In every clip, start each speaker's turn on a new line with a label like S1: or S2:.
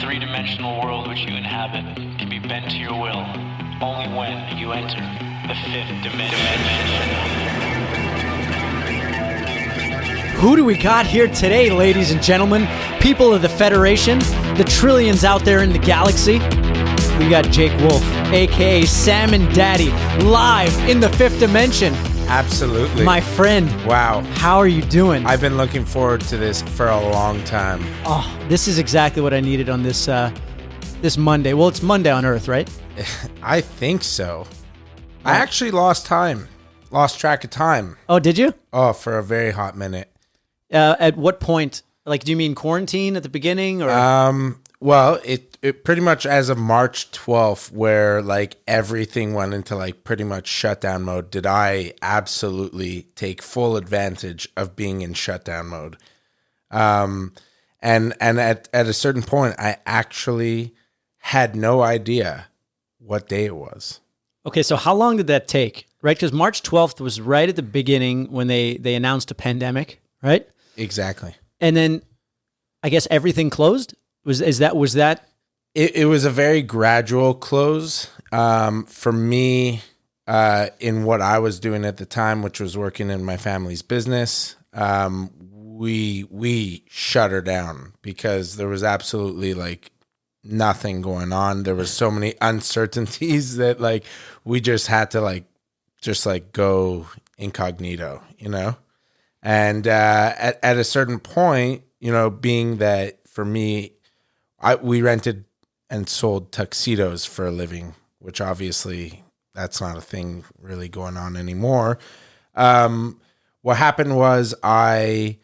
S1: three-dimensional world which you inhabit can be bent to your will only when you enter the fifth dimension.
S2: Who do we got here today, ladies and gentlemen? People of the Federation, the trillions out there in the galaxy. We got Jake Wolf, a.k.a. Salmon Daddy, live in the fifth dimension.
S3: Absolutely.
S2: My friend.
S3: Wow.
S2: How are you doing?
S3: I've been looking forward to this for a long time.
S2: Oh, this is exactly what I needed on this this Monday. Well, it's Monday on Earth, right?
S3: I think so. I actually lost track of time.
S2: Oh, did you?
S3: Oh, for a very hot minute.
S2: At what point? Like, do you mean quarantine at the beginning? Or
S3: Well, it pretty much as of March 12th, where like everything went into like pretty much shutdown mode, did I absolutely take full advantage of being in shutdown mode. And at a certain point, I actually had no idea what day it was.
S2: Okay, so how long did that take? Right, because March 12th was right at the beginning when they announced a pandemic, right?
S3: Exactly.
S2: And then I guess everything closed? Was that?
S3: It was a very gradual close. For me, in what I was doing at the time, which was working in my family's business, we shut her down because there was absolutely like nothing going on. There was so many uncertainties that like we just had to go incognito, you know? And at a certain point, you know, being that for me, we rented and sold tuxedos for a living, which obviously that's not a thing really going on anymore. What happened was I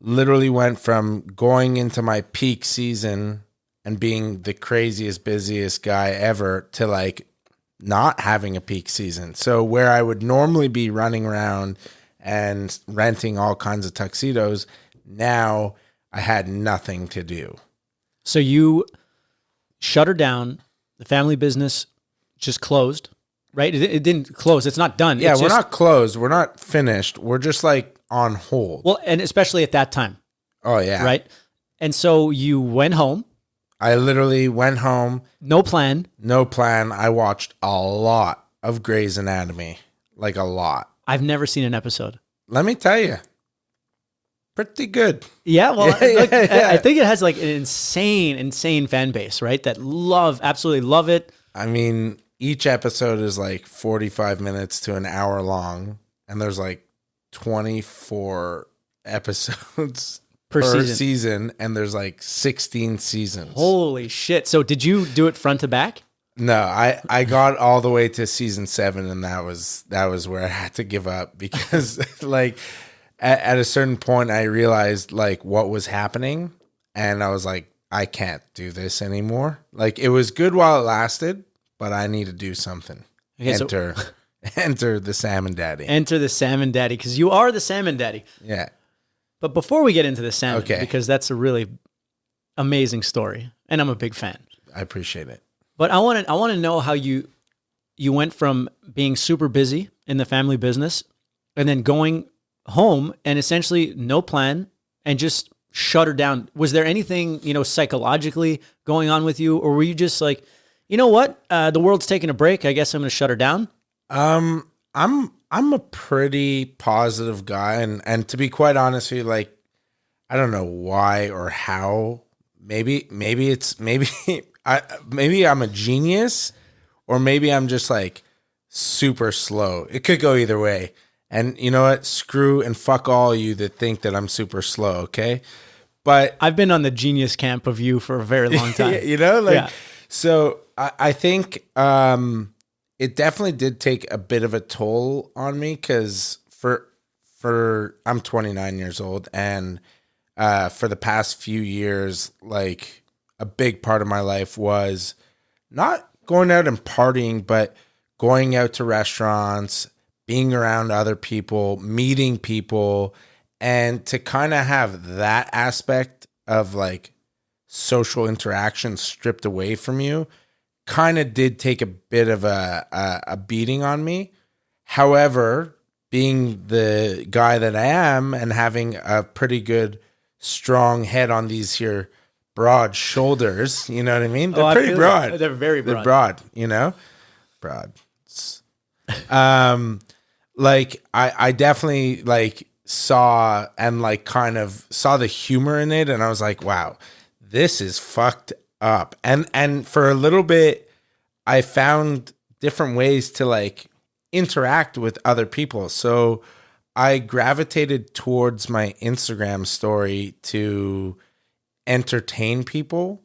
S3: literally went from going into my peak season and being the craziest, busiest guy ever to like not having a peak season. So where I would normally be running around and renting all kinds of tuxedos, now I had nothing to do.
S2: So you shut her down. The family business just closed, right? It didn't close. It's not done.
S3: Yeah, we're not closed. We're not finished. We're just like on hold.
S2: Well, and especially at that time.
S3: Oh, yeah.
S2: Right? And so you went home.
S3: I literally went home.
S2: No plan.
S3: No plan. I watched a lot of Grey's Anatomy. Like a lot.
S2: I've never seen an episode.
S3: Let me tell you. Pretty good.
S2: Yeah, well,
S3: Yeah.
S2: I think it has like an insane fan base, right? That absolutely love it.
S3: I mean, each episode is like 45 minutes to an hour long, and there's like 24 episodes per season, and there's like 16 seasons.
S2: Holy shit. So did you do it front to back?
S3: No, I got all the way to season 7, and that was where I had to give up because like at a certain point I realized like what was happening, and I was like, I can't do this anymore. Like it was good while it lasted, but I need to do something. Okay, enter the Salmon Daddy.
S2: Enter the Salmon Daddy, because you are the Salmon Daddy.
S3: Yeah.
S2: But before we get into the salmon,
S3: okay,
S2: because that's a really amazing story, and I'm a big fan.
S3: I appreciate it.
S2: But I want to know how you went from being super busy in the family business and then going home and essentially no plan and just shut her down. Was there anything, you know, psychologically going on with you, or were you just like, you know what, the world's taking a break, I guess I'm going to shut her down?
S3: I'm a pretty positive guy, and to be quite honest with you, like I don't know why or how. Maybe I'm a genius, or maybe I'm just like super slow. It could go either way. And you know what? Screw and fuck all you that think that I'm super slow, okay? But
S2: I've been on the genius camp of you for a very long time.
S3: You know, like, yeah. So I think it definitely did take a bit of a toll on me, because for I'm 29 years old, and for the past few years, like a big part of my life was not going out and partying, but going out to restaurants, being around other people, meeting people, and to kind of have that aspect of like social interaction stripped away from you kind of did take a bit of a beating on me. However, being the guy that I am and having a pretty good, strong head on these here broad shoulders. You know what I mean? They're
S2: I
S3: pretty
S2: feel
S3: broad.
S2: that. They're very broad.
S3: They're broad, you know? Broad. Like I definitely like saw and like kind of saw the humor in it, and I was like, wow, this is fucked up. And for a little bit I found different ways to like interact with other people. So I gravitated towards my Instagram story to entertain people.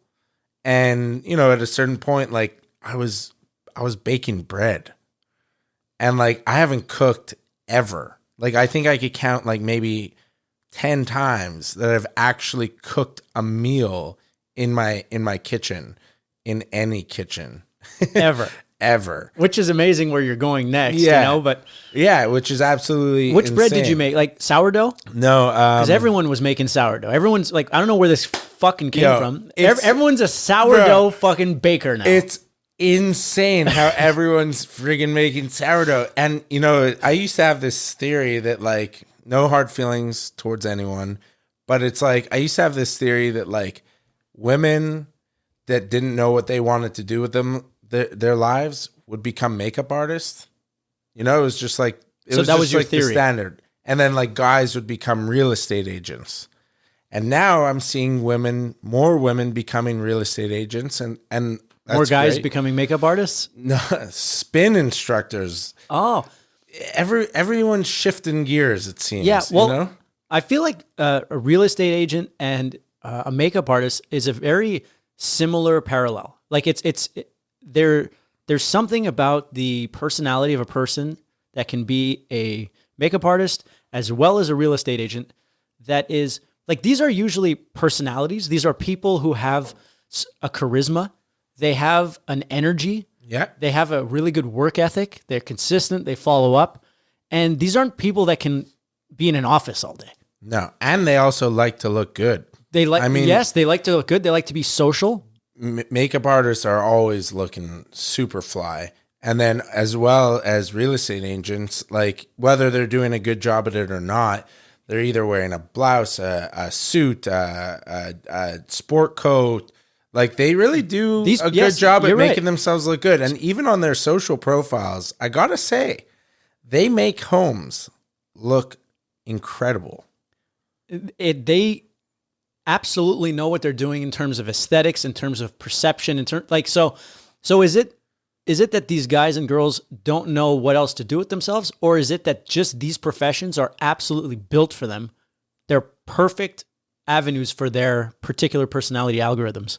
S3: And, you know, at a certain point, like I was baking bread, and like I haven't cooked ever. Like I think I could count like maybe 10 times that I've actually cooked a meal in my kitchen, in any kitchen. Ever.
S2: Which is amazing where you're going next,
S3: Yeah.
S2: you know, but
S3: Yeah, which is absolutely
S2: which bread did
S3: insane.
S2: you make? Like sourdough?
S3: No,
S2: Because everyone was making sourdough. Everyone's like, I don't know where this fucking came
S3: Yo,
S2: from.
S3: it's-
S2: Everyone's a sourdough fucking baker now.
S3: it's insane how everyone's friggin' making sourdough. And, you know, I used to have this theory that, like, no hard feelings towards anyone, but it's like, I used to have this theory that, like, women that didn't know what they wanted to do with their lives would become makeup artists. You know, it was just like,
S2: So that was your
S3: like the
S2: theory.
S3: standard. And then, like, guys would become real estate agents. And now I'm seeing more women becoming real estate agents, and that's
S2: More guys
S3: great.
S2: becoming makeup artists?
S3: No, spin instructors.
S2: Oh,
S3: Everyone's shifting gears, it seems.
S2: yeah. Well,
S3: you know?
S2: I feel like a real estate agent and a makeup artist is a very similar parallel. Like there's something about the personality of a person that can be a makeup artist as well as a real estate agent that is like, these are usually personalities. These are people who have a charisma. They have an energy.
S3: Yeah.
S2: They have a really good work ethic. They're consistent. They follow up. And these aren't people that can be in an office all day.
S3: No. And they also like to look good.
S2: They like,
S3: I mean-
S2: yes, they like to look good. They like to be social.
S3: Makeup artists are always looking super fly. And then as well as real estate agents, like whether they're doing a good job at it or not, they're either wearing a blouse, a suit, a sport coat. Like they really do a good job at
S2: you're
S3: making
S2: right.
S3: themselves look good. And even on their social profiles, I gotta say, they make homes look incredible.
S2: They absolutely know what they're doing in terms of aesthetics, in terms of perception, so is it that these guys and girls don't know what else to do with themselves, or is it that just these professions are absolutely built for them? They're perfect avenues for their particular personality algorithms.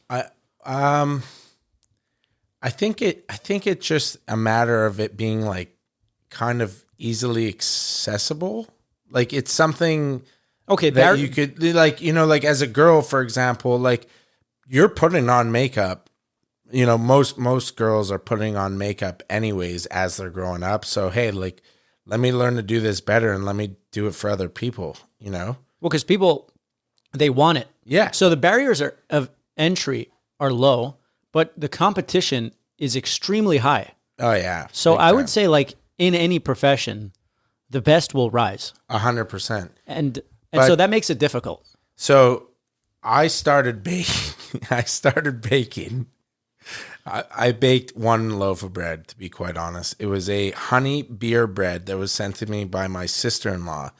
S3: I think it's just a matter of it being like kind of easily accessible. Like it's something
S2: Okay,
S3: that you could like, you know, like as a girl, for example, like you're putting on makeup. You know, most girls are putting on makeup anyways as they're growing up. So hey, like let me learn to do this better and let me do it for other people. You know,
S2: well, because people, they want it.
S3: yeah.
S2: So the barriers of entry are low, but the competition is extremely high.
S3: Oh yeah.
S2: So
S3: Big
S2: I
S3: time.
S2: would say, like in any profession, the best will rise,
S3: 100%.
S2: and
S3: But-
S2: so that makes it difficult.
S3: So I started baking. I baked one loaf of bread, to be quite honest. It was a honey beer bread that was sent to me by my sister-in-law.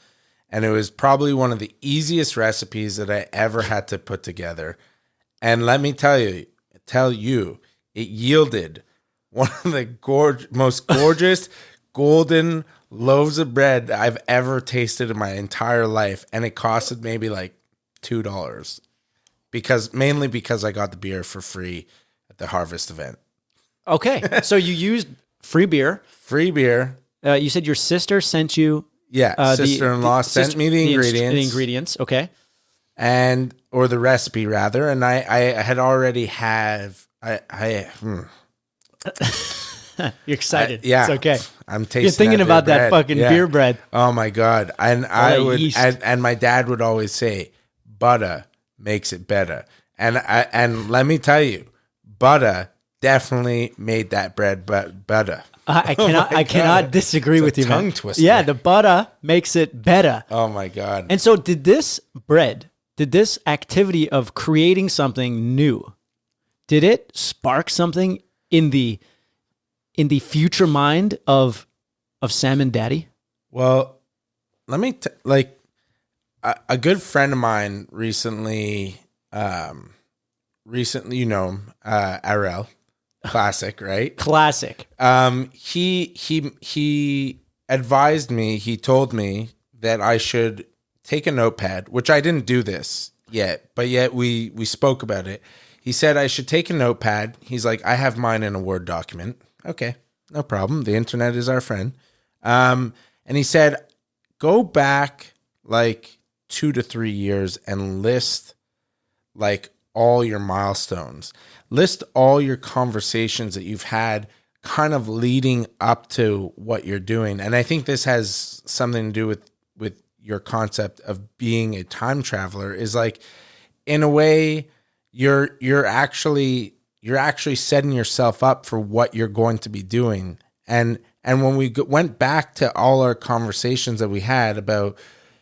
S3: And it was probably one of the easiest recipes that I ever had to put together. And let me tell you, it yielded one of the most gorgeous golden loaves of bread I've ever tasted in my entire life. And it costed maybe like $2 mainly because I got the beer for free at the harvest event.
S2: Okay, so you used free beer.
S3: Free beer.
S2: You said your sister sent you.
S3: Yeah. Sister-in-law sent me the ingredients.
S2: The ingredients. Okay.
S3: Or the recipe rather. And I had already
S2: You're excited.
S3: yeah.
S2: It's okay.
S3: I'm tasting.
S2: You're thinking
S3: that
S2: about
S3: beer
S2: that
S3: bread.
S2: fucking
S3: Yeah.
S2: beer bread.
S3: Oh my God. And I would,
S2: yeast.
S3: and my dad would always say, butter makes it better. And let me tell you, butter definitely made that bread better.
S2: I
S3: my
S2: cannot
S3: God.
S2: disagree
S3: It's
S2: with
S3: a
S2: you, man.
S3: tongue twister.
S2: Yeah, the butter makes it better.
S3: Oh my God.
S2: And so, did this bread did this activity of creating something new, did it spark something in the future mind of Salmon Daddy?
S3: Well, let me like a good friend of mine recently, you know him, Arel, classic, right?
S2: Classic.
S3: He advised me. He told me that I should take a notepad, which I didn't do this yet, but yet we spoke about it. He said I should take a notepad. He's like, I have mine in a Word document. Okay, no problem. The internet is our friend. And he said, go back like 2 to 3 years and list like all your milestones. List all your conversations that you've had kind of leading up to what you're doing. And I think this has something to do with your concept of being a time traveler, is like, in a way, you're actually setting yourself up for what you're going to be doing. And when we went back to all our conversations that we had about,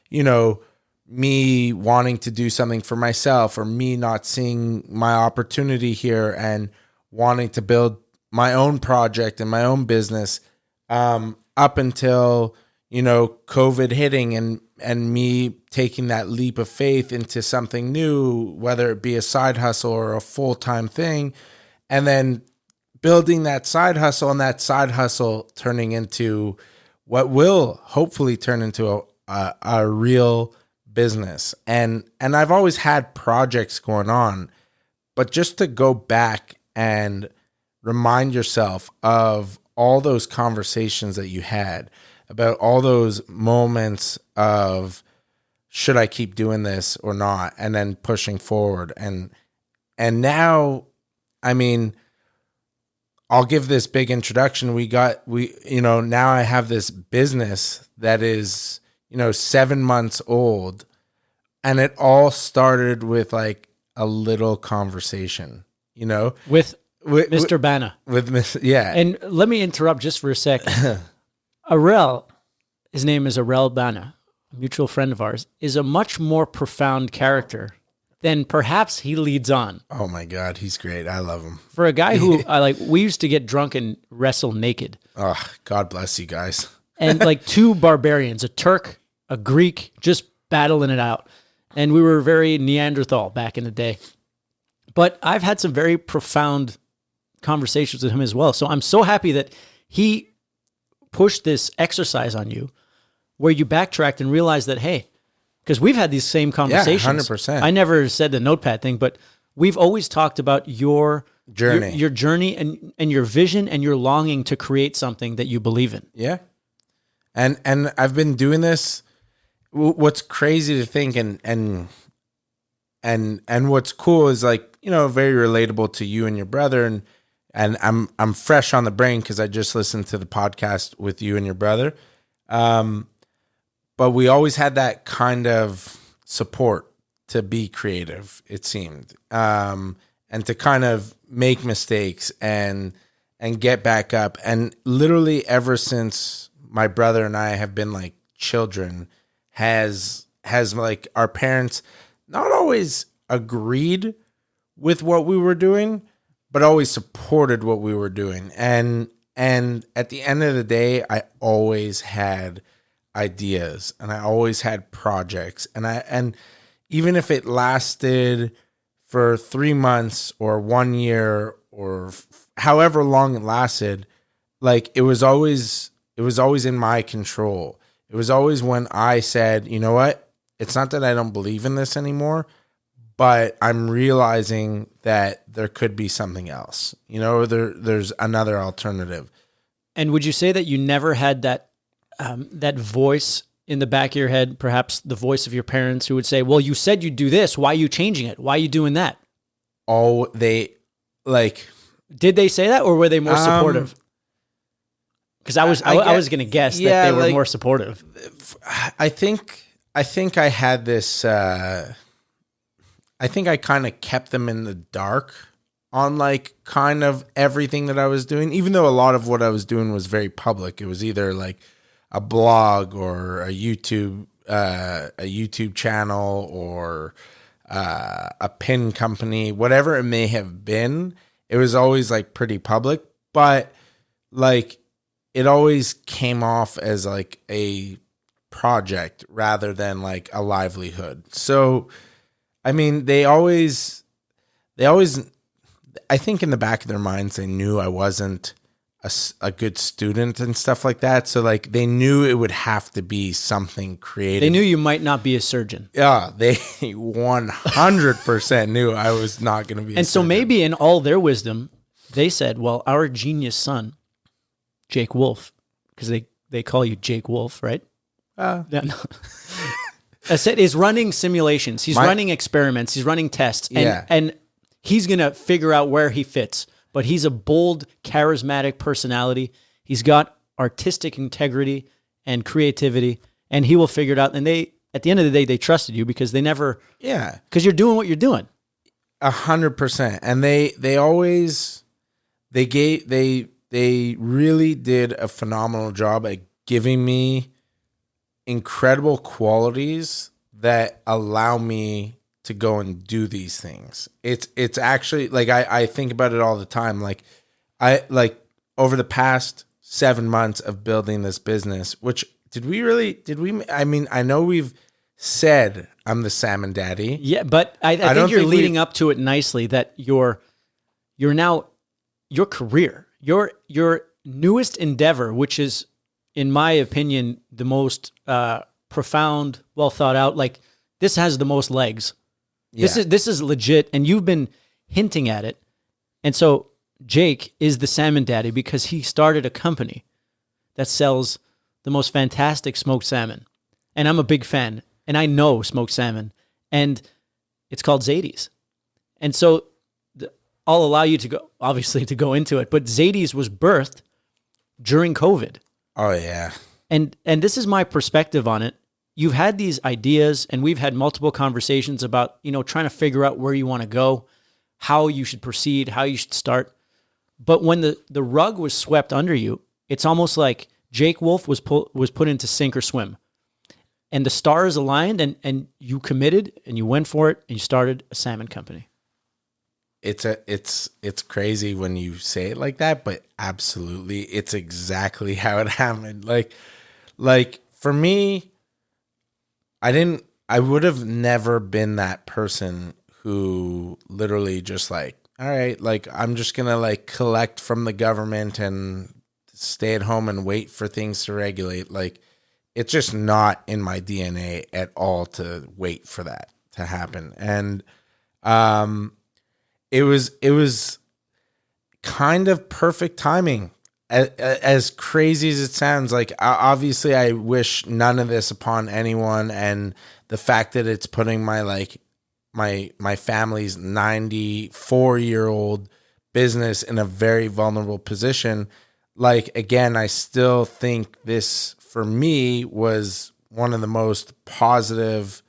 S3: you know, me wanting to do something for myself, or me not seeing my opportunity here and wanting to build my own project and my own business, up until, you know, COVID hitting and me taking that leap of faith into something new, whether it be a side hustle or a full-time thing, and then building that side hustle, and that side hustle turning into what will hopefully turn into a real business. And I've always had projects going on, but just to go back and remind yourself of all those conversations that you had, about all those moments of, should I keep doing this or not? And then pushing forward. And now, I mean, I'll give this big introduction. Now I have this business that is, 7 months old, and it all started with like a little conversation,
S2: with Mr. Bana.
S3: Yeah.
S2: And let me interrupt just for a sec. Arel, his name is Arel Bana, a mutual friend of ours, is a much more profound character than perhaps he leads on.
S3: Oh my God, he's great. I love him.
S2: For a guy who, we used to get drunk and wrestle naked.
S3: Oh, God bless you guys.
S2: And like two barbarians, a Turk, a Greek, just battling it out. And we were very Neanderthal back in the day. But I've had some very profound conversations with him as well. So I'm so happy that he pushed this exercise on you where you backtracked and realized that, hey, because we've had these same conversations.
S3: Yeah, 100%.
S2: I never said the notepad thing, but we've always talked about your
S3: journey,
S2: your journey and your vision and your longing to create something that you believe in.
S3: Yeah. And I've been doing this. What's crazy to think and what's cool is like, very relatable to you and your brother. And I'm fresh on the brain because I just listened to the podcast with you and your brother. But we always had that kind of support to be creative, it seemed, and to kind of make mistakes and get back up. And literally ever since my brother and I have been like children, has like our parents not always agreed with what we were doing, but always supported what we were doing. And at the end of the day, I always had ideas and I always had projects, and even if it lasted for 3 months or 1 year or however long it lasted, like it was always in my control. It was always when I said, you know what, it's not that I don't believe in this anymore, but I'm realizing that there could be something else, there's another alternative.
S2: And would you say that you never had that voice in the back of your head, perhaps the voice of your parents who would say, well, you said you'd do this. Why are you changing it? Why are you doing that?
S3: Oh, they like,
S2: did they say that, or were they more supportive? Because I was going to guess that they were more supportive.
S3: I think I had this, I think I kind of kept them in the dark on like kind of everything that I was doing, even though a lot of what I was doing was very public. It was either like a blog or a YouTube channel or a pin company, whatever it may have been. It was always like pretty public, but like it always came off as like a project rather than like a livelihood. So, I mean, they always, I think in the back of their minds, they knew I wasn't a good student and stuff like that. So like they knew it would have to be something creative.
S2: They knew you might not be a surgeon.
S3: Yeah, they 100% knew I was not going to be a
S2: And so
S3: surgeon.
S2: maybe in all their wisdom, they said, well, our genius son, Jake Wolf, because they call you Jake Wolf, right? Yeah, no. I said, is running simulations. He's running experiments. He's running tests. And he's going to figure out where he fits. But he's a bold, charismatic personality. He's got artistic integrity and creativity, and he will figure it out. And at the end of the day, they trusted you because they never, because you're doing what you're doing.
S3: 100%. And they always, they really did a phenomenal job at giving me incredible qualities that allow me to go and do these things. It's actually like I think about it all the time. Like I like over the past 7 months of building this business, which did we I mean, I know we've said I'm the Salmon Daddy.
S2: Yeah, but I think you're leading up to it nicely that you're now your career, your newest endeavor, which is in my opinion the most profound, well thought out, like this has the most legs. Yeah. This is legit, and you've been hinting at it. And so Jake is the Salmon Daddy because he started a company that sells the most fantastic smoked salmon. And I'm a big fan, and I know smoked salmon, and it's called Zaidie's. And so I'll allow you to go, obviously, to go into it, but Zaidie's was birthed during COVID.
S3: Oh, yeah.
S2: And this is my perspective on it. You've had these ideas, and we've had multiple conversations about, trying to figure out where you want to go, how you should proceed, how you should start. But when the rug was swept under you, it's almost like Jake Wolf was put into sink or swim. And the stars aligned, and you committed, and you went for it, and you started a salmon company.
S3: It's crazy when you say it like that, but absolutely, it's exactly how it happened. Like for me, I would have never been that person who literally just like, all right, like I'm just going to like collect from the government and stay at home and wait for things to regulate. Like it's just not in my DNA at all to wait for that to happen. And it was kind of perfect timing. As crazy as it sounds, like obviously I wish none of this upon anyone, and the fact that it's putting my family's 94-year-old business in a very vulnerable position. Like again, I still think this for me was one of the most positive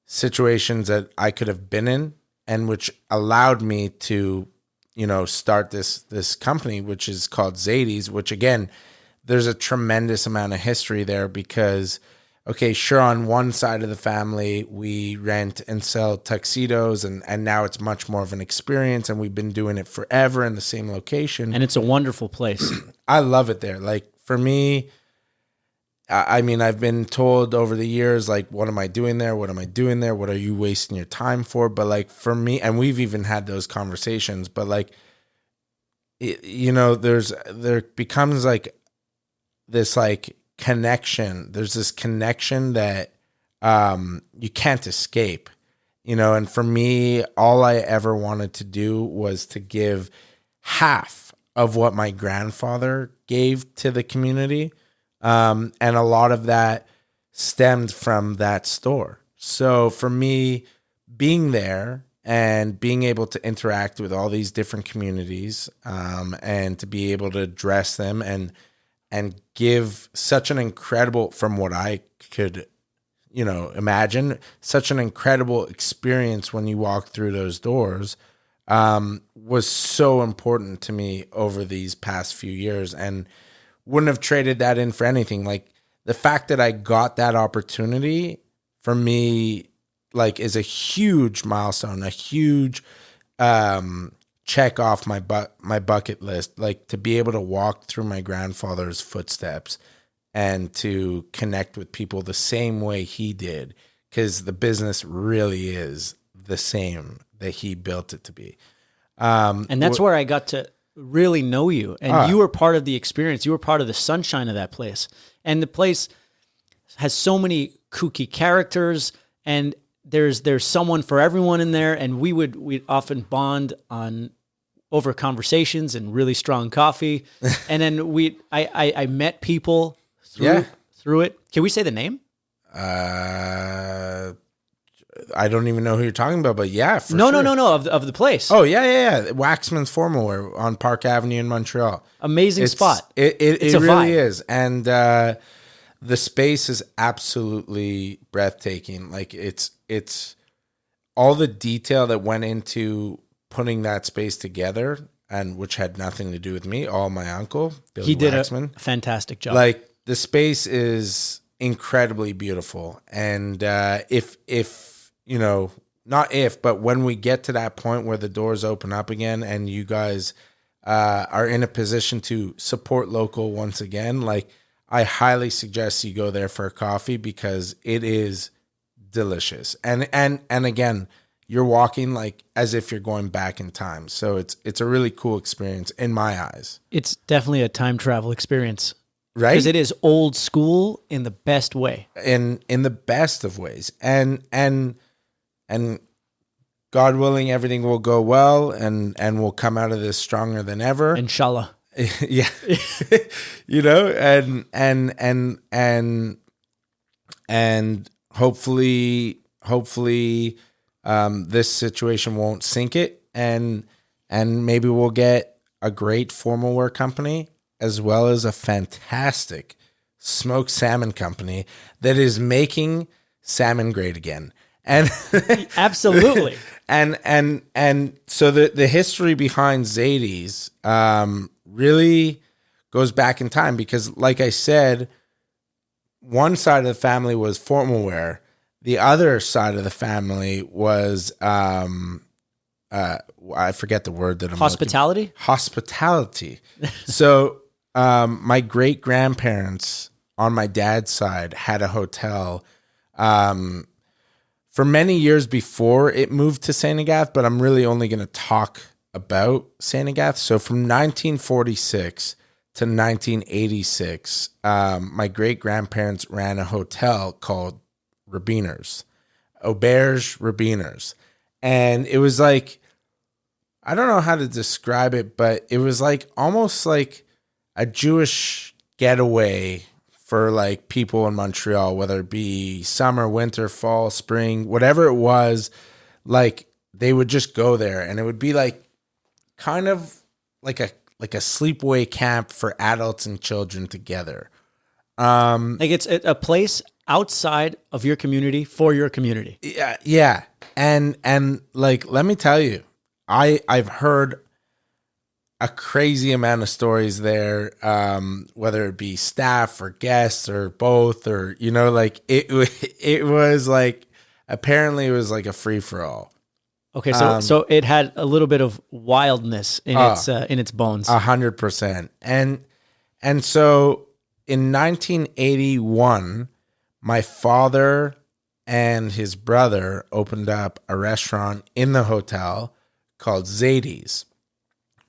S3: situations that I could have been in, and which allowed me to start this company, which is called Zaidie's, which again, there's a tremendous amount of history there because, okay, sure, on one side of the family, we rent and sell tuxedos, and now it's much more of an experience, and we've been doing it forever in the same location.
S2: And it's a wonderful place.
S3: I love it there. Like, for me, I mean, I've been told over the years, like, what am I doing there? What am I doing there? What are you wasting your time for? But like for me, and we've even had those conversations, but like, there becomes like this like connection. There's this connection that you can't escape, and for me, all I ever wanted to do was to give half of what my grandfather gave to the community. And a lot of that stemmed from that store. So for me, being there and being able to interact with all these different communities, and to be able to address them and give such an incredible, from what I could, imagine, such an incredible experience when you walk through those doors, was so important to me over these past few years. And wouldn't have traded that in for anything. Like the fact that I got that opportunity for me like is a huge milestone, a huge check off my bucket list, like to be able to walk through my grandfather's footsteps and to connect with people the same way he did, because the business really is the same that he built it to be.
S2: And that's where I got to really know you. And you were part of the experience. You were part of the sunshine of that place. And the place has so many kooky characters, and there's someone for everyone in there. And we'd often bond over conversations and really strong coffee. And then I met people through it. Can we say the name?
S3: I don't even know who you're talking about, but yeah, for
S2: no,
S3: sure.
S2: No, of the place.
S3: Oh yeah. Waxman's Formal Wear on Park Avenue in Montreal.
S2: Amazing spot.
S3: It
S2: It's a
S3: really
S2: vibe.
S3: is, and the space is absolutely breathtaking. Like it's all the detail that went into putting that space together, and which had nothing to do with me. All my uncle, Billy
S2: He did
S3: Waxman.
S2: a fantastic job.
S3: Like the space is incredibly beautiful, and if you know, not if, but when we get to that point where the doors open up again and you guys are in a position to support local once again, like I highly suggest you go there for a coffee, because it is delicious. And again, you're walking like as if you're going back in time. So it's a really cool experience in my eyes.
S2: It's definitely a time travel experience.
S3: Right?
S2: Because it is old school in the best way.
S3: In the best of ways. And God willing, everything will go well, and we'll come out of this stronger than ever.
S2: Inshallah.
S3: Yeah. You know, and hopefully this situation won't sink it, and maybe we'll get a great formal wear company, as well as a fantastic smoked salmon company that is making salmon great again. And
S2: Absolutely.
S3: and so the history behind Zaidie's really goes back in time, because like I said, one side of the family was formal wear. The other side of the family was I forget the word that I'm
S2: Hospitality?
S3: Hospitality. So my great grandparents on my dad's side had a hotel for many years before it moved to St. Agathe, but I'm really only going to talk about St. Agathe. So from 1946 to 1986, my great grandparents ran a hotel called Rabiners, Auberge Rabiners. And it was like, I don't know how to describe it, but it was like almost like a Jewish getaway for like people in Montreal, whether it be summer, winter, fall, spring, whatever it was. Like they would just go there, and it would be like kind of like a sleepaway camp for adults and children together.
S2: Like it's a place outside of your community for your community.
S3: Yeah. And like, let me tell you, I've heard a crazy amount of stories there, whether it be staff or guests or both, or, you know, like it was like, apparently it was like a free for all.
S2: Okay. So it had a little bit of wildness in its bones.
S3: 100%. And so in 1981, my father and his brother opened up a restaurant in the hotel called Zaidie's.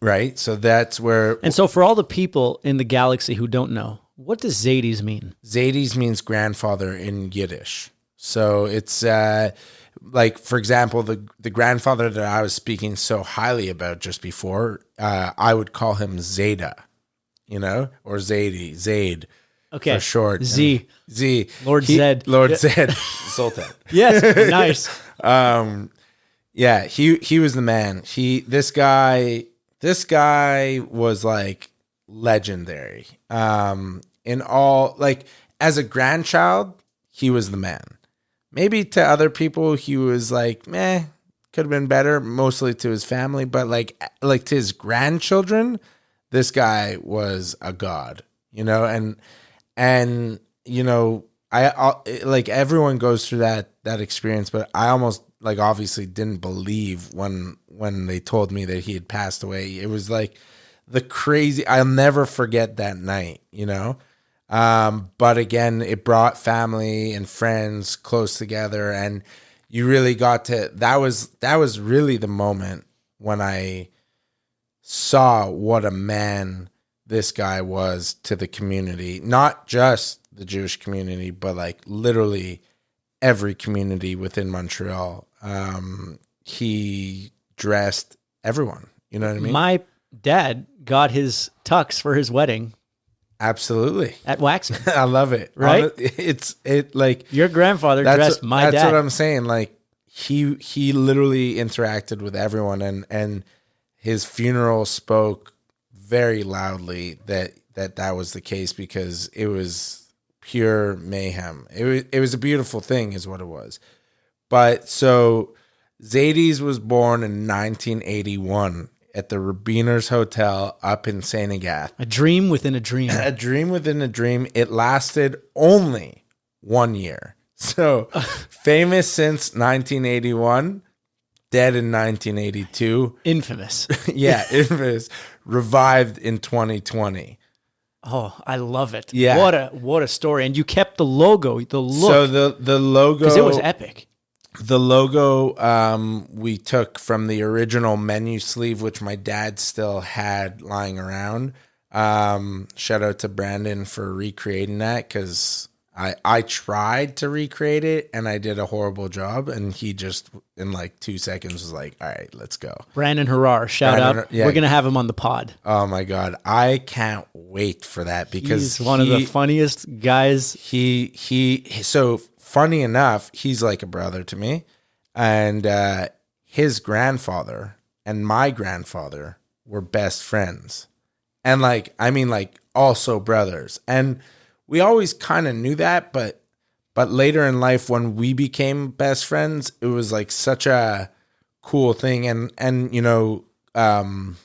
S3: Right. So that's where.
S2: And so for all the people in the galaxy who don't know, what does Zaidie's mean?
S3: Zaidie's means grandfather in Yiddish. So it's like, for example, the grandfather that I was speaking so highly about just before, I would call him Zeta, you know, or Zaidie, Zaid.
S2: Okay.
S3: For short.
S2: Z. Lord Zed.
S3: Lord Zed. Sultan.
S2: Yes. Nice.
S3: Yeah, he was the man. This guy was like legendary. In all, like as a grandchild, he was the man. Maybe to other people, he was like, meh, could have been better, mostly to his family, but like to his grandchildren, this guy was a god, you know, and you know, I like everyone goes through that experience, but I almost like obviously didn't believe when they told me that he had passed away. It was like I'll never forget that night, you know? But again, it brought family and friends close together, and you really got to, that was really the moment when I saw what a man this guy was to the community, not just the Jewish community, but like literally every community within Montreal. He dressed everyone, you know what I mean?
S2: My dad got his tux for his wedding
S3: Absolutely.
S2: at Waxman.
S3: I love it.
S2: Right?
S3: It like
S2: Your grandfather dressed my
S3: that's
S2: dad.
S3: what I'm saying. Like he literally interacted with everyone, and his funeral spoke very loudly that was the case, because it was pure mayhem. It was a beautiful thing is what it was. But so Zaidie's was born in 1981 at the Rabiners Hotel up in St. Agathe.
S2: A dream within a dream.
S3: A dream within a dream. It lasted only 1 year. So famous since 1981, dead in 1982.
S2: Infamous.
S3: Yeah, infamous. Revived in 2020.
S2: Oh, I love it.
S3: Yeah.
S2: What a story. And you kept the logo, the look.
S3: So the logo,
S2: because it was epic.
S3: The logo we took from the original menu sleeve, which my dad still had lying around. Shout out to Brandon for recreating that, because I tried to recreate it and I did a horrible job, and he just in like 2 seconds was like, all right, let's go.
S2: Brandon Harrar, shout out.
S3: Yeah.
S2: We're going to have him on the pod.
S3: Oh my God. I can't wait for that, because
S2: he's one of the funniest guys.
S3: So funny enough, he's like a brother to me, and his grandfather and my grandfather were best friends, and like, I mean, like also brothers. And we always kind of knew that, but later in life, when we became best friends, it was like such a cool thing. And you know, I'm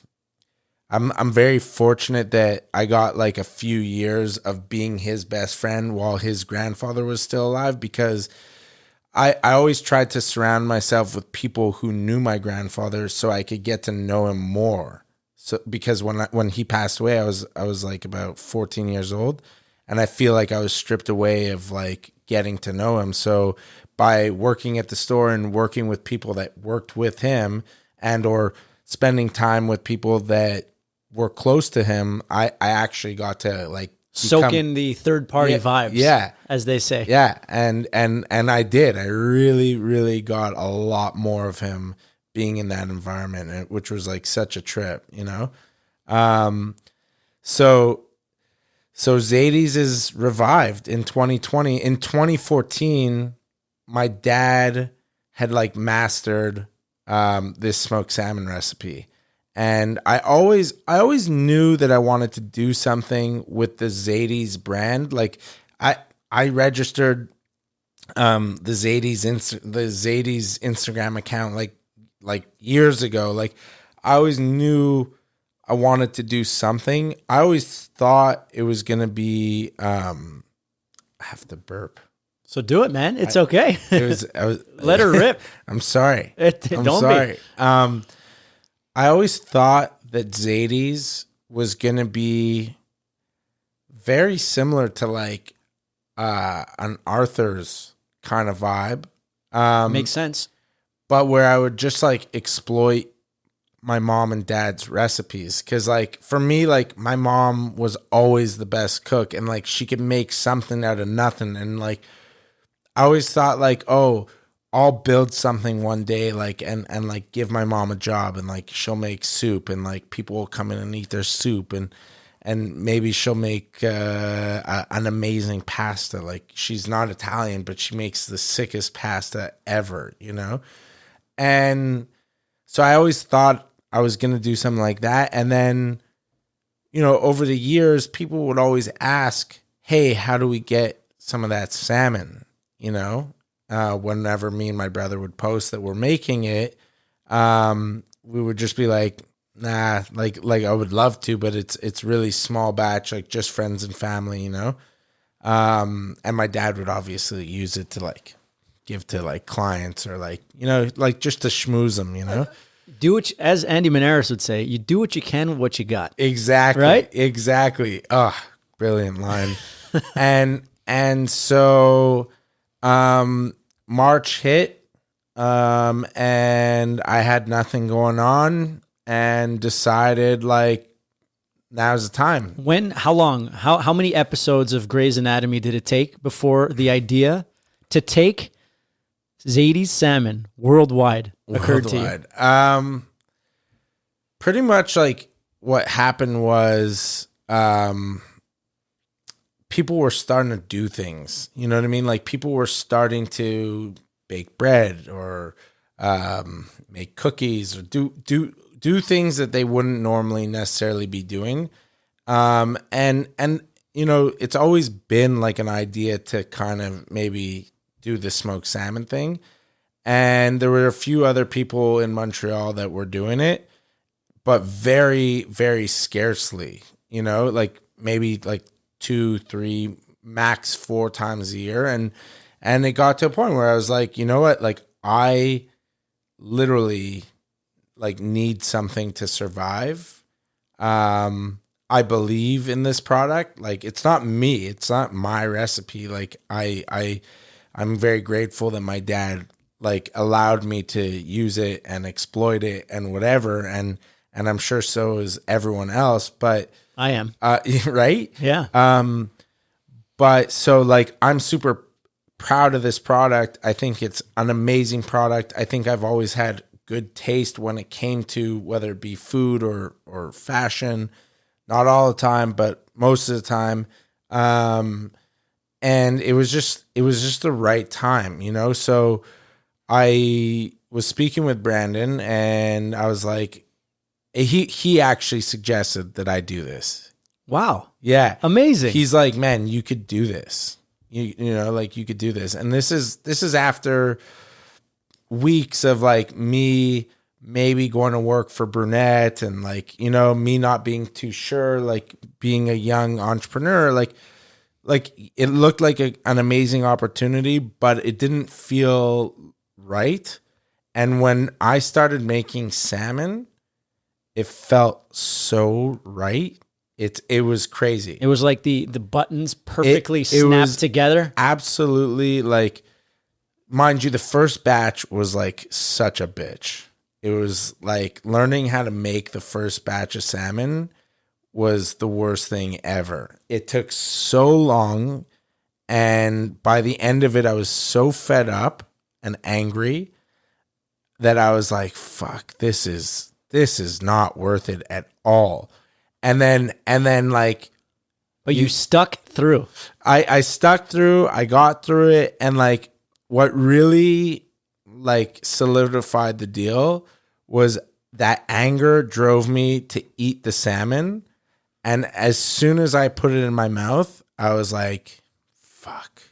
S3: very fortunate that I got like a few years of being his best friend while his grandfather was still alive, because I always tried to surround myself with people who knew my grandfather so I could get to know him more. So because when he passed away, I was like about 14 years old, and I feel like I was stripped away of like getting to know him. So by working at the store and working with people that worked with him, and or spending time with people that were close to him, I actually got to like
S2: soak in the third party vibes.
S3: Yeah.
S2: As they say.
S3: Yeah. And I did. I really, really got a lot more of him being in that environment, which was like such a trip, you know? So Zaidie's is revived in 2020. In 2014, my dad had like mastered this smoked salmon recipe. And I always knew that I wanted to do something with the Zaidie's brand. Like I registered the Zaidie's Instagram account like years ago. Like I always knew I wanted to do something. I always thought it was gonna be I have to burp.
S2: So do it, man. It's okay.
S3: I was
S2: Let her rip.
S3: I'm sorry.
S2: Don't
S3: sorry.
S2: be.
S3: I always thought that Zaidie's was gonna be very similar to like an Arthur's kind of vibe.
S2: Makes sense.
S3: But where I would just like exploit my mom and dad's recipes. Cause like for me, like my mom was always the best cook, and like she could make something out of nothing. And like I always thought like, oh, I'll build something one day, like and like give my mom a job, and like she'll make soup, and like people will come in and eat their soup, and maybe she'll make an amazing pasta. Like she's not Italian, but she makes the sickest pasta ever, you know? And so I always thought I was going to do something like that. And then, you know, over the years, people would always ask, hey, how do we get some of that salmon? You know, whenever me and my brother would post that we're making it, we would just be like, nah, like I would love to, but it's really small batch, like just friends and family, you know? And my dad would obviously use it to like give to like clients or like, you know, like just to schmooze them, you know?
S2: Do what, as Andy Menaris would say, you do what you can with what you got.
S3: Exactly.
S2: Right?
S3: Exactly. Oh, brilliant line. and so March hit, and I had nothing going on and decided like now's the time.
S2: How long, how many episodes of Grey's Anatomy did it take before the idea to take Zaidie's salmon worldwide occurred to you?
S3: Pretty much like what happened was people were starting to do things. You know what I mean? Like people were starting to bake bread or make cookies or do things that they wouldn't normally necessarily be doing. And you know, it's always been like an idea to kind of maybe do the smoked salmon thing. And there were a few other people in Montreal that were doing it, but very, very scarcely, you know, like maybe like 2, 3, max 4 times a year. And it got to a point where I was like, you know what? Like I literally like need something to survive. I believe in this product. Like it's not me. It's not my recipe. Like I'm very grateful that my dad like allowed me to use it and exploit it and whatever. And I'm sure so is everyone else, but
S2: I am.
S3: Right?
S2: Yeah.
S3: But so like I'm super proud of this product. I think it's an amazing product. I think I've always had good taste when it came to whether it be food or fashion. Not all the time, but most of the time. And it was just the right time, you know? So I was speaking with Brandon and I was like, he actually suggested that I do this.
S2: Wow.
S3: Yeah.
S2: Amazing.
S3: He's like, man, you could do this. You know, like you could do this. And this is after weeks of like me maybe going to work for Brunette and like, you know, me not being too sure, like being a young entrepreneur, like it looked like an amazing opportunity, but it didn't feel right. And when I started making salmon, it felt so right. It was crazy.
S2: It was like the buttons perfectly
S3: It
S2: snapped
S3: was
S2: together.
S3: Absolutely. Like, mind you, the first batch was like such a bitch. It was like learning how to make the first batch of salmon was the worst thing ever. It took so long. And by the end of it, I was so fed up and angry that I was like, fuck, this is not worth it at all. And then like,
S2: But you stuck through.
S3: I stuck through, I got through it. And like, what really like solidified the deal was that anger drove me to eat the salmon. And as soon as I put it in my mouth, I was like, fuck,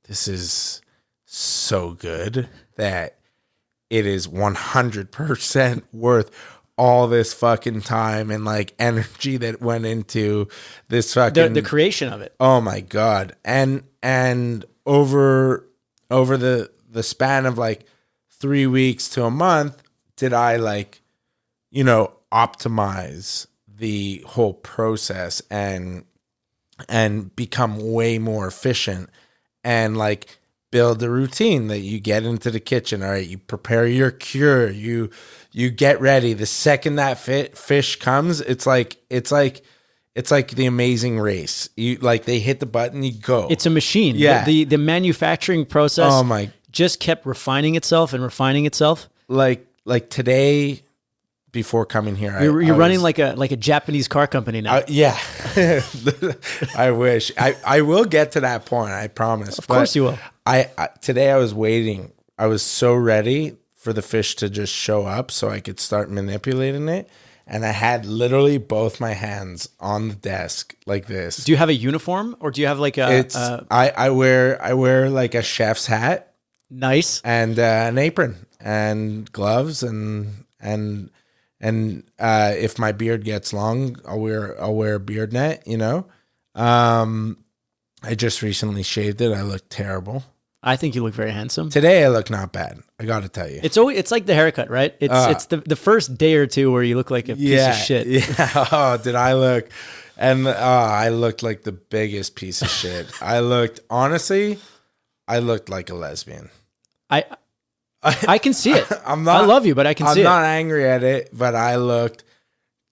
S3: this is so good that it is 100% worth all this fucking time and like energy that went into this fucking
S2: The creation of it.
S3: Oh my God. And over the span of like 3 weeks to a month, did I like, you know, optimize the whole process and become way more efficient and like build a routine that you get into the kitchen. All right, you prepare your cure, you get ready. The second that fish comes, it's like the Amazing Race. You like they hit the button, you go.
S2: It's a machine.
S3: Yeah.
S2: The manufacturing process
S3: Oh my,
S2: just kept refining itself and refining itself.
S3: like today before coming here,
S2: You're running like a Japanese car company now.
S3: Yeah. I wish. I will get to that point, I promise.
S2: Of course you will.
S3: I today I was waiting. I was so ready for the fish to just show up so I could start manipulating it. And I had literally both my hands on the desk like this.
S2: Do you have a uniform or do you have like
S3: I wear like a chef's hat.
S2: Nice.
S3: And an apron and gloves and if my beard gets long, I'll wear a beard net, you know. I just recently shaved it. I look terrible.
S2: I think you look very handsome.
S3: Today I look not bad. I got to tell you.
S2: It's like the haircut, right? It's the first day or two where you look like a piece of shit.
S3: Yeah. Oh, did I look? And I looked like the biggest piece of shit. Honestly, I looked like a lesbian.
S2: I can see it.
S3: I
S2: love you, but I can see it.
S3: I'm not angry at it, but I looked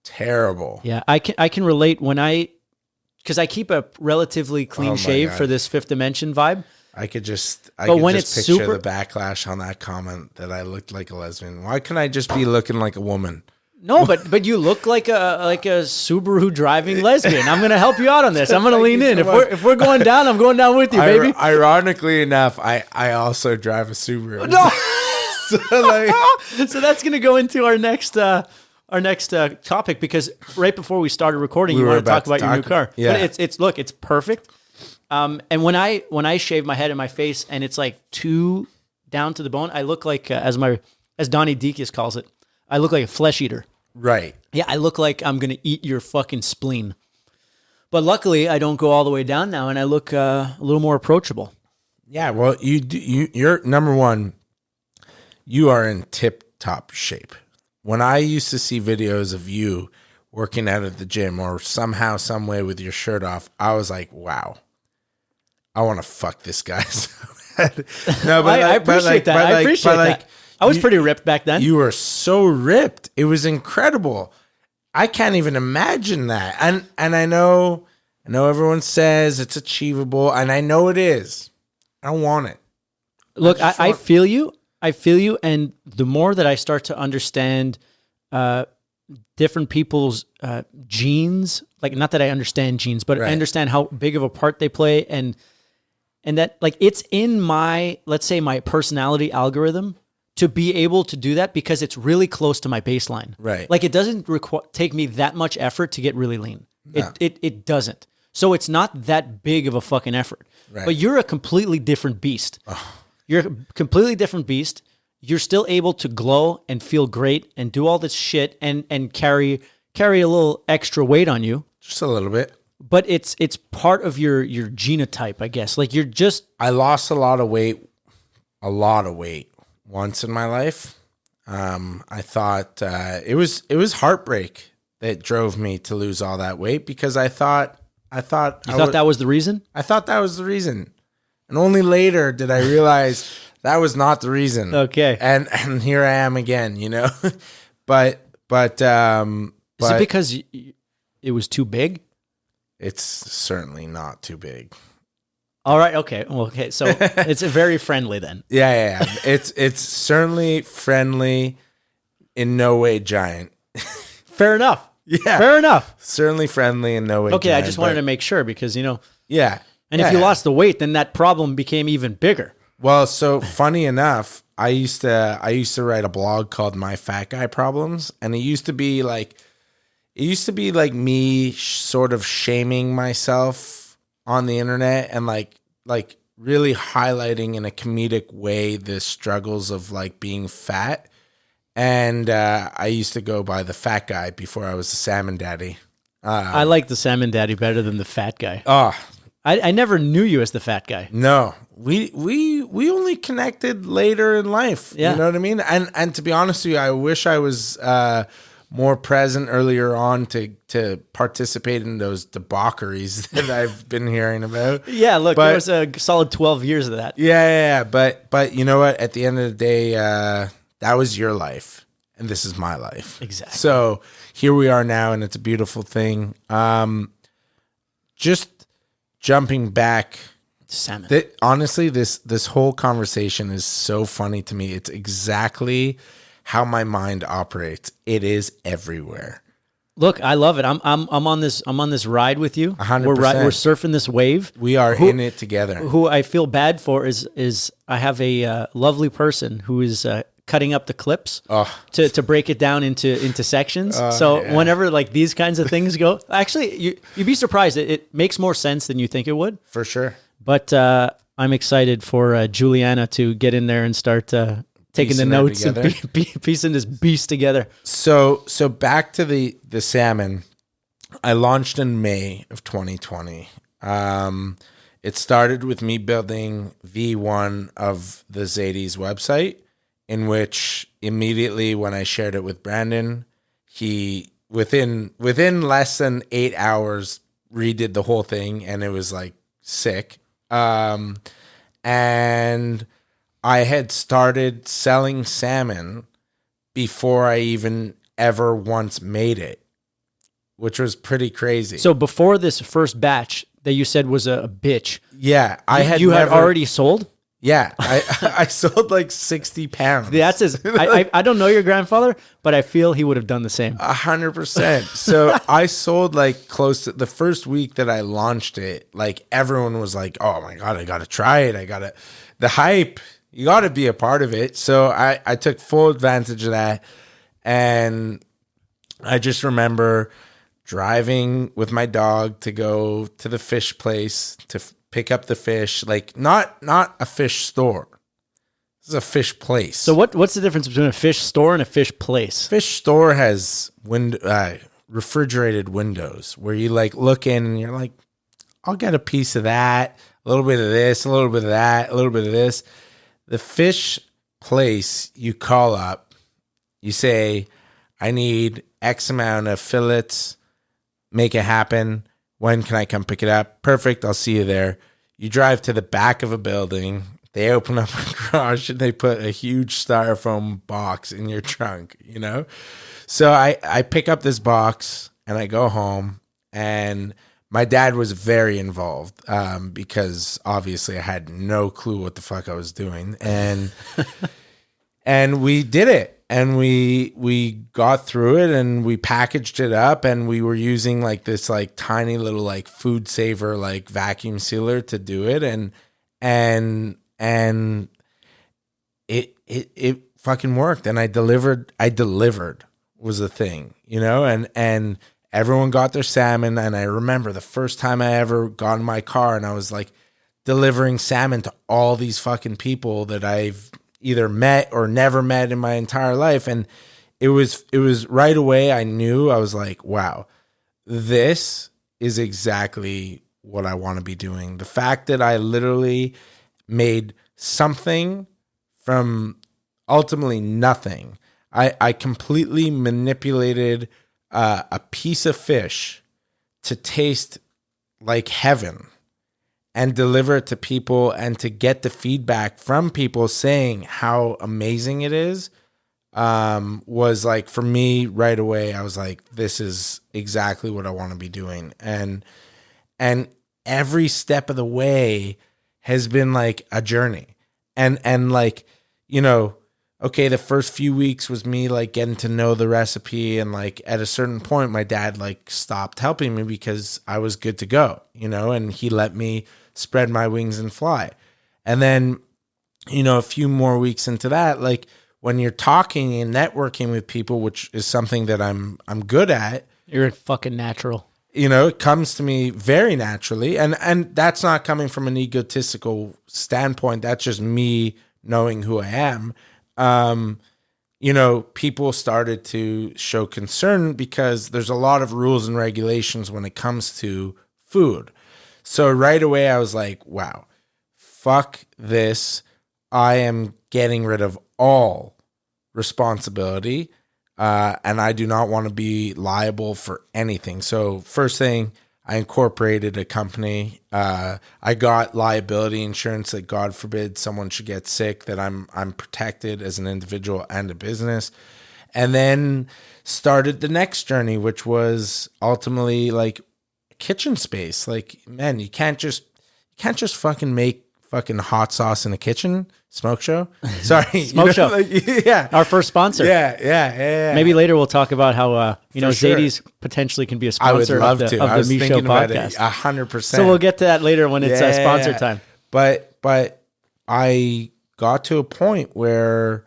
S3: terrible.
S2: Yeah, I can relate because I keep a relatively clean shave
S3: God.
S2: for this Fifth Dimension vibe.
S3: I could just
S2: it's
S3: picture
S2: super-
S3: the backlash on that comment that I looked like a lesbian. Why couldn't I just be looking like a woman?
S2: No, but you look like a Subaru driving lesbian. I'm gonna help you out on this. I'm gonna lean in. If we're going down, I'm going down with you, baby.
S3: Ironically enough, I also drive a Subaru.
S2: No.
S3: So,
S2: So that's gonna go into our next topic, because right before we started recording, you want to talk about your new car.
S3: Yeah.
S2: But it's perfect. And when I shave my head and my face and it's like too down to the bone, I look like as Donnie Deakis calls it, I look like a flesh eater.
S3: right.
S2: Yeah, I look like I'm gonna eat your fucking spleen. But luckily, I don't go all the way down now, and I look a little more approachable.
S3: Yeah. Well, you're number one. You are in tip-top shape. When I used to see videos of you working out at the gym or somehow, some way with your shirt off, I was like, wow, I want to fuck this guy. No, but
S2: I appreciate that. I appreciate that. I was pretty ripped back then.
S3: You were so ripped. It was incredible. I can't even imagine that. And I know everyone says it's achievable, and I know it is. I don't want it.
S2: Look, I feel you. I feel you. And the more that I start to understand different people's genes, like, not that I understand genes, but I understand how big of a part they play, and that, like, it's in my, let's say, my personality algorithm to be able to do that, because it's really close to my baseline.
S3: Right.
S2: Like, it doesn't take me that much effort to get really lean. No. It doesn't. So it's not that big of a fucking effort. Right. But you're a completely different beast. Oh. You're a completely different beast. You're still able to glow and feel great and do all this shit and carry a little extra weight on you.
S3: Just a little bit.
S2: But it's part of your genotype, I guess. Like, you're just...
S3: I lost a lot of weight once in my life. I thought it was heartbreak that drove me to lose all that weight, because I thought
S2: that was the reason?
S3: I thought that was the reason. And only later did I realize that was not the reason.
S2: Okay.
S3: And here I am again, you know. but
S2: is it because it was too big?
S3: It's certainly not too big.
S2: All right. Okay. Well, okay. So it's very friendly then.
S3: Yeah. It's certainly friendly, in no way giant.
S2: Fair enough.
S3: Yeah.
S2: Fair enough.
S3: Certainly friendly, in no way
S2: okay,
S3: giant.
S2: I just wanted to make sure, because, you know.
S3: Yeah.
S2: And if you lost the weight, then that problem became even bigger.
S3: Well, so funny enough, I used to write a blog called My Fat Guy Problems, and it used to be like me sort of shaming myself on the internet, and like really highlighting in a comedic way the struggles of like being fat. And I used to go by the Fat Guy before I was the Salmon Daddy.
S2: I like the Salmon Daddy better than the Fat Guy.
S3: Oh,
S2: I never knew you as the Fat Guy.
S3: No, we only connected later in life.
S2: Yeah.
S3: You know what I mean? And to be honest with you, I wish I was more present earlier on to participate in those debaucheries that I've been hearing about.
S2: Yeah, look, there was a solid 12 years of that.
S3: Yeah. But you know what? At the end of the day, that was your life, and this is my life.
S2: Exactly.
S3: So here we are now, and it's a beautiful thing. Just jumping back,
S2: salmon.
S3: Honestly, this whole conversation is so funny to me. It's exactly how my mind operates. It is everywhere.
S2: Look, I love it. I'm on this ride with you.
S3: 100%.
S2: We're surfing this wave.
S3: We are in it together.
S2: Who I feel bad for is I have a lovely person who is cutting up the clips to break it down into sections. Whenever like these kinds of things go, actually, you'd be surprised. It makes more sense than you think it would.
S3: For sure.
S2: But I'm excited for Juliana to get in there and start taking the notes and piecing this beast together.
S3: So back to the salmon. I launched in May of 2020. It started with me building V1 of the Zaidie's website, in which immediately when I shared it with Brandon, he within less than 8 hours redid the whole thing, and it was like sick. And I had started selling salmon before I even ever once made it, which was pretty crazy.
S2: So before this first batch that you said was a bitch,
S3: yeah, had
S2: already sold?
S3: Yeah, I sold like 60 pounds.
S2: That's I don't know your grandfather, but I feel he would have done the same.
S3: 100%. So I sold like close to the first week that I launched it. Like everyone was like, "Oh my God, I got to try it. The hype, you got to be a part of it." So I took full advantage of that. And I just remember driving with my dog to go to the fish place to pick up the fish, like not a fish store. This is a fish place.
S2: So what's the difference between a fish store and a fish place?
S3: Fish store has refrigerated windows where you like look in and you're like, I'll get a piece of that, a little bit of this, a little bit of that, a little bit of this. The fish place, you call up, you say, I need X amount of fillets, make it happen. When can I come pick it up? Perfect. I'll see you there. You drive to the back of a building. They open up a garage and they put a huge styrofoam box in your trunk, you know? So I pick up this box and I go home, and my dad was very involved because obviously I had no clue what the fuck I was doing. And we did it. And we got through it, and we packaged it up, and we were using like this like tiny little like food saver like vacuum sealer to do it, and it fucking worked, and I delivered was the thing, you know, and everyone got their salmon. And I remember the first time I ever got in my car and I was like delivering salmon to all these fucking people that I've either met or never met in my entire life. And it was right away. I knew, I was like, wow, this is exactly what I want to be doing. The fact that I literally made something from ultimately nothing. I completely manipulated a piece of fish to taste like heaven and deliver it to people, and to get the feedback from people saying how amazing it is, was like, for me right away, I was like, this is exactly what I want to be doing. And every step of the way has been like a journey. And like, you know, okay, the first few weeks was me like getting to know the recipe, and like at a certain point, my dad like stopped helping me because I was good to go, you know, and he let me spread my wings and fly. And then, you know, a few more weeks into that, like when you're talking and networking with people, which is something that I'm good at.
S2: You're a fucking natural.
S3: You know, it comes to me very naturally. And that's not coming from an egotistical standpoint. That's just me knowing who I am. You know, people started to show concern because there's a lot of rules and regulations when it comes to food. So right away I was like, wow, fuck this. I am getting rid of all responsibility. And I do not want to be liable for anything. So first thing, I incorporated a company. I got liability insurance that, God forbid someone should get sick, that I'm protected as an individual and a business. And then started the next journey, which was ultimately like kitchen space. Like, man, you can't just fucking make fucking hot sauce in a kitchen. Smoke Show. Sorry.
S2: Smoke Show.
S3: Like, yeah.
S2: Our first sponsor.
S3: Yeah.
S2: Maybe later we'll talk about how,
S3: sure.
S2: Zaidie's potentially can be a
S3: I would
S2: sponsor
S3: love
S2: of
S3: to.
S2: the MISCHO podcast.
S3: 100%.
S2: So we'll get to that later when it's sponsor time.
S3: But I got to a point where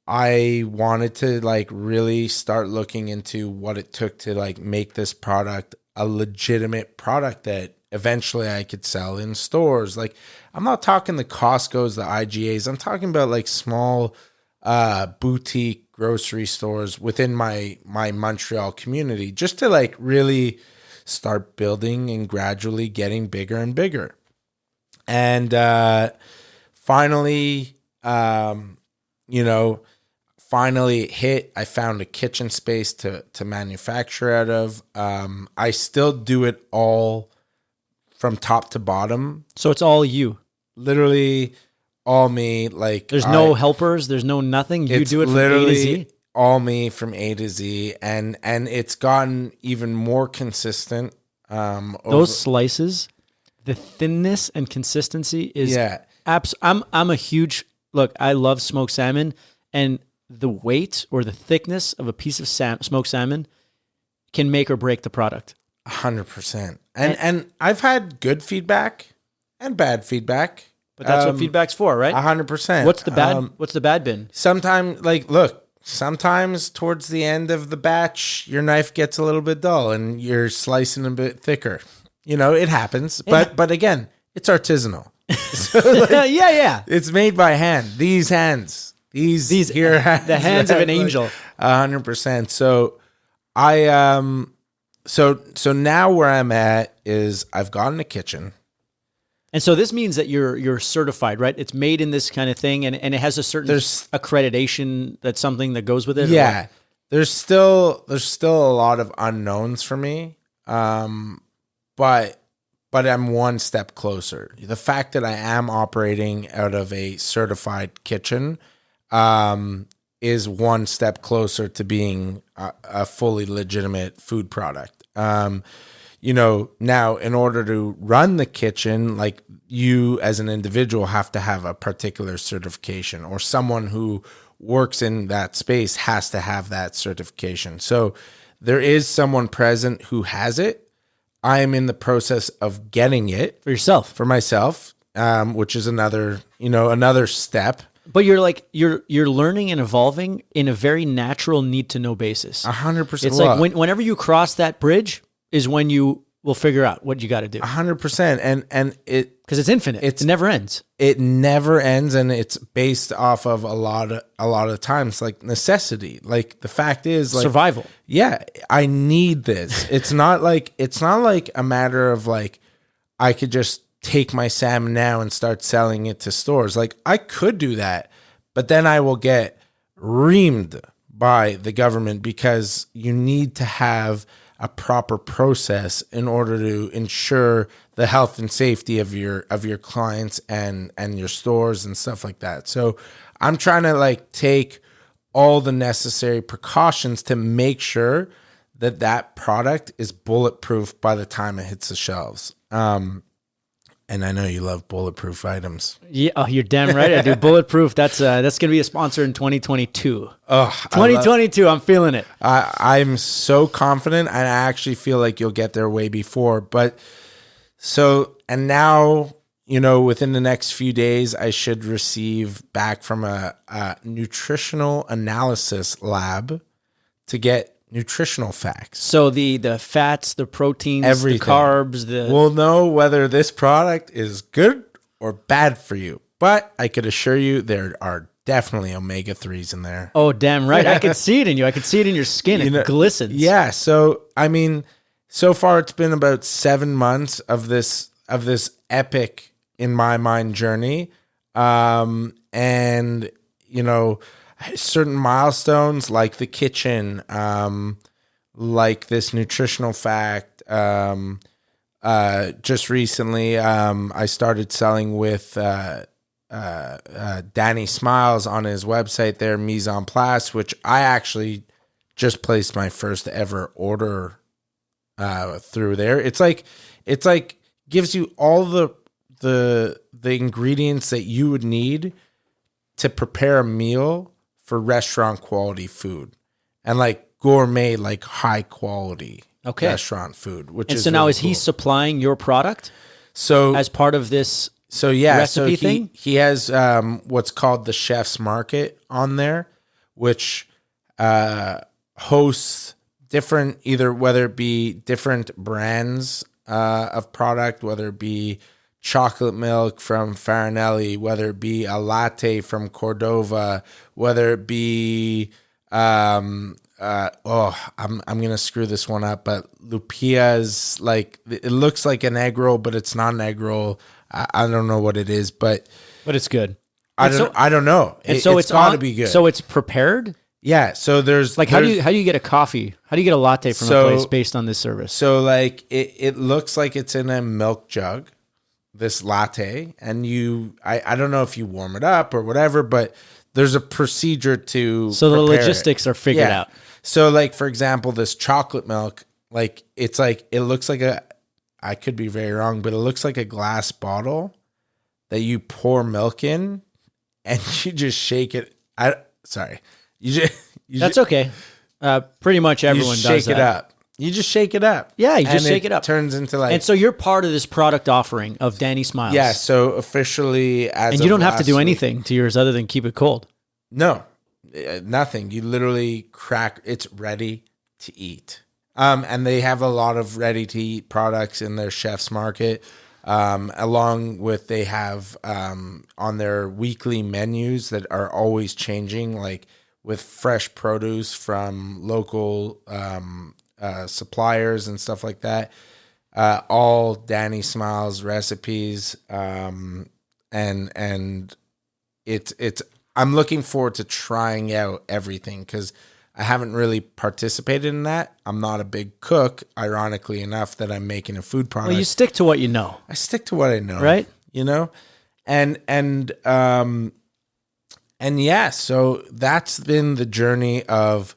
S3: I wanted to like really start looking into what it took to like make this product a legitimate product that eventually I could sell in stores. Like, I'm not talking the Costco's, the IGAs. I'm talking about like small boutique grocery stores within my Montreal community, just to like really start building and gradually getting bigger and bigger. And finally, finally it hit. I found a kitchen space to manufacture out of. I still do it all from top to bottom.
S2: So it's all you.
S3: Literally all me. Like
S2: There's no helpers. There's no nothing. You do it from A to Z.
S3: All me from A to Z, and it's gotten even more consistent.
S2: Those slices, the thinness and consistency is I'm a huge look. I love smoked salmon, and the weight or the thickness of a piece of smoked salmon can make or break the product.
S3: 100%. And I've had good feedback and bad feedback,
S2: but that's what feedback's for, right?
S3: 100%.
S2: What's the bad? What's the bad been?
S3: Sometimes towards the end of the batch, your knife gets a little bit dull and you're slicing a bit thicker. It happens. But again, it's artisanal. So
S2: yeah.
S3: It's made by hand. These hands. These here hands.
S2: The hands of an angel.
S3: 100%. So so now where I'm at is I've gotten a kitchen.
S2: And so this means that you're certified, right? It's made in this kind of thing, and it has a certain accreditation. That's something that goes with it.
S3: Yeah, there's still a lot of unknowns for me, but I'm one step closer. The fact that I am operating out of a certified kitchen is one step closer to being a fully legitimate food product. Now in order to run the kitchen, like you as an individual have to have a particular certification, or someone who works in that space has to have that certification. So there is someone present who has it. I am in the process of getting it for myself, which is another step.
S2: But you're learning and evolving in a very natural need to know basis.
S3: 100%.
S2: It's like whenever you cross that bridge is when you will figure out what you got to do.
S3: 100%. And
S2: because it's infinite. It never ends.
S3: It never ends, and it's based off of a lot of times like necessity. Like the fact is, like,
S2: survival.
S3: Yeah, I need this. It's not like a matter of like I could just take my salmon now and start selling it to stores. Like I could do that, but then I will get reamed by the government because you need to have a proper process in order to ensure the health and safety of your clients and your stores and stuff like that. So I'm trying to like take all the necessary precautions to make sure that product is bulletproof by the time it hits the shelves. And I know you love bulletproof items.
S2: Yeah, you're damn right I do. Bulletproof. That's going to be a sponsor in 2022.
S3: Oh,
S2: 2022. I'm feeling it.
S3: I'm so confident, and I actually feel like you'll get there way before. But and now, within the next few days, I should receive back from a nutritional analysis lab to get nutritional facts.
S2: So the fats, the proteins,
S3: everything.
S2: The carbs,
S3: we'll know whether this product is good or bad for you. But I could assure you there are definitely omega-3s in there.
S2: Oh, damn right. I could see it in you. I could see it in your skin. It glistens.
S3: Yeah. So, I mean, so far it's been about 7 months of this epic, in my mind, journey. And, certain milestones like the kitchen, like this nutritional fact. Just recently, I started selling with Danny Smiles on his website there, Mise en Place, which I actually just placed my first ever order through there. It's like gives you all the ingredients that you would need to prepare a meal for restaurant quality food, and like gourmet, like high quality restaurant food.
S2: So now is he supplying your product?
S3: So
S2: as part of this,
S3: recipe
S2: thing,
S3: he has what's called the Chef's Market on there, which hosts different, whether it be different brands of product, whether it be chocolate milk from Farinelli, whether it be a latte from Cordova, whether it be I'm gonna screw this one up, but Lupia's, like, it looks like an egg roll, but it's not an egg roll. I don't know what it is, but
S2: it's good.
S3: I don't know.
S2: And so it's
S3: got to be good.
S2: So it's prepared.
S3: Yeah. So there's
S2: like, how do you get a coffee? How do you get a latte from a place based on this service?
S3: So like it looks like it's in a milk jug, this latte, and I don't know if you warm it up or whatever, but there's a procedure to
S2: so the logistics are figured out.
S3: So like, for example, this chocolate milk, like it looks like I could be very wrong, but it looks like a glass bottle that you pour milk in and you just shake it.
S2: That's okay. Pretty much everyone does that.
S3: Shake it up. You just shake it up.
S2: Yeah, you just shake it up.
S3: Turns into like.
S2: And so you're part of this product offering of Danny Smiles.
S3: Yeah. So officially,
S2: and you don't have to do anything to yours other than keep it cold.
S3: No, nothing. You literally crack. It's ready to eat. And they have a lot of ready to eat products in their chef's market. Along with they have on their weekly menus that are always changing, like with fresh produce from local suppliers and stuff like that. All Danny Smiles recipes, and it's. I'm looking forward to trying out everything because I haven't really participated in that. I'm not a big cook, ironically enough, that I'm making a food product.
S2: Well, you stick to what you know.
S3: I stick to what I know,
S2: right?
S3: You know, and yeah. So that's been the journey of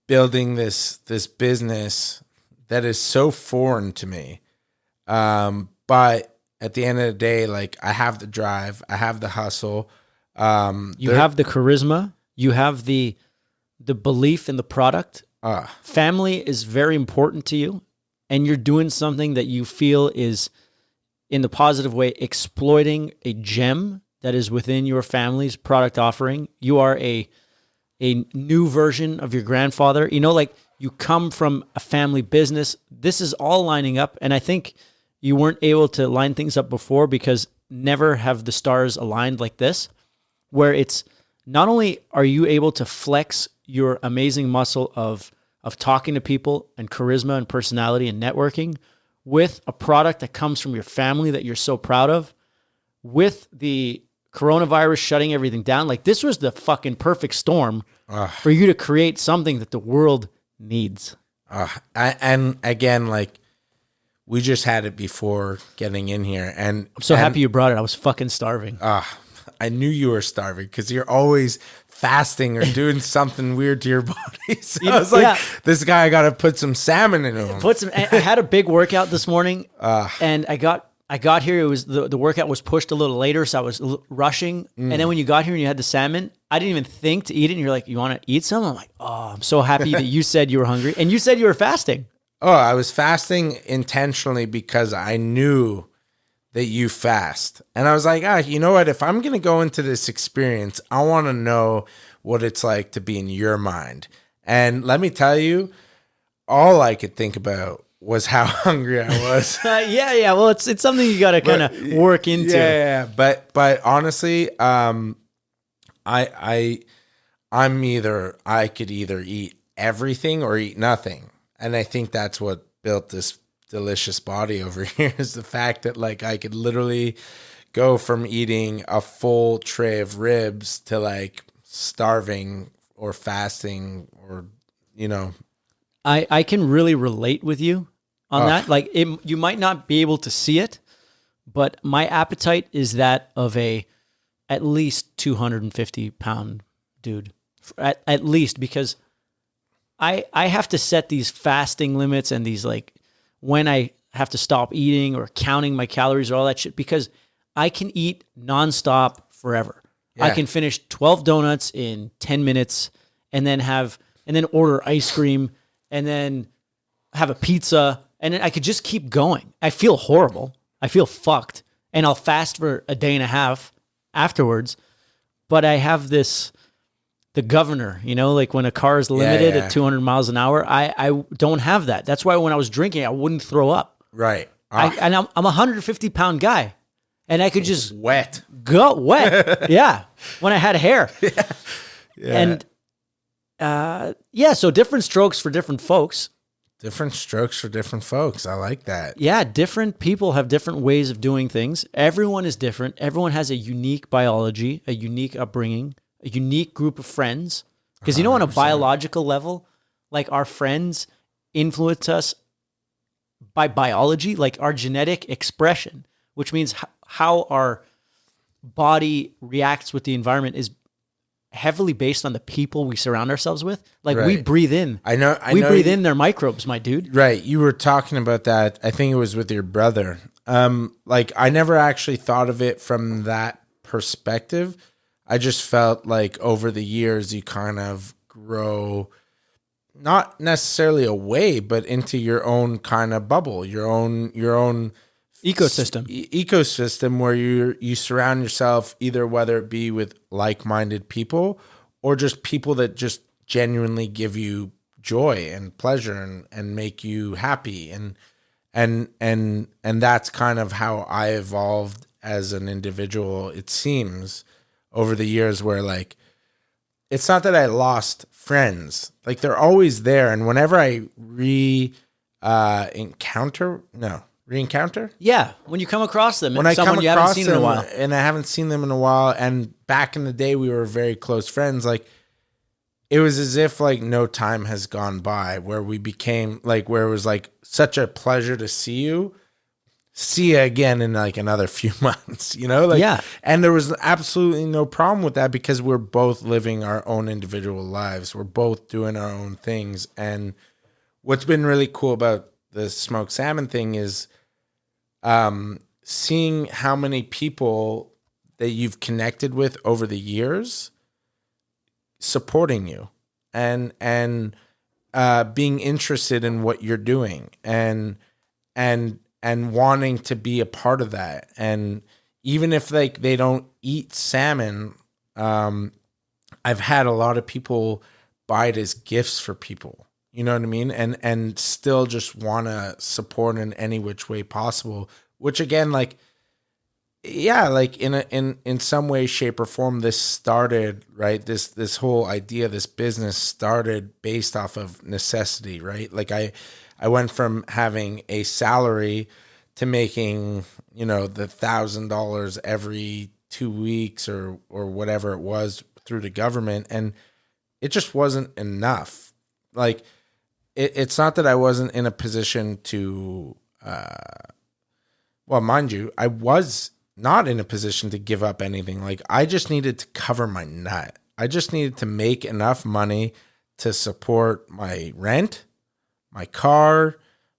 S3: building this business that is so foreign to me. But at the end of the day, like I have the drive, I have the hustle.
S2: You have the charisma. You have the belief in the product. Family is very important to you, and you're doing something that you feel is, in the positive way, exploiting a gem that is within your family's product offering. You are a new version of your grandfather. You know, like you come from a family business. This is all lining up, and I think you weren't able to line things up before because never have the stars aligned like this, where it's not only are you able to flex your amazing muscle of talking to people and charisma and personality and networking with a product that comes from your family that you're so proud of, with the coronavirus shutting everything down. Like this was the fucking perfect storm for you to create something that the world needs.
S3: And again, like we just had it before getting in here, and
S2: I'm so happy you brought it. I was fucking starving.
S3: I knew you were starving because you're always fasting or doing something weird to your body. So I was like, this guy, I got to put some salmon in him.
S2: I had a big workout this morning, and I got here. It was the workout was pushed a little later, so I was rushing. And then when you got here and you had the salmon, I didn't even think to eat it. And you're like, you want to eat some? I'm like, oh, I'm so happy that you said you were hungry, and you said you were fasting.
S3: Oh, I was fasting intentionally because I knew that you fast. And I was like, you know what? If I'm going to go into this experience, I want to know what it's like to be in your mind. And let me tell you, all I could think about was how hungry I was.
S2: Yeah. Well, it's something you got to kind of work into.
S3: Yeah. But honestly, I could either eat everything or eat nothing. And I think that's what built this delicious body over here, is the fact that like I could literally go from eating a full tray of ribs to like starving or fasting, or you know.
S2: I can really relate with you on that. Like you might not be able to see it, but my appetite is that of a at least 250-pound dude, at least, because I have to set these fasting limits and these like when I have to stop eating or counting my calories or all that shit, because I can eat nonstop forever. Yeah. I can finish 12 donuts in 10 minutes and then order ice cream and then have a pizza, and then I could just keep going. I feel horrible. I feel fucked. And I'll fast for a day and a half afterwards. But I have the governor, you know, like when a car is limited at 200 miles an hour, I don't have that. That's why when I was drinking, I wouldn't throw up.
S3: Right.
S2: And I'm a 150-pound guy, and I could just
S3: go
S2: wet. Yeah. When I had hair.
S3: Yeah.
S2: And so different strokes for different folks.
S3: different strokes for different folks. I like that.
S2: Yeah, different people have different ways of doing things. Everyone is different. Everyone has a unique biology, a unique upbringing, a unique group of friends. Because you know, on a biological level, like our friends influence us by biology, like our genetic expression, which means how our body reacts with the environment is heavily based on the people we surround ourselves with. Like we
S3: Right.
S2: breathe in.
S3: I know
S2: breathe in their microbes, my dude.
S3: Right. You were talking about that. I think it was with your brother. Like I never actually thought of it from that perspective. I just felt like over the years you kind of grow not necessarily away, but into your own kind of bubble, your own
S2: Ecosystem.
S3: ecosystem where you surround yourself either whether it be with like-minded people or just people that just genuinely give you joy and pleasure and make you happy and that's kind of how I evolved as an individual, it seems, over the years, where like it's not that I lost friends, like they're always there, and whenever I reencounter
S2: Yeah, when you come across them,
S3: when I
S2: someone
S3: come
S2: you haven't
S3: across
S2: seen
S3: them,
S2: in a while.
S3: and I haven't seen them in a while, and back in the day we were very close friends, like it was as if like no time has gone by, where we became like, where it was like such a pleasure to see you again in like another few months, you know, like,
S2: Yeah.
S3: and there was absolutely no problem with that because we're both living our own individual lives. We're both doing our own things. And what's been really cool about the smoked salmon thing is seeing how many people that you've connected with over the years supporting you and being interested in what you're doing and wanting to be a part of that. And even if like they don't eat salmon, I've had a lot of people buy it as gifts for people. You know what I mean? And still just want to support in any which way possible, which again, like, yeah, like in some way, shape or form, this started, right? This whole idea, this business started based off of necessity, right? Like I went from having a salary to making, you know, the $1,000 every 2 weeks or whatever it was through the government. And it just wasn't enough. Like, it's not that I wasn't in a position to, well, mind you, I was not in a position to give up anything. Like, I just needed to cover my nut. I just needed to make enough money to support my rent, my car,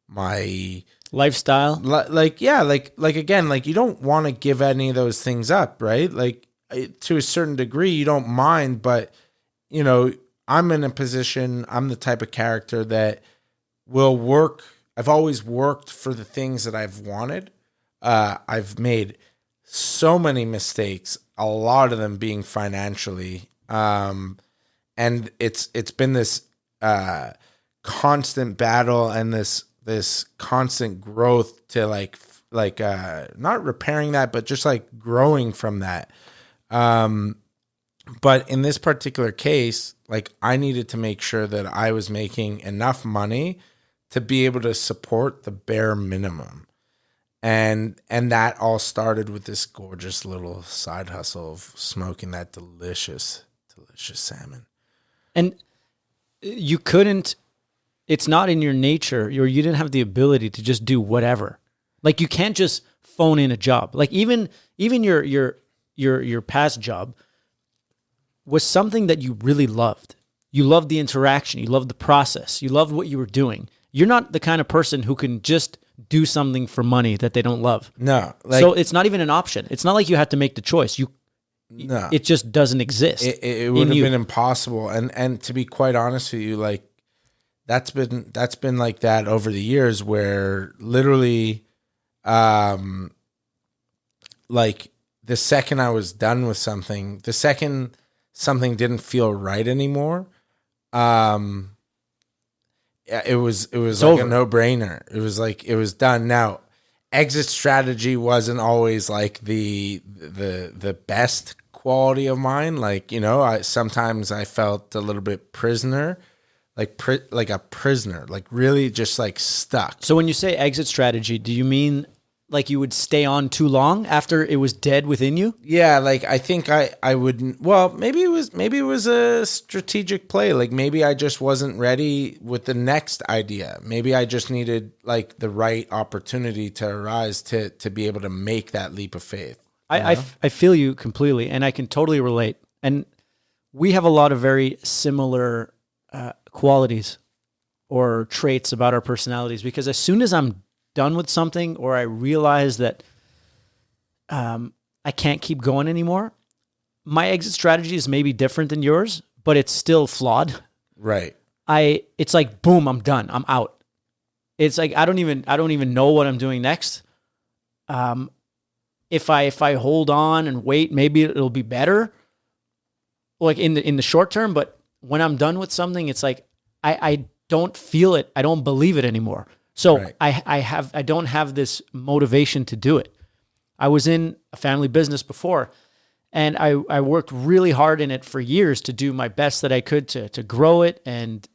S3: my
S2: Lifestyle.
S3: like, yeah, like again, like you don't want to give any of those things up, right? Like to a certain degree, you don't mind, but you know, I'm in a position, I'm the type of character that will work. I've always worked for the things that I've wanted. I've made so many mistakes, a lot of them being financially. And it's been this constant battle and this constant growth to like not repairing that, but just like growing from that. But in this particular case, like I needed to make sure that I was making enough money to be able to support the bare minimum. And that all started with this gorgeous little side hustle of smoking that delicious salmon.
S2: And you couldn't, it's not in your nature, or you didn't have the ability to just do whatever. Like you can't just phone in a job. Like even your past job was something that you really loved. You loved the interaction. You loved the process. You loved what you were doing. You're not the kind of person who can just do something for money that they don't love.
S3: No. Like,
S2: so it's not even an option. It's not like you had to make the choice.
S3: No.
S2: It just doesn't exist.
S3: It would have been impossible. And to be quite honest with you, like that's been like that over the years where literally like the second I was done with something, the second something didn't feel right anymore, it was like
S2: over.
S3: a no-brainer. It was like it was done. Now, exit strategy wasn't always like the best quality of mine. Like, you know, sometimes I felt a little bit prisoner, like a prisoner, like really just like stuck.
S2: So when you say exit strategy, do you mean like you would stay on too long after it was dead within you?
S3: Yeah, like I think I wouldn't. Well, maybe it was a strategic play. Like maybe I just wasn't ready with the next idea. Maybe I just needed like the right opportunity to arise to be able to make that leap of faith.
S2: I feel you completely, and I can totally relate. And we have a lot of very similar qualities or traits about our personalities, because as soon as I'm done with something or I realize that I can't keep going anymore, my exit strategy is maybe different than yours, but it's still flawed.
S3: Right.
S2: It's like, boom, I'm done. I'm out. It's like I don't even know what I'm doing next. If I hold on and wait, maybe it'll be better, like in the short term. But when I'm done with something, it's like I don't feel it. I don't believe it anymore. So
S3: Right.
S2: I don't have this motivation to do it. I was in a family business before, and I worked really hard in it for years to do my best that I could to grow it and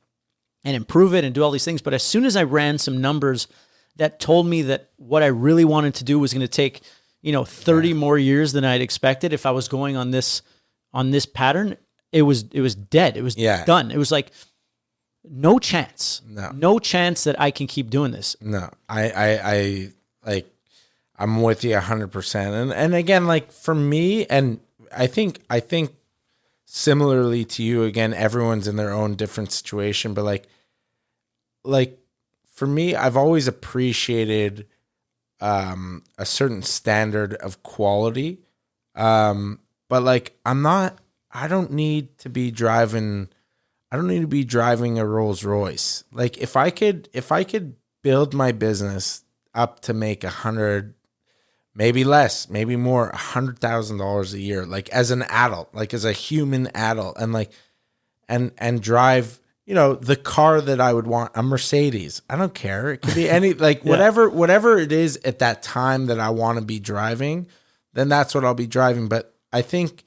S2: improve it and do all these things. But as soon as I ran some numbers that told me that what I really wanted to do was going to take, 30 more years than I'd expected if I was going on this pattern, it was dead. It was done. It was like, no chance. No chance that I can keep doing this.
S3: No, I like, I'm with you 100%. And again, like for me, and I think similarly to you, again, everyone's in their own different situation, but like for me, I've always appreciated a certain standard of quality. But like, I don't need to be driving a Rolls Royce. Like if I could build my business up to make 100, maybe less, maybe more, $100,000 a year, like as an adult, like as a human adult, and like, and drive, the car that I would want, a Mercedes. I don't care. It could be any, like whatever it is at that time that I want to be driving, then that's what I'll be driving. But I think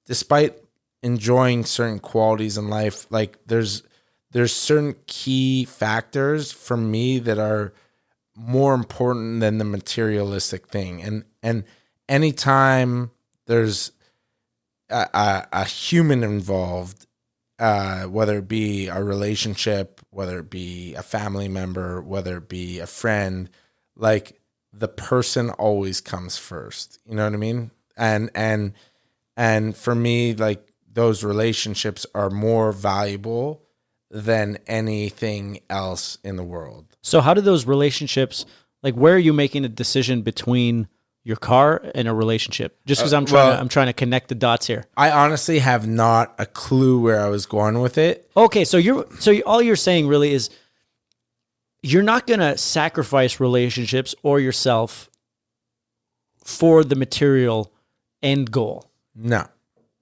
S3: despite enjoying certain qualities in life, like there's certain key factors for me that are more important than the materialistic thing. And anytime there's a human involved, whether it be a relationship, whether it be a family member, whether it be a friend, like the person always comes first. You know what I mean? And for me, like, those relationships are more valuable than anything else in the world.
S2: So how do those relationships, like where are you making a decision between your car and a relationship? Just because I'm trying to connect the dots here.
S3: I honestly have not a clue where I was going with it.
S2: Okay, so all you're saying really is you're not going to sacrifice relationships or yourself for the material end goal.
S3: No.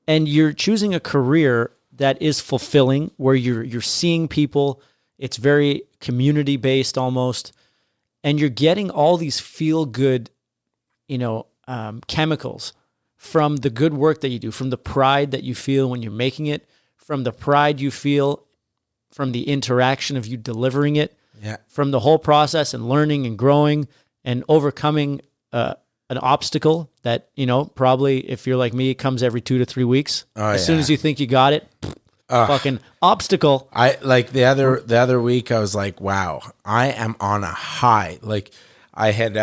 S2: And you're choosing a career that is fulfilling, where you're seeing people. It's very community based almost, and you're getting all these feel good, chemicals from the good work that you do, from the pride that you feel when you're making it, from the pride you feel from the interaction of you delivering it, from the whole process and learning and growing and overcoming an obstacle that, probably if you're like me, it comes every 2 to 3 weeks. As soon as you think you got it, fucking obstacle.
S3: I like the other week, I was like, wow, I am on a high. Like I had,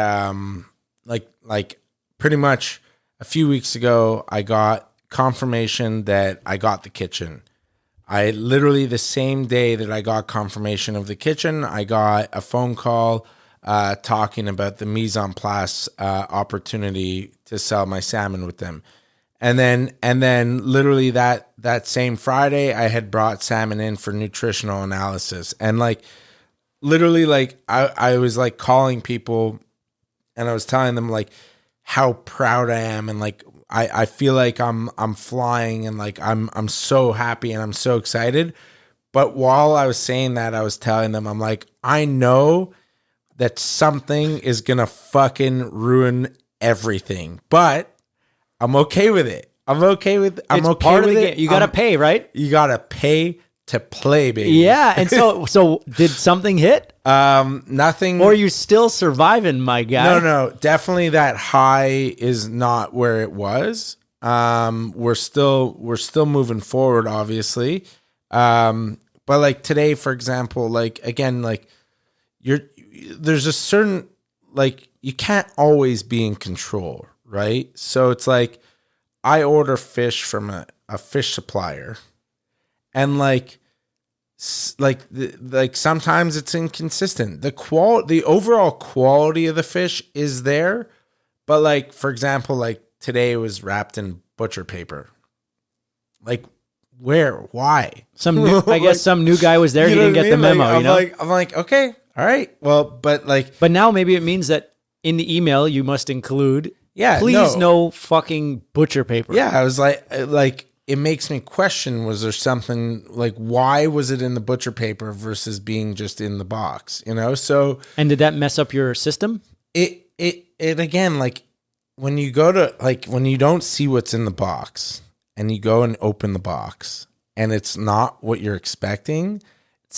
S3: like pretty much a few weeks ago, I got confirmation that I got the kitchen. I literally, the same day that I got confirmation of the kitchen, I got a phone call talking about the mise en place opportunity to sell my salmon with them. And then literally that same Friday, I had brought salmon in for nutritional analysis. And like, literally, like I was like calling people and I was telling them like how proud I am. And like, I feel like I'm flying and like, I'm so happy and I'm so excited. But while I was saying that, I was telling them, I'm like, I know that something is going to fucking ruin everything, but I'm okay with it. I'm okay with it.
S2: You got to pay, right?
S3: You got to pay to play, baby.
S2: Yeah. And so did something hit?
S3: Nothing.
S2: Or are you still surviving, my guy?
S3: No. Definitely that high is not where it was. We're still moving forward, obviously. But like today, for example, like again, like there's a certain, like, you can't always be in control, right? So it's like I order fish from a fish supplier, and like sometimes it's inconsistent. The overall quality of the fish is there, but like, for example, like today it was wrapped in butcher paper. Like, where? Why?
S2: Some new guy was there. He didn't get the memo.
S3: I'm like, okay, all right. Well, but
S2: now maybe it means that in the email you must include, please no fucking butcher paper.
S3: Yeah, I was like it makes me question: was there something, like, why was it in the butcher paper versus being just in the box? So.
S2: And did that mess up your system?
S3: It again, like, when you go to, like, when you don't see what's in the box and you go and open the box and it's not what you're expecting,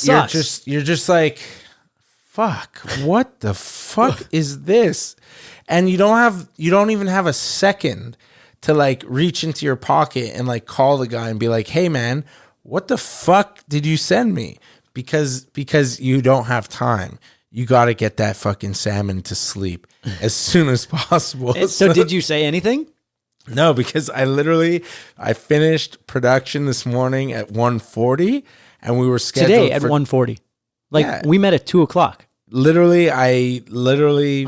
S3: you're just like, fuck, what the fuck is this? And you don't even have a second to like reach into your pocket and like call the guy and be like, hey man, what the fuck did you send me? Because you don't have time. You got to get that fucking salmon to sleep as soon as possible.
S2: So did you say anything?
S3: No, because I finished production this morning at 1:40 and we were scheduled
S2: today at 1:40. Like, we met at 2:00.
S3: I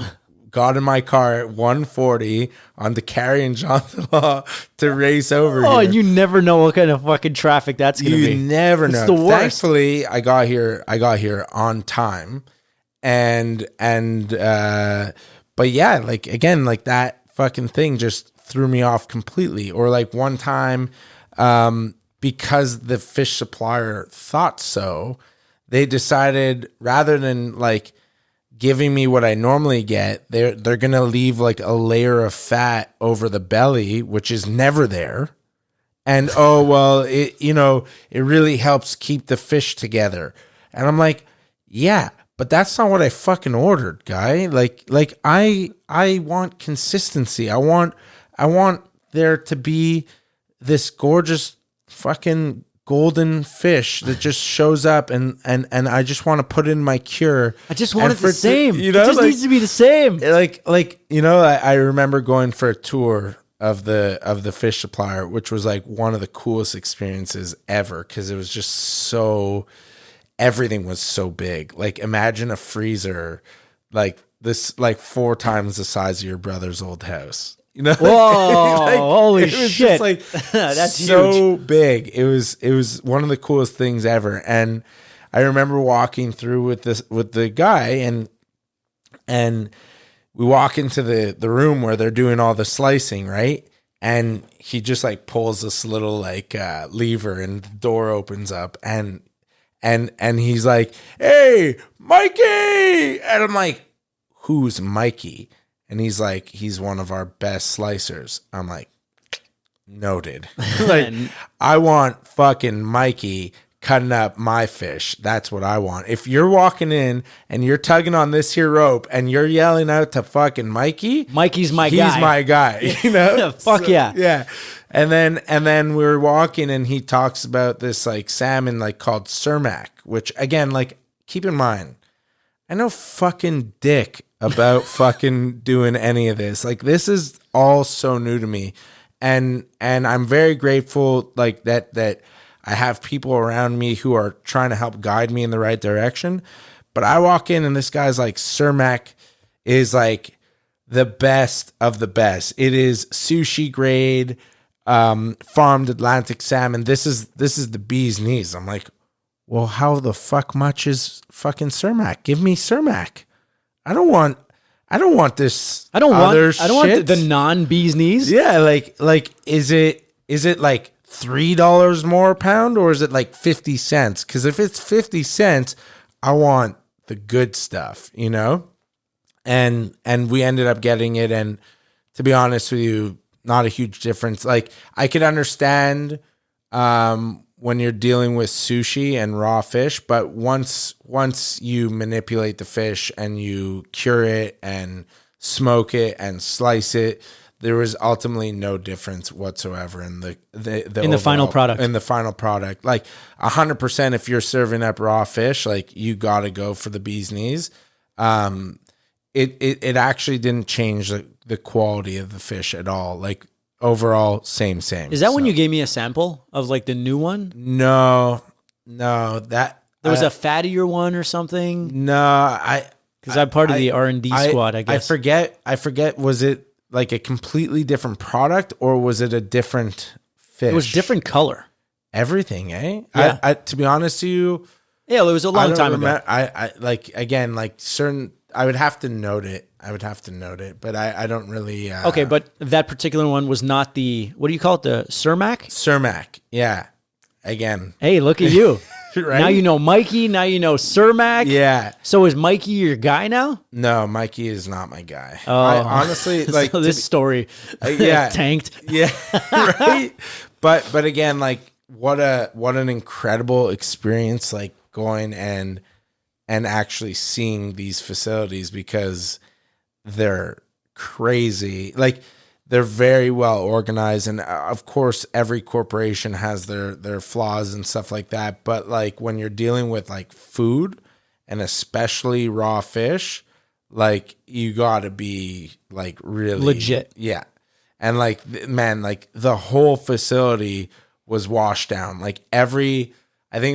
S3: got in my car at 1:40 on the Carrie and Johnson Law to race over here.
S2: Oh, and you never know what kind of fucking traffic that's going to be.
S3: You never know.
S2: It's the worst.
S3: Thankfully, I got here on time. And but yeah, like, again, like, that fucking thing just threw me off completely. Or like one time, because the fish supplier thought so, they decided, rather than like giving me what I normally get, they're gonna leave like a layer of fat over the belly, which is never there. And it really helps keep the fish together. And I'm like, yeah, but that's not what I fucking ordered, guy. Like I want consistency. I want there to be this gorgeous fucking golden fish that just shows up and I just want to put in my cure.
S2: I just want it the same. It just needs to be the same.
S3: I remember going for a tour of the fish supplier, which was like one of the coolest experiences ever, because it was just so, everything was so big. Like, imagine a freezer like this, like 4 times the size of your brother's old house.
S2: Whoa!
S3: Like,
S2: holy shit!
S3: Like,
S2: that's
S3: so
S2: huge.
S3: Big. It was one of the coolest things ever. And I remember walking through with the guy, and we walk into the room where they're doing all the slicing, right? And he just like pulls this little like lever, and the door opens up, and he's like, "Hey, Mikey!" And I'm like, "Who's Mikey?" And he's like, "He's one of our best slicers." I'm like, noted. Like, I want fucking Mikey cutting up my fish. That's what I want. If you're walking in and you're tugging on this here rope and you're yelling out to fucking Mikey's
S2: my
S3: guy.
S2: He's
S3: my guy.
S2: Fuck so, yeah.
S3: Yeah. And then we were walking, and he talks about this like salmon like called Cermak, which, again, like, keep in mind, I know fucking dick about fucking doing any of this. Like, this is all so new to me. And I'm very grateful like that I have people around me who are trying to help guide me in the right direction. But I walk in, and this guy's like, Cermak is like the best of the best. It is sushi grade, farmed Atlantic salmon. This is the bee's knees. I'm like, well, how the fuck much is fucking Cermak? Give me Cermak. I don't want this. I don't want
S2: the non-bee's knees.
S3: Yeah, like is it like $3 more a pound, or is it like 50 cents? Because if it's 50 cents, I want the good stuff, And we ended up getting it, and to be honest with you, not a huge difference. Like, I could understand when you're dealing with sushi and raw fish, but once you manipulate the fish and you cure it and smoke it and slice it, there was ultimately no difference whatsoever in the
S2: final product.
S3: In the final product, like 100%, if you're serving up raw fish, like you got to go for the bee's knees. It actually didn't change the quality of the fish at all. Like overall, same.
S2: Is that when you gave me a sample of like the new one?
S3: No, that
S2: there was a fattier one or something.
S3: No,
S2: because I'm part of the R&D squad. I guess
S3: I forget. Was it like a completely different product or was it a different fish?
S2: It was different color.
S3: Everything, eh?
S2: Yeah.
S3: I to be honest to you,
S2: yeah, it was a long time ago.
S3: I like again, like certain. I would have to note it. But I don't really.
S2: Okay, but that particular one was not the, what do you call it? The Cermak?
S3: Cermak, yeah. Again.
S2: Hey, look at you.
S3: Right?
S2: Now you know Mikey. Now you know Cermak.
S3: Yeah.
S2: So is Mikey your guy now?
S3: No, Mikey is not my guy.
S2: Oh.
S3: I honestly, like
S2: so this story tanked.
S3: Yeah, right. But again, like what an incredible experience, like going and actually seeing these facilities, because they're crazy. Like they're very well organized, and of course every corporation has their flaws and stuff like that, but like when you're dealing with like food and especially raw fish, like you got to be like really
S2: legit.
S3: Yeah. And like man, like the whole facility was washed down. Like I think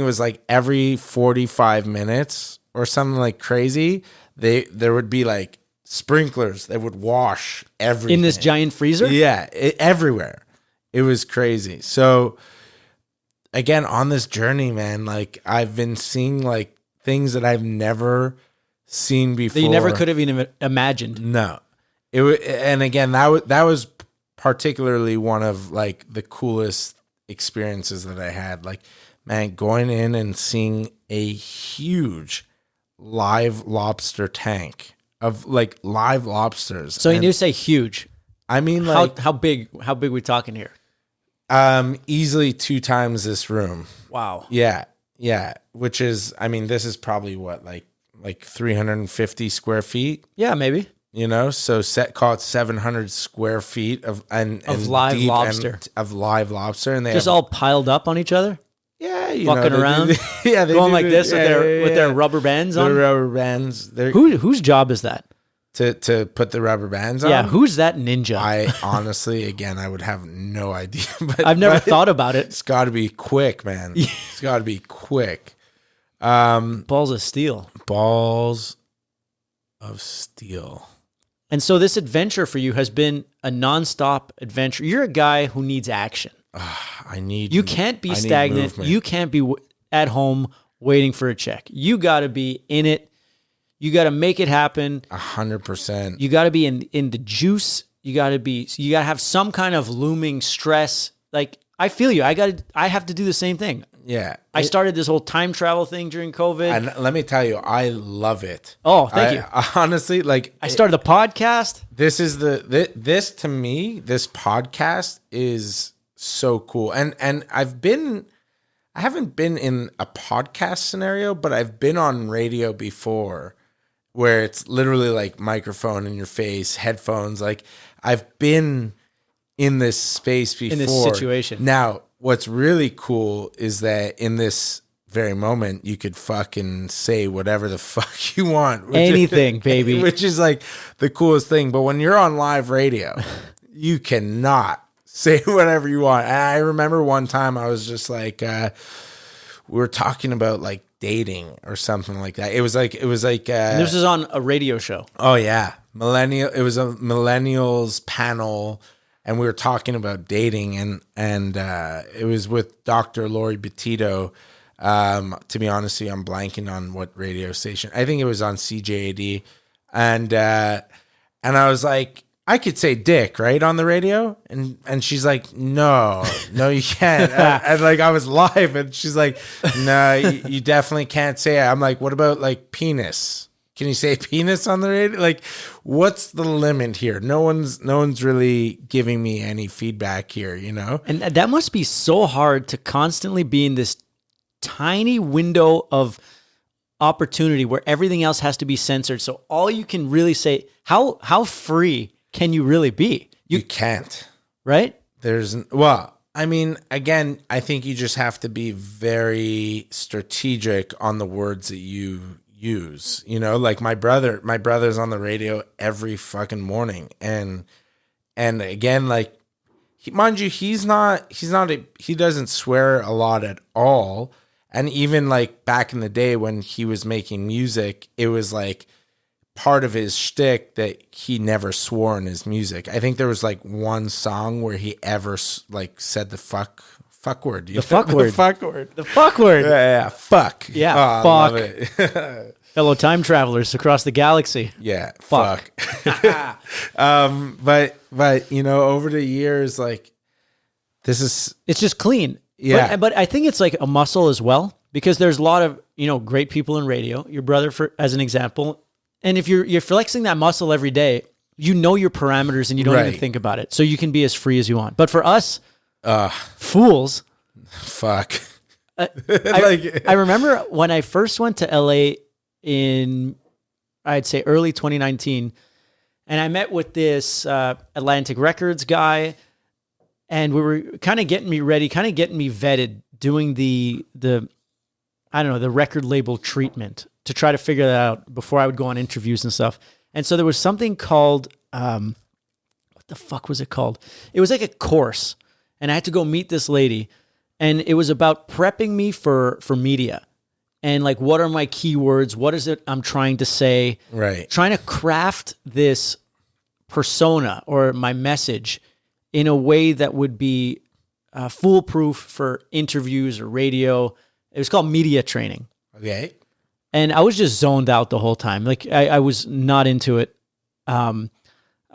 S3: it was like every 45 minutes or something like crazy, there would be like sprinklers that would wash everything.
S2: In this giant freezer?
S3: Yeah, everywhere. It was crazy. So again, on this journey, man, like I've been seeing like things that I've never seen before.
S2: That you never could have even imagined.
S3: No. And again, that was particularly one of like the coolest experiences that I had. Like, man, going in and seeing a huge live lobster tank of like live lobsters.
S2: So you say huge.
S3: I mean, like
S2: how big we talking here?
S3: Easily 2 times this room.
S2: Wow.
S3: Yeah. Which is, I mean, this is probably what, like 350 square feet.
S2: Yeah, maybe.
S3: You know, so call it 700 square feet of
S2: live lobster.
S3: Of live lobster, and they
S2: just all piled up on each other.
S3: Yeah,
S2: fucking around.
S3: Yeah, they
S2: going like this with their rubber bands on.
S3: The rubber bands.
S2: Whose job is that?
S3: To put the rubber bands on?
S2: Yeah, who's that ninja?
S3: I honestly, again, I would have no idea. But
S2: I've never thought about it.
S3: It's got to be quick, man. It's got to be quick.
S2: Balls of steel.
S3: Balls of steel.
S2: And so this adventure for you has been a nonstop adventure. You're a guy who needs action. You can't be stagnant. You can't be at home waiting for a check. You got to be in it. You got to make it happen.
S3: 100%.
S2: You got to be in the juice. You got to have some kind of looming stress. Like, I feel you. I have to do the same thing.
S3: Yeah.
S2: I started this whole time travel thing during COVID.
S3: And let me tell you, I love it.
S2: Oh, thank you.
S3: Honestly, like
S2: I started a podcast.
S3: This to me, this podcast is so cool. And I haven't been in a podcast scenario, but I've been on radio before where it's literally like microphone in your face, headphones. Like I've been in this space before.
S2: In this situation.
S3: Now, what's really cool is that in this very moment, you could fucking say whatever the fuck you want.
S2: Anything, baby.
S3: Which is like the coolest thing. But when you're on live radio, you cannot say whatever you want. And I remember one time I was just like, we were talking about like dating or something like that. It was like
S2: this is on a radio show.
S3: Oh yeah. It was a millennials panel. And we were talking about dating, and it was with Dr. Lori Petito. To be honest with you, I'm blanking on what radio station. I think it was on CJAD. And I was like, I could say dick, right, on the radio? And she's like, no, you can't. And like I was live, and she's like, no, you definitely can't say it. I'm like, what about like penis? can you say penis on the radio? Like, what's the limit here? No one's really giving me any feedback here, you know?
S2: And that must be so hard to constantly be in this tiny window of opportunity where everything else has to be censored. So all you can really say, how free can you really be?
S3: You can't.
S2: Right?
S3: I mean, again, I think you just have to be very strategic on the words that you use. You know, like my brother's on the radio every fucking morning, and again, like, mind you, he doesn't swear a lot at all. And even like back in the day when he was making music, it was like part of his shtick that he never swore in his music. I think there was like one song where he ever like said the fuck word.
S2: The fuck word.
S3: Yeah, fuck.
S2: Yeah,
S3: oh,
S2: fuck.
S3: I love it.
S2: Fellow time travelers across the galaxy.
S3: Yeah,
S2: fuck.
S3: But you know, over the years, like, it's
S2: just clean.
S3: Yeah.
S2: But I think it's like a muscle as well, because there's a lot of, you know, great people in radio. Your brother, as an example. And if you're flexing that muscle every day, you know your parameters and you don't even think about it. So you can be as free as you want. But for us, fools.
S3: Fuck.
S2: I remember when I first went to LA in, I'd say, early 2019, and I met with this Atlantic Records guy, and we were kind of getting me ready, kind of getting me vetted, doing the I don't know, the record label treatment to try to figure that out before I would go on interviews and stuff. And so there was something called, what the fuck was it called? It was like a course, and I had to go meet this lady, and it was about prepping me for media. And like, what are my keywords? What is it I'm trying to say?
S3: Right.
S2: Trying to craft this persona or my message in a way that would be foolproof for interviews or radio. It was called media training.
S3: Okay.
S2: And I was just zoned out the whole time. Like, I was not into it.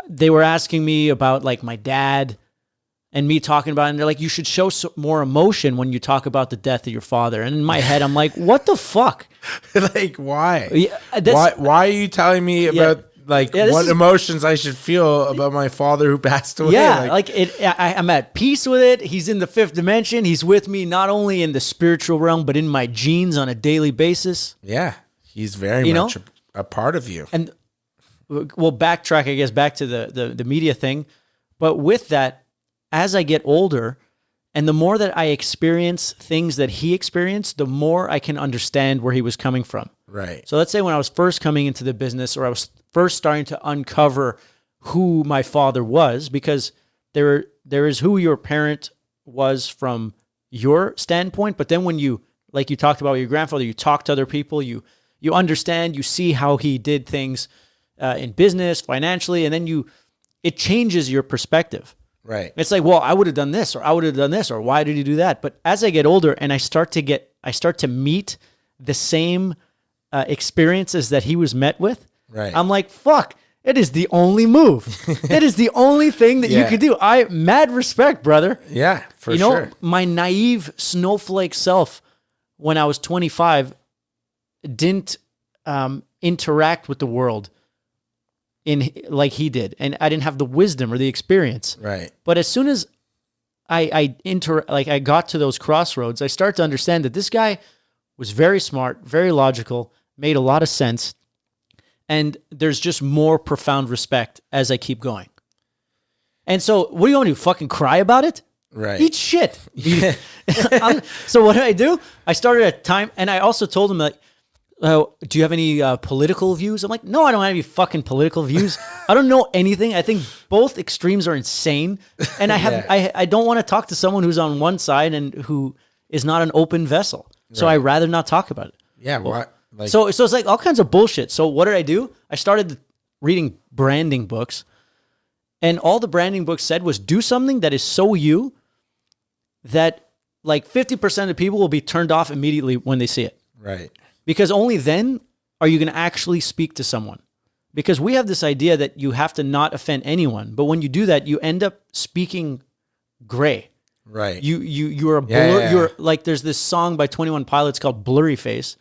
S2: They were asking me about like my dad and me talking about it. And they're like, you should show more emotion when you talk about the death of your father. And in my head, I'm like, what the fuck?
S3: Like, why?
S2: Yeah,
S3: why are you telling me about what emotions I should feel about my father who passed away?
S2: Yeah, I'm at peace with it. He's in the fifth dimension. He's with me not only in the spiritual realm, but in my genes on a daily basis.
S3: Yeah, he's very much a part of you.
S2: And we'll backtrack, I guess, back to the media thing. But with that, as I get older, and the more that I experience things that he experienced, the more I can understand where he was coming from.
S3: Right.
S2: So let's say when I was first coming into the business, or I was first starting to uncover who my father was, because there is who your parent was from your standpoint, but then when you, like you talked about with your grandfather, you talk to other people, you understand, you see how he did things in business, financially, and then it changes your perspective.
S3: Right.
S2: It's like, well, I would have done this, or I would have done this, or why did he do that? But as I get older and I start to meet the same experiences that he was met with,
S3: right,
S2: I'm like, fuck, it is the only move. It is the only thing that you could do. Mad respect, brother.
S3: Yeah, for
S2: sure.
S3: sure.
S2: My naive snowflake self when I was 25 didn't interact with the world in like he did, and I didn't have the wisdom or the experience.
S3: Right.
S2: But as soon as I got to those crossroads, I start to understand that this guy was very smart, very logical, made a lot of sense, and there's just more profound respect as I keep going. And so, what do you want to do? Fucking cry about it?
S3: Right.
S2: Eat shit. So what did I do? I started at time, and I also told him, like, do you have any political views? I'm like, no, I don't have any fucking political views. I don't know anything. I think both extremes are insane. And I don't want to talk to someone who's on one side and who is not an open vessel. So I'd rather not talk about it.
S3: Yeah. What? Like,
S2: so it's like all kinds of bullshit. So what did I do? I started reading branding books. And all the branding books said was, do something that is so you that like 50% of people will be turned off immediately when they see it.
S3: right.
S2: Because only then are you going to actually speak to someone. Because we have this idea that you have to not offend anyone, but when you do that, you end up speaking gray.
S3: Right.
S2: You're a blur. You're like, there's this song by 21 Pilots called Blurry Face.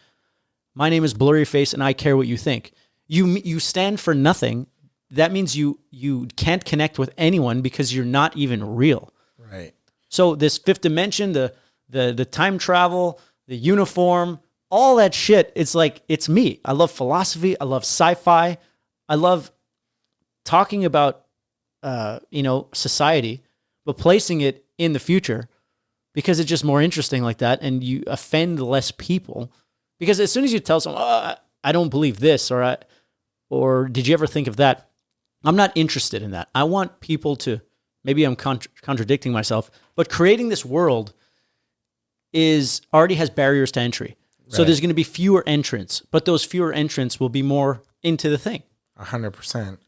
S2: My name is Blurry Face, and I care what you think. You stand for nothing. That means you can't connect with anyone because you're not even real.
S3: Right.
S2: So this fifth dimension, the time travel, the uniform, all that shit, it's like, it's me. I love philosophy. I love sci-fi. I love talking about, society, but placing it in the future because it's just more interesting like that. And you offend less people because as soon as you tell someone, I don't believe this, or did you ever think of that? I'm not interested in that. I want people to, maybe I'm contradicting myself, but creating this world already has barriers to entry. So there's going to be fewer entrants, but those fewer entrants will be more into the thing.
S3: 100%.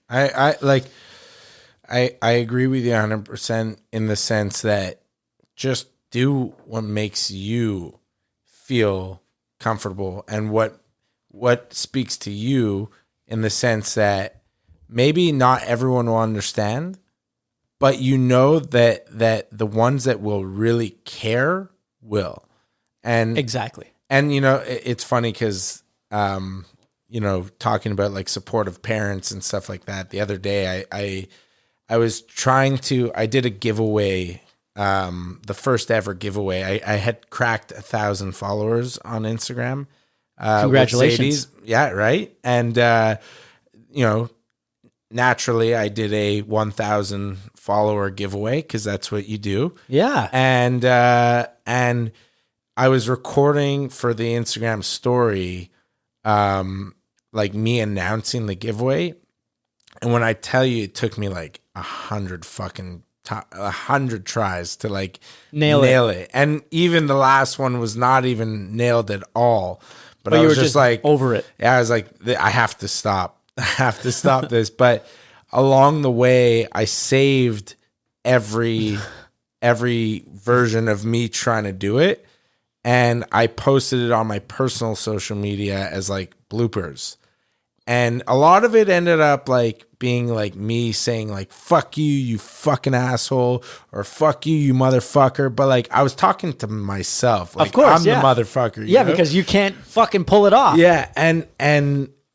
S3: I agree with you 100% in the sense that just do what makes you feel comfortable and what speaks to you, in the sense that maybe not everyone will understand, but you know that the ones that will really care will. And
S2: exactly.
S3: And it's funny because talking about like supportive parents and stuff like that. The other day I was I did a giveaway, the first ever giveaway. I had cracked 1,000 followers on Instagram.
S2: Congratulations.
S3: Yeah, right. And naturally I did a 1,000 follower giveaway because that's what you do.
S2: Yeah.
S3: And I was recording for the Instagram story, like me announcing the giveaway. And when I tell you, it took me like 100 tries to like nail it. And even the last one was not even nailed at all. But I
S2: you
S3: was
S2: were
S3: just like
S2: over it.
S3: Yeah, I was like, I have to stop. I have to stop this. But along the way, I saved every version of me trying to do it. And I posted it on my personal social media as like bloopers. And a lot of it ended up like being like me saying like, fuck you, you fucking asshole, or fuck you, you motherfucker. But like I was talking to myself. Like,
S2: of course,
S3: I'm the motherfucker.
S2: Yeah, because you can't fucking pull it off.
S3: Yeah. And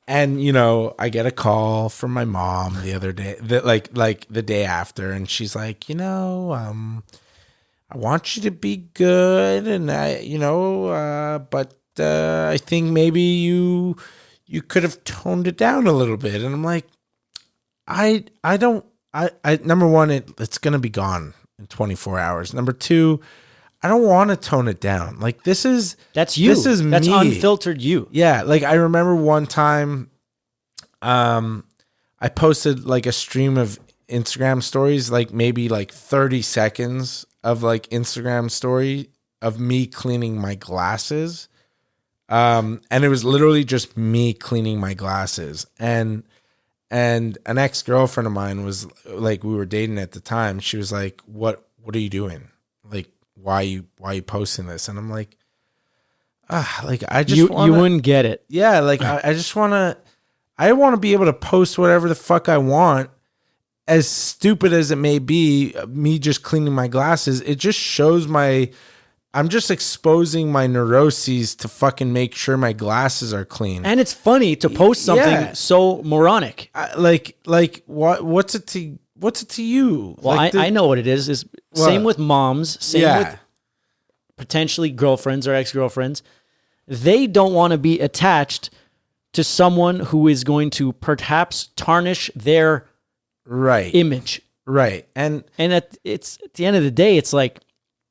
S3: I get a call from my mom the other day, like the day after. And she's like, I want you to be good, and but I think maybe you could have toned it down a little bit. And I'm like, I number one, it's gonna be gone in 24 hours. Number two, I don't want to tone it down. Like that's you. That's me.
S2: Unfiltered you.
S3: Yeah. Like I remember one time, I posted like a stream of Instagram stories, like maybe like 30 seconds of like Instagram story of me cleaning my glasses. And it was literally just me cleaning my glasses. And an ex-girlfriend of mine was like, we were dating at the time. She was like, what are you doing? Like, why are you posting this? And I'm like, like I just
S2: you wouldn't get it.
S3: Yeah. Like I want to be able to post whatever the fuck I want. As stupid as it may be, me just cleaning my glasses, it just shows I'm just exposing my neuroses to fucking make sure my glasses are clean.
S2: And it's funny to post something so moronic.
S3: What's it to you?
S2: Well,
S3: like
S2: I know what it is same with moms, same with potentially girlfriends or ex-girlfriends. They don't want to be attached to someone who is going to perhaps tarnish their image.
S3: Right. And
S2: at the end of the day, it's like,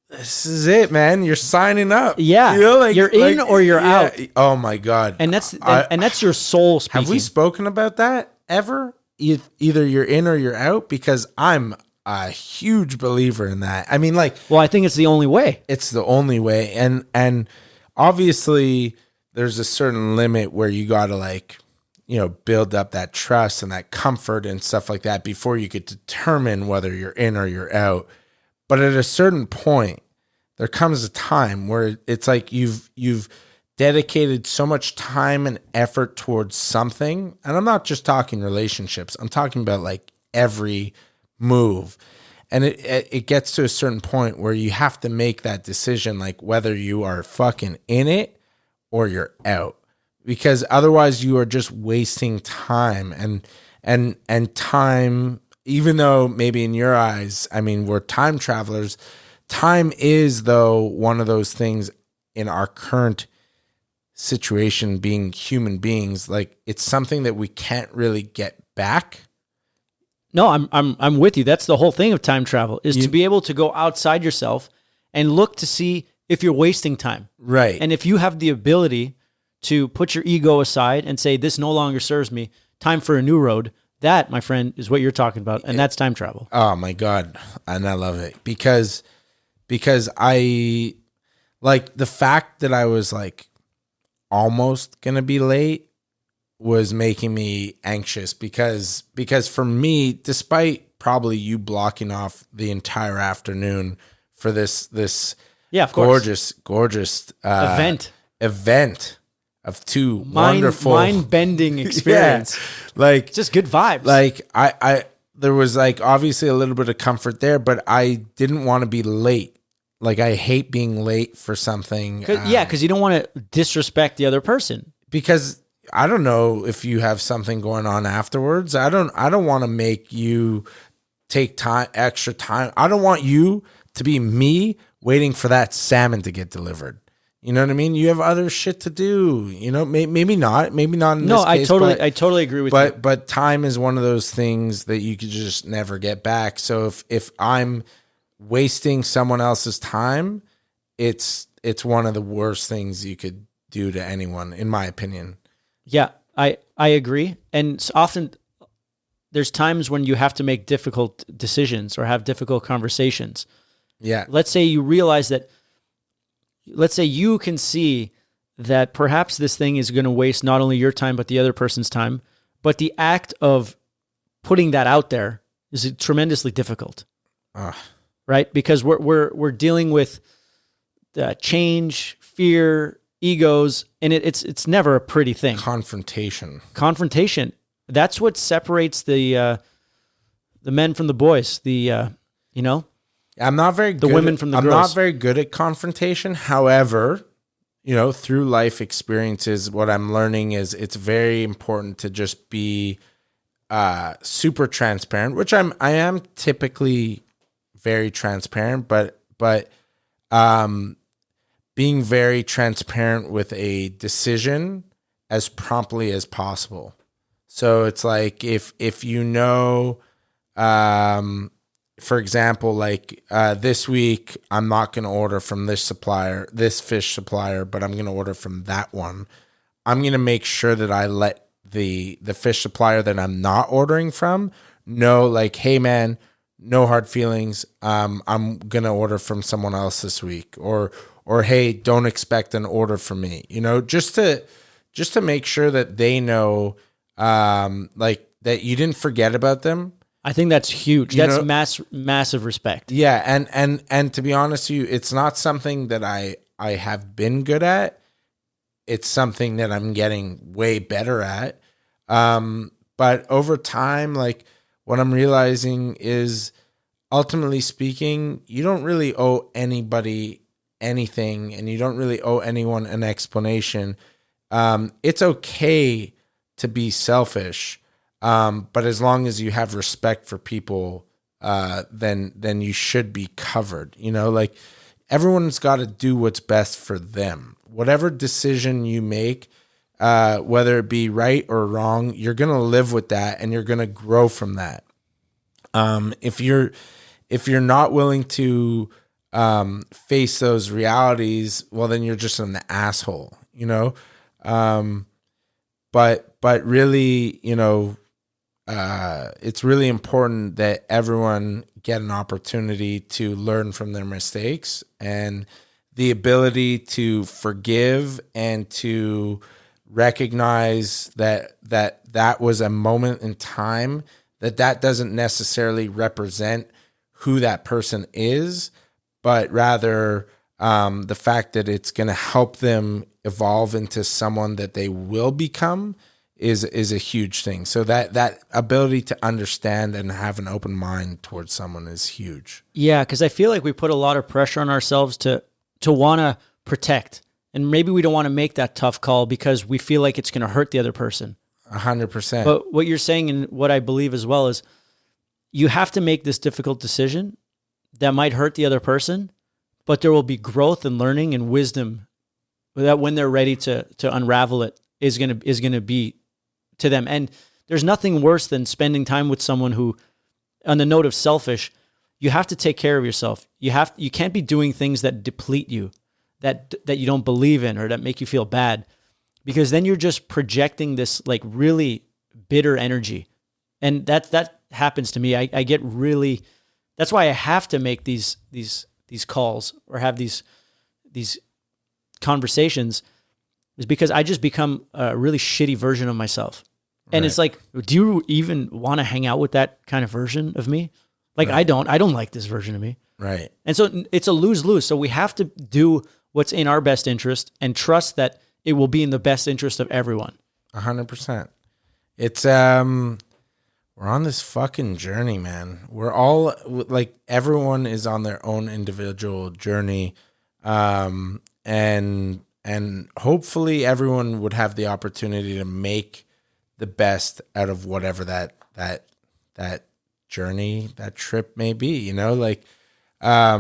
S3: this is it, man. You're signing up.
S2: Yeah. You're in or you're out.
S3: Oh my God.
S2: And that's your soul speaking.
S3: Have we spoken about that ever? Either you're in or you're out? Because I'm a huge believer in that. I mean, like,
S2: well, I think it's the only way.
S3: It's the only way. And obviously there's a certain limit where you got to like, build up that trust and that comfort and stuff like that before you could determine whether you're in or you're out. But at a certain point, there comes a time where it's like you've dedicated so much time and effort towards something. And I'm not just talking relationships. I'm talking about like every move. And it gets to a certain point where you have to make that decision, like whether you are fucking in it or you're out. because otherwise you are just wasting time and time, even though maybe in your eyes, I mean, we're time travelers. Time is, though, one of those things in our current situation, being human beings, like it's something that we can't really get back.
S2: No, I'm with you. That's the whole thing of time travel, is to be able to go outside yourself and look to see if you're wasting time.
S3: Right.
S2: And if you have the ability to put your ego aside and say, this no longer serves me, time for a new road, that, my friend, is what you're talking about. And that's time travel.
S3: Oh my God. And I love it because I like the fact that I was like almost going to be late was making me anxious because for me, despite probably you blocking off the entire afternoon for this
S2: of course,
S3: gorgeous event of two wonderful
S2: mind-bending experience.
S3: Like
S2: just good vibes.
S3: Like I there was like obviously a little bit of comfort there, but I didn't want to be late. Like I hate being late for something.
S2: Because you don't want to disrespect the other person.
S3: Because I don't know if you have something going on afterwards. I don't want to make you take extra time. I don't want you to be me waiting for that salmon to get delivered. You know what I mean? You have other shit to do. You know, maybe not in this case.
S2: I totally agree with you.
S3: But time is one of those things that you could just never get back. So if I'm wasting someone else's time, it's one of the worst things you could do to anyone, in my opinion.
S2: Yeah, I agree. And often there's times when you have to make difficult decisions or have difficult conversations.
S3: Yeah.
S2: Let's say you realize that, let's say you can see that perhaps this thing is going to waste not only your time, but the other person's time. But the act of putting that out there is tremendously difficult. Right? Because we're dealing with change, fear, egos, and it's never a pretty thing.
S3: Confrontation.
S2: That's what separates the men from the boys.
S3: I'm not very good.
S2: The women from the
S3: I'm
S2: girls.
S3: not very good at confrontation. However, through life experiences, what I'm learning is it's very important to just be super transparent, which I am typically very transparent, but being very transparent with a decision as promptly as possible. So it's like if for example, like this week, I'm not going to order from this fish supplier, but I'm going to order from that one. I'm going to make sure that I let the fish supplier that I'm not ordering from know, like, hey man, no hard feelings. I'm going to order from someone else this week, or hey, don't expect an order from me. Just to make sure that they know, like that you didn't forget about them.
S2: I think that's huge. That's massive respect.
S3: Yeah, and to be honest with you, it's not something that I have been good at. It's something that I'm getting way better at. But over time, like what I'm realizing is, ultimately speaking, you don't really owe anybody anything, and you don't really owe anyone an explanation. It's okay to be selfish. But as long as you have respect for people, then you should be covered. Like everyone's got to do what's best for them. Whatever decision you make, whether it be right or wrong, you're going to live with that and you're going to grow from that. If you're not willing to face those realities, well, then you're just an asshole, But really, it's really important that everyone get an opportunity to learn from their mistakes, and the ability to forgive and to recognize that was a moment in time, that doesn't necessarily represent who that person is, but rather the fact that it's going to help them evolve into someone that they will become is a huge thing. So that ability to understand and have an open mind towards someone is huge.
S2: Yeah, because I feel like we put a lot of pressure on ourselves to want to protect And maybe we don't want to make that tough call because we feel like it's going to hurt the other person.
S3: 100%.
S2: But what you're saying and what I believe as well is you have to make this difficult decision that might hurt the other person, but there will be growth and learning and wisdom that when they're ready to unravel it is going to be to them. And there's nothing worse than spending time with someone who, on the note of selfish, you have to take care of yourself. You can't be doing things that deplete you, that you don't believe in or that make you feel bad, because then you're just projecting this like really bitter energy. And that happens to me. I get really, that's why I have to make these calls or have these conversations, is because I just become a really shitty version of myself. And It's like, do you even want to hang out with that kind of version of me? Like, I don't like this version of me.
S3: Right.
S2: And so it's a lose-lose. So we have to do what's in our best interest and trust that it will be in the best interest of everyone.
S3: 100%. It's, we're on this fucking journey, man. We're all like, everyone is on their own individual journey. And hopefully everyone would have the opportunity to make the best out of whatever that journey, that trip may be, you know, like, I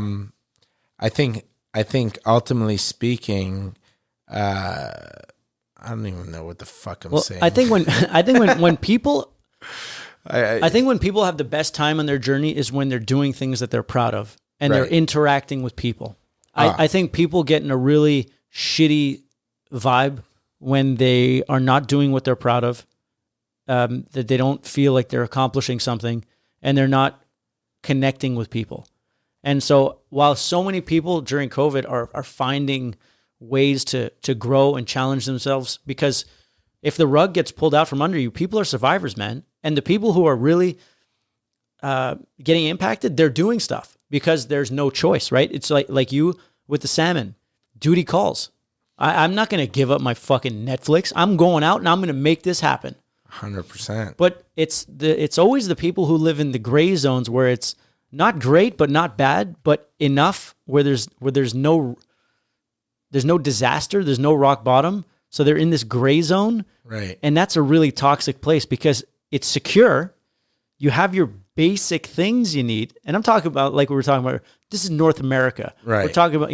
S3: think ultimately speaking, I don't even know what the fuck I'm saying.
S2: I think when people, I think when people have the best time on their journey is when they're doing things that they're proud of and they're interacting with people. I think people get in a really shitty vibe when they are not doing what they're proud of, that they don't feel like they're accomplishing something and they're not connecting with people. And so while so many people during COVID are finding ways to grow and challenge themselves, because if the rug gets pulled out from under you, people are survivors, man. And the people who are really getting impacted, they're doing stuff because there's no choice, right? It's like you with the salmon, duty calls. I'm not going to give up my fucking Netflix. I'm going out and I'm going to make this happen.
S3: 100%.
S2: But it's always the people who live in the gray zones where it's not great, but not bad, but enough where there's no disaster, there's no rock bottom. So they're in this gray zone.
S3: Right.
S2: And that's a really toxic place because it's secure. You have your basic things you need. And I'm talking about, like we were talking about, this is North America.
S3: Right.
S2: We're talking about,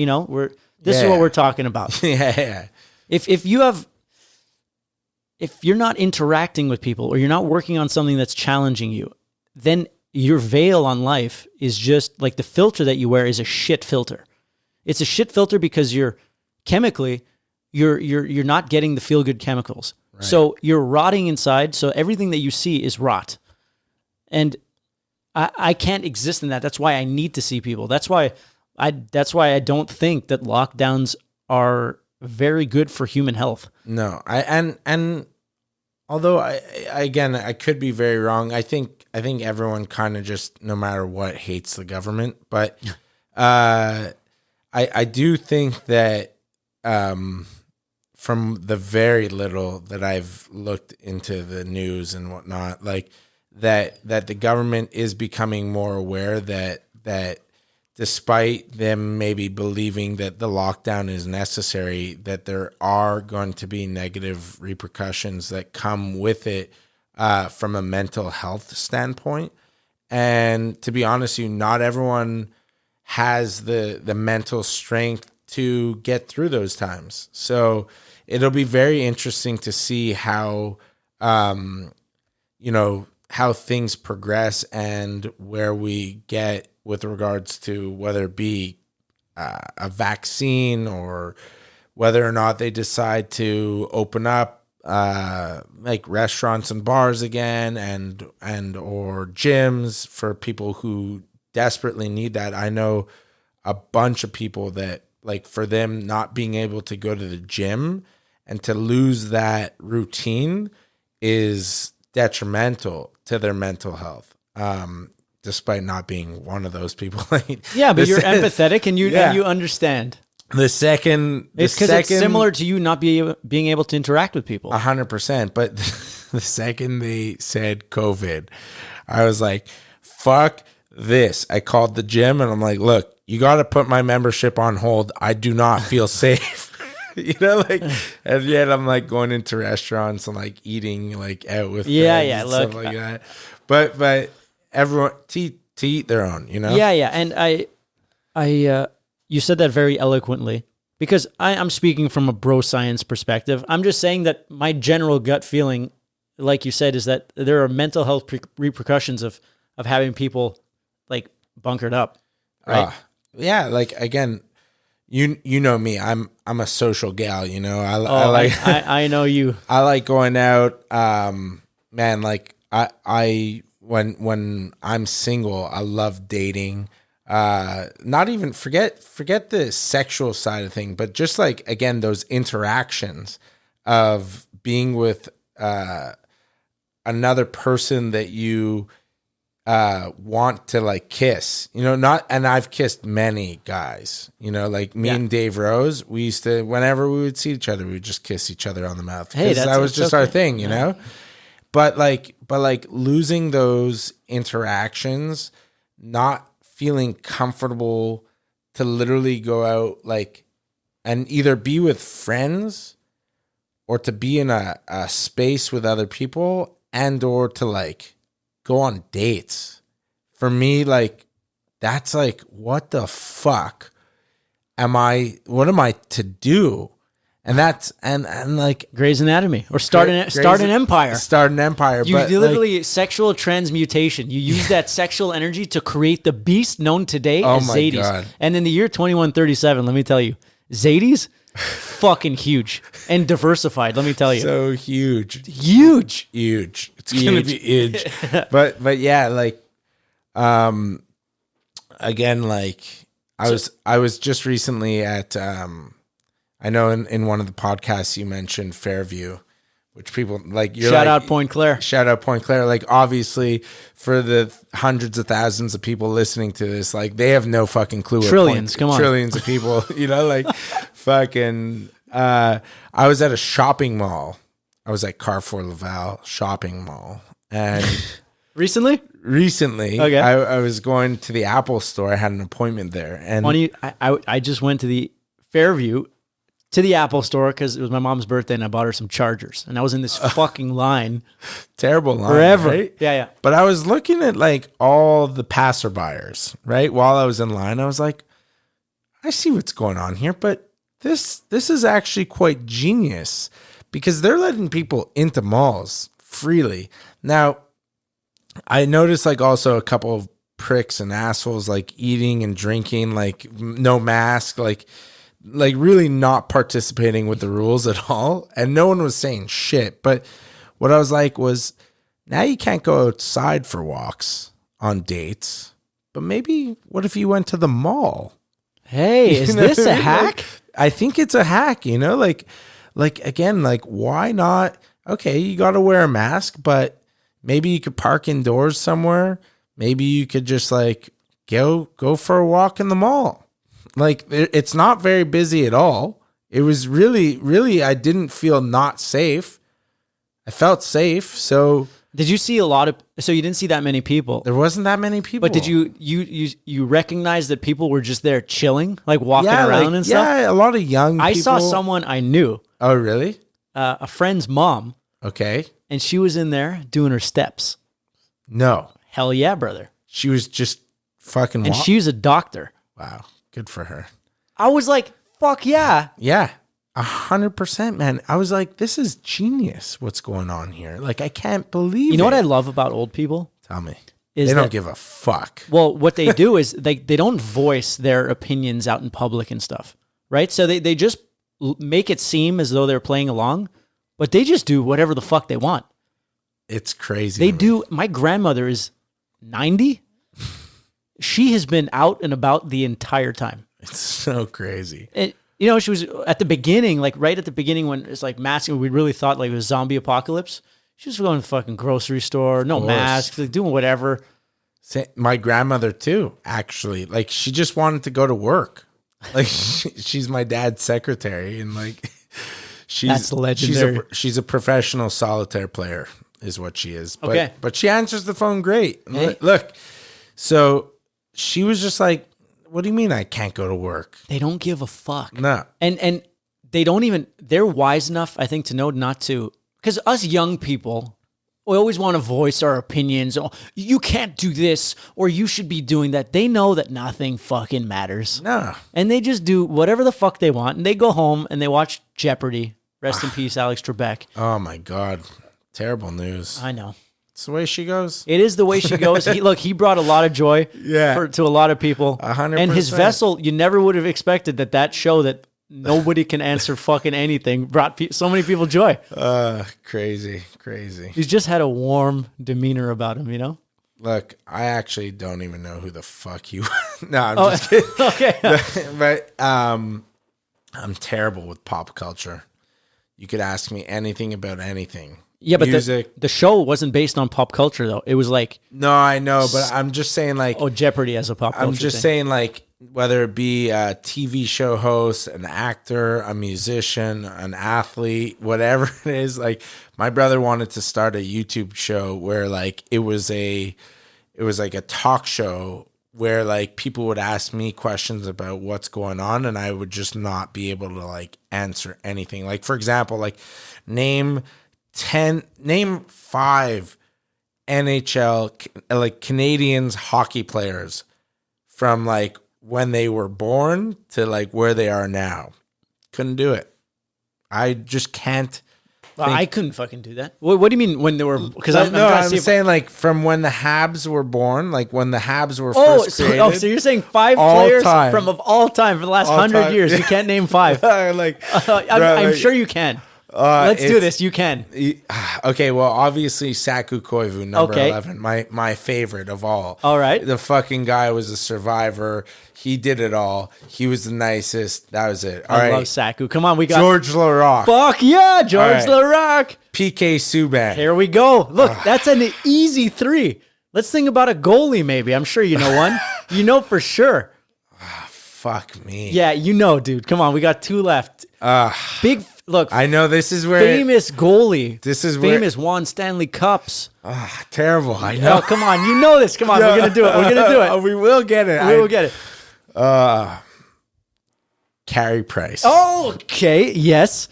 S2: this is what we're talking about.
S3: Yeah.
S2: If you're not interacting with people or you're not working on something that's challenging you, then your veil on life is just like the filter that you wear is a shit filter. It's a shit filter because you're chemically, you're not getting the feel good chemicals. Right. So you're rotting inside. So everything that you see is rot. And I can't exist in that. That's why I need to see people. That's why I don't think that lockdowns are very good for human health.
S3: No, and although I could be very wrong. I think everyone kind of just, no matter what, hates the government. But I do think that from the very little that I've looked into the news and whatnot, like that the government is becoming more aware that despite them maybe believing that the lockdown is necessary, that there are going to be negative repercussions that come with it from a mental health standpoint. And to be honest with you, not everyone has the mental strength to get through those times. So it'll be very interesting to see how, how things progress and where we get with regards to whether it be a vaccine or whether or not they decide to open up like restaurants and bars again and or gyms for people who desperately need that. I know a bunch of people that, like, for them not being able to go to the gym and to lose that routine is detrimental to their mental health. Despite not being one of those people.
S2: Yeah, but you're empathetic and you understand.
S3: It's because
S2: it's similar to you not being able to interact with people.
S3: 100%. But the second they said COVID, I was like, fuck this. I called the gym and I'm like, look, you got to put my membership on hold. I do not feel safe. you know, like, and yet I'm like going into restaurants and like eating like out with friends and
S2: look,
S3: stuff like that. But everyone to eat their own, you know.
S2: Yeah, and you said that very eloquently because I'm speaking from a bro science perspective. I'm just saying that my general gut feeling, like you said, is that there are mental health repercussions of having people like bunkered up, right?
S3: Yeah, like again, you know me. I'm a social gal, you know. I
S2: know you.
S3: I like going out. Man, like I when I'm single, I love dating. Not even forget the sexual side of thing, but just like again those interactions of being with another person that you want to like kiss, you know, and I've kissed many guys, you know, like me and Dave Rose, we used to, whenever we would see each other, we would just kiss each other on the mouth.
S2: Hey,
S3: that was just our thing, you know? But like losing those interactions, not feeling comfortable to literally go out like, and either be with friends or to be in a space with other people and or to like go on dates. For me, like, that's like, what the fuck what am I to do? And that's, and like
S2: Grey's Anatomy or start an empire.
S3: Start an empire.
S2: You literally sexual transmutation. You use that sexual energy to create the beast known today as Zaides.
S3: God.
S2: And in the year 2137, let me tell you, Zaidie's fucking huge and diversified. Let me tell you,
S3: so huge. It's gonna be huge. but yeah, like, again, like I was just recently at I know in one of the podcasts you mentioned Fairview, which people like.
S2: Shout out Point Claire.
S3: Shout out Point Claire. Like, obviously, for the hundreds of thousands of people listening to this, like, they have no fucking clue.
S2: Trillions, come on.
S3: Trillions of people, you know, like, fucking. I was at a shopping mall. I was at Carrefour Laval shopping mall, and
S2: recently,
S3: okay, I was going to the Apple store. I had an appointment there, and
S2: funny, I just went to the Fairview. To the Apple store because it was my mom's birthday and I bought her some chargers and I was in this fucking line.
S3: Terrible line.
S2: Forever.
S3: Right?
S2: Yeah.
S3: But I was looking at like all the passerbyers, right? While I was in line, I was like, I see what's going on here, but this is actually quite genius because they're letting people into malls freely. Now, I noticed like also a couple of pricks and assholes like eating and drinking, like no mask, like really not participating with the rules at all. And no one was saying shit. But what I was like was, now you can't go outside for walks on dates. But maybe what if you went to the mall?
S2: Hey, is this a hack?
S3: Like, I think it's a hack, you know, like again, like why not? Okay, you got to wear a mask, but maybe you could park indoors somewhere. Maybe you could just like go for a walk in the mall. Like, it's not very busy at all. It was really, I didn't feel not safe. I felt safe. So
S2: did you see so you didn't see that many people?
S3: There wasn't that many people.
S2: But did you recognize that people were just there chilling, like walking around and stuff?
S3: Yeah, a lot of young people.
S2: I saw someone I knew.
S3: Oh, really?
S2: A friend's mom.
S3: Okay.
S2: And she was in there doing her steps.
S3: No.
S2: Hell yeah, brother.
S3: She was just fucking
S2: And she was a doctor.
S3: Wow. Good for her.
S2: I was like, fuck yeah.
S3: Yeah. 100%, man. I was like, this is genius. What's going on here? Like, I can't believe it.
S2: You know what I love about old people?
S3: Tell me. They don't give a fuck.
S2: Well, what they do is they don't voice their opinions out in public and stuff, right? So they just make it seem as though they're playing along, but they just do whatever the fuck they want.
S3: It's crazy.
S2: They do. My grandmother is 90. She has been out and about the entire time.
S3: It's so crazy.
S2: And, you know, she was at the beginning, like right at the beginning when it's like masking, we really thought like it was zombie apocalypse. She was going to the fucking grocery store, no mask, like doing whatever.
S3: My grandmother too, actually. Like, she just wanted to go to work. Like, she's my dad's secretary, and like,
S2: that's legendary.
S3: She's a professional solitaire player, is what she is. But,
S2: okay,
S3: but she answers the phone great.
S2: Hey.
S3: Look, so she was just like, "What do you mean I can't go to work?"
S2: They don't give a fuck.
S3: No,
S2: and they don't even, they're wise enough, I think, to know not to, because us young people, we always want to voice our opinions. Oh, you can't do this, or you should be doing that. They know that nothing fucking matters.
S3: No.
S2: And they just do whatever the fuck they want. And they go home and they watch Jeopardy. Rest in peace, Alex Trebek.
S3: Oh my God. Terrible news.
S2: I know.
S3: It's the way she goes.
S2: It is the way she goes. He brought a lot of joy to a lot of people.
S3: 100%.
S2: And his vessel, you never would have expected that show that nobody can answer fucking anything brought so many people joy.
S3: Crazy.
S2: He's just had a warm demeanor about him, you know?
S3: Look, I actually don't even know who the fuck you No, I'm just kidding.
S2: Okay.
S3: But I'm terrible with pop culture. You could ask me anything about anything.
S2: Yeah, but
S3: music.
S2: The show wasn't based on pop culture, though. It was like...
S3: No, I know, but I'm just saying like...
S2: Oh, Jeopardy as a pop culture
S3: I'm just saying like, whether it be a TV show host, an actor, a musician, an athlete, whatever it is, like my brother wanted to start a YouTube show where like it was like a talk show where like people would ask me questions about what's going on and I would just not be able to like answer anything. Like for example, like name 5 NHL like Canadians hockey players from like when they were born to like where they are now. Couldn't do it. I just can't.
S2: Well, I couldn't fucking do that. What do you mean when they were? Because
S3: I'm saying like from when the Habs were born, like when the Habs were first created.
S2: So you're saying 5
S3: all
S2: players
S3: time.
S2: from of all time for the last 100 years. You can't name 5. I'm sure you can. Let's do this. You can.
S3: Okay, well, obviously Saku Koivu, number 11, my favorite of all.
S2: All right.
S3: The fucking guy was a survivor. He did it all. He was the nicest. That was it. All right.
S2: I love Saku. Come on, we got
S3: George Laraque.
S2: Fuck yeah, George
S3: All
S2: Laraque.
S3: PK Subban.
S2: Here we go. Look, that's an easy 3. Let's think about a goalie maybe. I'm sure you know one. You know for sure.
S3: Fuck me.
S2: Yeah, you know, dude. Come on, we got 2 left. Look,
S3: I know this is where
S2: famous goalie.
S3: This is where
S2: famous won Stanley Cups.
S3: Terrible. I know.
S2: Oh, come on, you know this. Come on, we're gonna do it. We're gonna do it.
S3: We will get it.
S2: We will get it.
S3: Carey Price.
S2: Oh, okay, yes.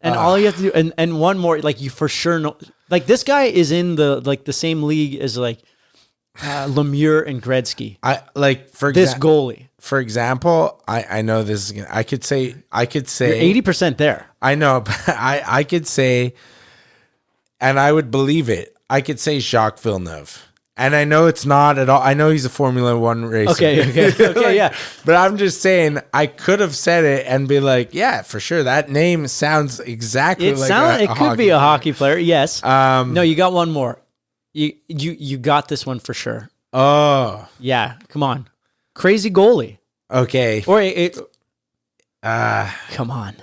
S2: And all you have to do, and one more, like you for sure know, like this guy is in the same league as like Lemieux and Gretzky.
S3: I like for
S2: this goalie.
S3: For example, I know this is I could say
S2: You're 80% there.
S3: I know, but I could say, and I would believe it. I could say Jacques Villeneuve. And I know it's not at all. I know he's a Formula One racer.
S2: Okay, yeah.
S3: But I'm just saying, I could have said it and be like, yeah, for sure. That name sounds exactly
S2: it could be a hockey player. Yes. No, you got one more. You got this one for sure.
S3: Oh.
S2: Yeah, come on. Crazy goalie.
S3: Okay.
S2: Or come on.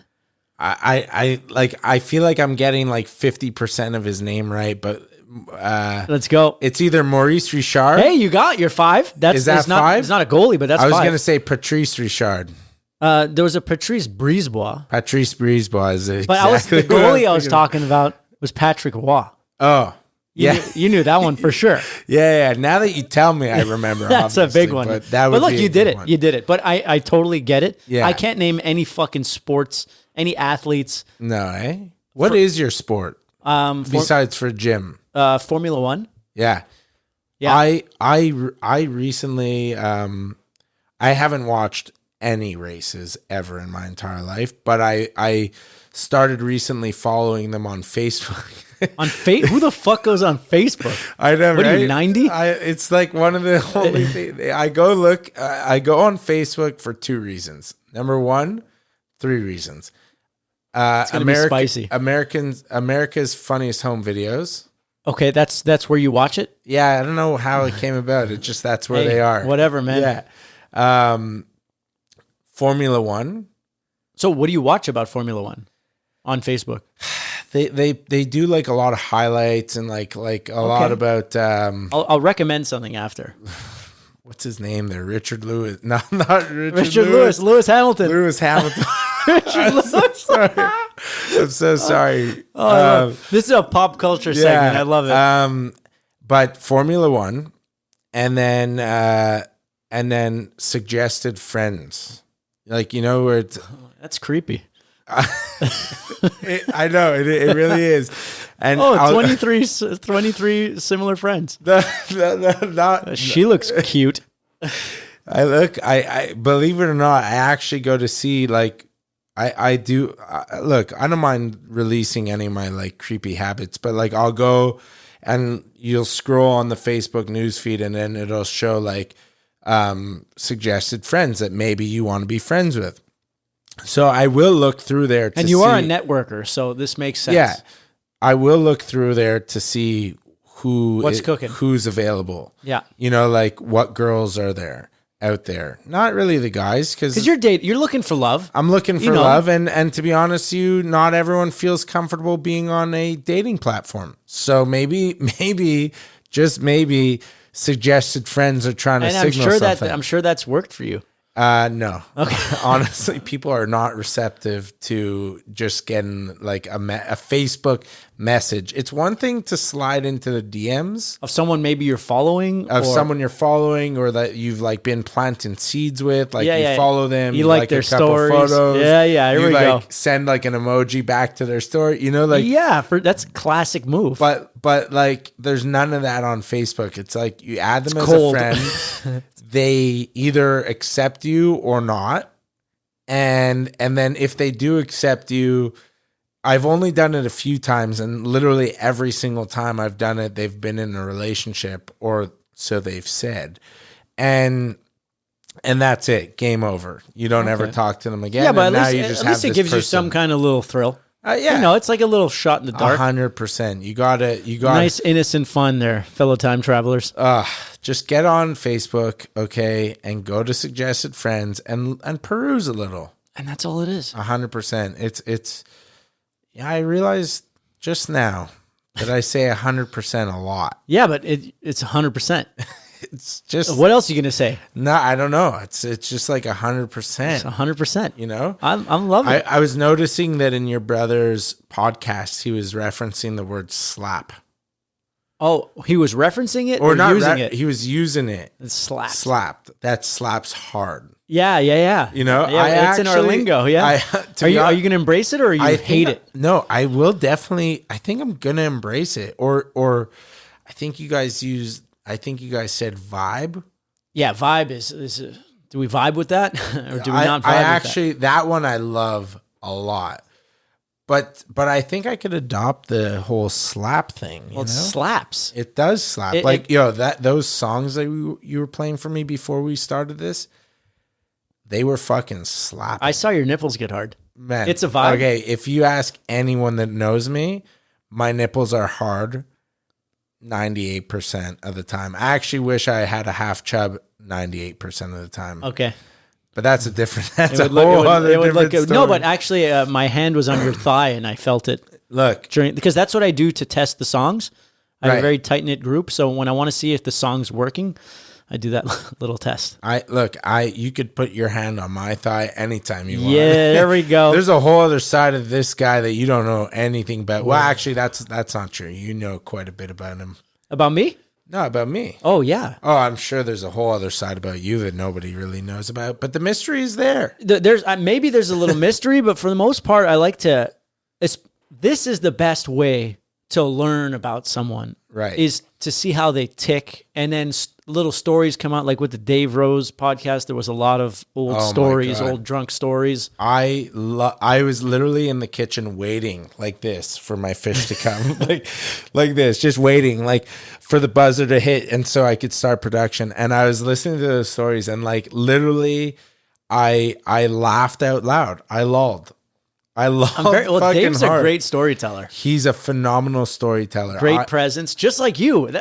S3: I feel like I'm getting like 50% of his name right, but
S2: let's go.
S3: It's either Maurice Richard.
S2: Hey, you got your 5.
S3: Is that 5?
S2: It's not a goalie, but that's 5.
S3: I was going to say Patrice Richard.
S2: There was a Patrice Brisebois.
S3: Patrice Brisebois is
S2: exactly. But the goalie I was talking about was Patrick Roy.
S3: Oh.
S2: You knew that one for sure.
S3: Yeah. Now that you tell me, I remember.
S2: That's a big one.
S3: But
S2: look, you did it. You did it. But I totally get it.
S3: Yeah.
S2: I can't name any fucking sports, any athletes.
S3: No, eh? What is your sport? Besides for gym?
S2: Formula One.
S3: Yeah. I recently I haven't watched any races ever in my entire life, but I started recently following them on Facebook.
S2: Who the fuck goes on Facebook?
S3: I know.
S2: What
S3: right?
S2: are you, 90?
S3: It's like one of the only things. I go on Facebook for 2 reasons. Number 1, 3 reasons.
S2: It's gonna be spicy.
S3: America's Funniest Home Videos.
S2: Okay, that's where you watch it?
S3: Yeah, I don't know how it came about. It's just that's where they are.
S2: Whatever, man.
S3: Yeah. Formula One.
S2: So what do you watch about Formula One on Facebook?
S3: They do like a lot of highlights and like a lot about.
S2: I'll recommend something after.
S3: What's his name there? Richard Lewis. No, not
S2: Richard Lewis. Lewis Hamilton.
S3: Lewis Hamilton.
S2: Richard Lewis.
S3: I'm so sorry.
S2: This is a pop culture segment. I love it.
S3: But Formula One, and then suggested friends, like where it's
S2: that's creepy.
S3: I know it really is. And
S2: 23 similar friends. She looks cute.
S3: I believe it or not, I actually go to see like I do. Look, I don't mind releasing any of my like creepy habits, but like I'll go and you'll scroll on the Facebook news feed and then it'll show like suggested friends that maybe you want to be friends with. So I will look through there.
S2: And you are a networker, so this makes sense.
S3: Yeah, I will look through there to see
S2: what's cooking,
S3: who's available.
S2: Yeah,
S3: you know, like what girls are there out there. Not really the guys, because
S2: you're looking for love.
S3: I'm looking for love, and to be honest, not everyone feels comfortable being on a dating platform. So maybe just maybe suggested friends are trying to signal something.
S2: I'm sure that's worked for you.
S3: No. Okay. Honestly, people are not receptive to just getting like a Facebook message. It's one thing to slide into the DMs
S2: of someone maybe you're following,
S3: someone you're following, or that you've like been planting seeds with. Like you follow them,
S2: you like their
S3: a couple
S2: stories.
S3: Photos,
S2: Here we go.
S3: Send like an emoji back to their story. You know, like
S2: that's a classic move.
S3: But like, there's none of that on Facebook. It's like you add them as a friend. They either accept you or not. And then if they do accept you, I've only done it a few times, and literally every single time I've done it, they've been in a relationship, or so they've said. And that's it. Game over. You don't ever talk to them again.
S2: Yeah, but
S3: at
S2: least it gives you some kind of little thrill. Yeah, it's like a little shot in the dark.
S3: 100%. You got
S2: nice innocent fun there, fellow time travelers.
S3: Just get on Facebook, okay, and go to suggested friends and peruse a little.
S2: And that's all it is.
S3: 100%. It's. Yeah, I realized just now that I say 100% a lot.
S2: Yeah, but it's 100%.
S3: It's just,
S2: what else are you gonna say?
S3: No, I don't know. It's just like 100%.
S2: It's 100%.
S3: You know,
S2: I'm loving it.
S3: I was noticing that in your brother's podcast, he was referencing the word slap.
S2: Oh, he was referencing it or not using it?
S3: He was using it.
S2: It's
S3: slapped. That slaps hard.
S2: Yeah.
S3: You know,
S2: it's in our lingo. Yeah. Are you going to embrace it, or you hate it?
S3: No, I will definitely. I think I'm going to embrace it. Or I think you guys said vibe.
S2: Yeah, vibe is. Do we vibe with that, or do we not vibe with that?
S3: That one I love a lot. But I think I could adopt the whole slap thing. Well,
S2: it slaps.
S3: It does slap. Those songs that you were playing for me before we started this, they were fucking slapping.
S2: I saw your nipples get hard.
S3: Man,
S2: it's a vibe.
S3: Okay, if you ask anyone that knows me, my nipples are hard 98% of the time. I actually wish I had a half chub 98% of the time.
S2: Okay.
S3: But that's a different. That's a whole other different story.
S2: No, but actually, my hand was on your thigh, and I felt it.
S3: Look,
S2: because that's what I do to test the songs. I have a very tight knit group, so when I want to see if the song's working, I do that little test.
S3: You could put your hand on my thigh anytime you want.
S2: Yeah, there we go.
S3: There's a whole other side of this guy that you don't know anything about. Well, actually, that's not true. You know quite a bit about him.
S2: About me?
S3: No, about me.
S2: Oh, yeah.
S3: Oh, I'm sure there's a whole other side about you that nobody really knows about, but the mystery is there.
S2: There's maybe there's a little mystery, but for the most part, I like to. This is the best way to learn about someone.
S3: Right.
S2: Is to see how they tick, and then little stories come out. Like with the Dave Rose podcast, there was a lot of old stories, old drunk stories.
S3: I was literally in the kitchen waiting like this for my fish to come, like this, just waiting, like for the buzzer to hit, and so I could start production. And I was listening to those stories, and like literally, I laughed out loud. I lulled.
S2: Dave's a great storyteller.
S3: He's a phenomenal storyteller.
S2: Great presence, just like you.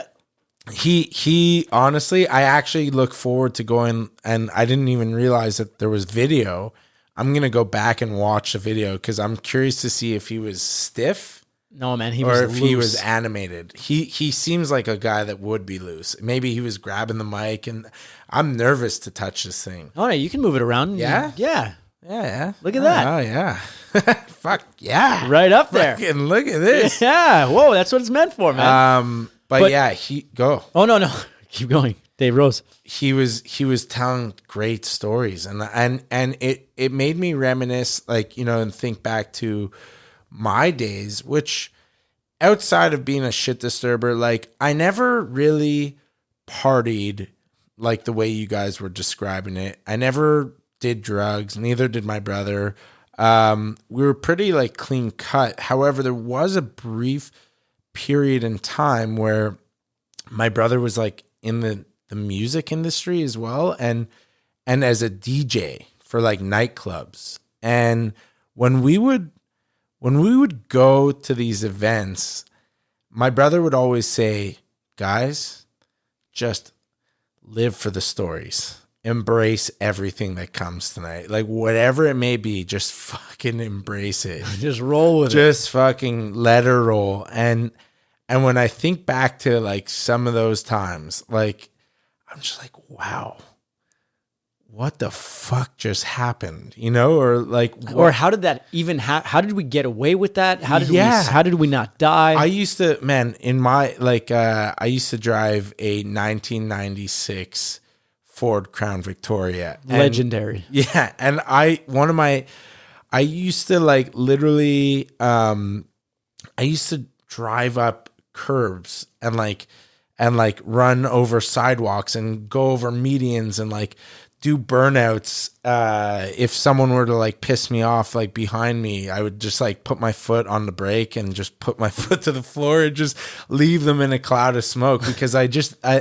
S3: He honestly, I actually look forward to going, and I didn't even realize that there was video. I'm going to go back and watch the video because I'm curious to see if he was stiff.
S2: No, man, he was loose.
S3: He was animated. He seems like a guy that would be loose. Maybe he was grabbing the mic, and I'm nervous to touch this thing.
S2: Oh, no, you can move it around.
S3: Yeah?
S2: Yeah.
S3: Yeah.
S2: Look at that.
S3: Oh, yeah. Fuck, yeah.
S2: Right up there.
S3: Fucking look at this.
S2: Yeah. Whoa, that's what it's meant for, man.
S3: But yeah, go.
S2: Oh, no. Keep going. Dave Rose.
S3: he was telling great stories, and it made me reminisce, like, and think back to my days, which outside of being a shit disturber, like, I never really partied like the way you guys were describing it. I never did drugs, neither did my brother. We were pretty like clean cut. However, there was a brief period in time where my brother was like in the music industry as well, and as a DJ for like nightclubs. And when we would go to these events, my brother would always say, guys, just live for the stories. Embrace everything that comes tonight. Like, whatever it may be, just fucking embrace it.
S2: Just roll with it.
S3: Just fucking let her roll. And when I think back to like some of those times, like, I'm just like, wow, what the fuck just happened? Or like,
S2: or how did that even how did we get away with that? How did we not die?
S3: I used to, man, in my, like, I used to drive a 1996 Ford Crown Victoria.
S2: Legendary.
S3: Yeah. And I used to like literally, I used to drive up curbs and run over sidewalks and go over medians and like do burnouts. If someone were to like piss me off, like behind me, I would just like put my foot on the brake and just put my foot to the floor and just leave them in a cloud of smoke, because I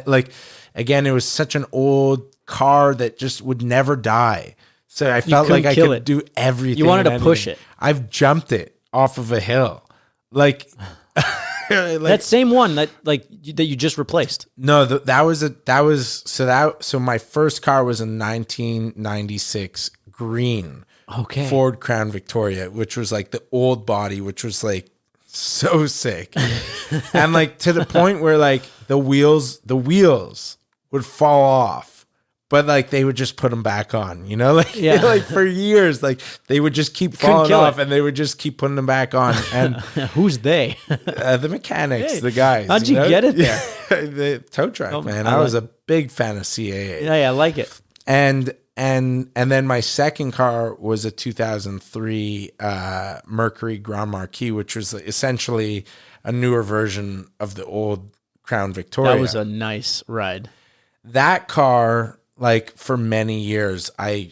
S3: like, again, it was such an old car that just would never die. So I felt like I could do everything.
S2: You wanted to push it.
S3: I've jumped it off of a hill. Like,
S2: that same one that you just replaced.
S3: No, so my first car was a 1996 green Ford Crown Victoria, which was like the old body, which was like so sick. And like to the point where like the wheels would fall off, but like they would just put them back on, like, like for years, like they would just keep falling off and they would just keep putting them back on. And
S2: who's they?
S3: The mechanics, the guys.
S2: How'd you get it there?
S3: The tow truck, man. I was a big fan of CAA.
S2: Yeah, I like it.
S3: And then my second car was a 2003 Mercury Grand Marquis, which was essentially a newer version of the old Crown Victoria.
S2: That was a nice ride.
S3: That car, like for many years, I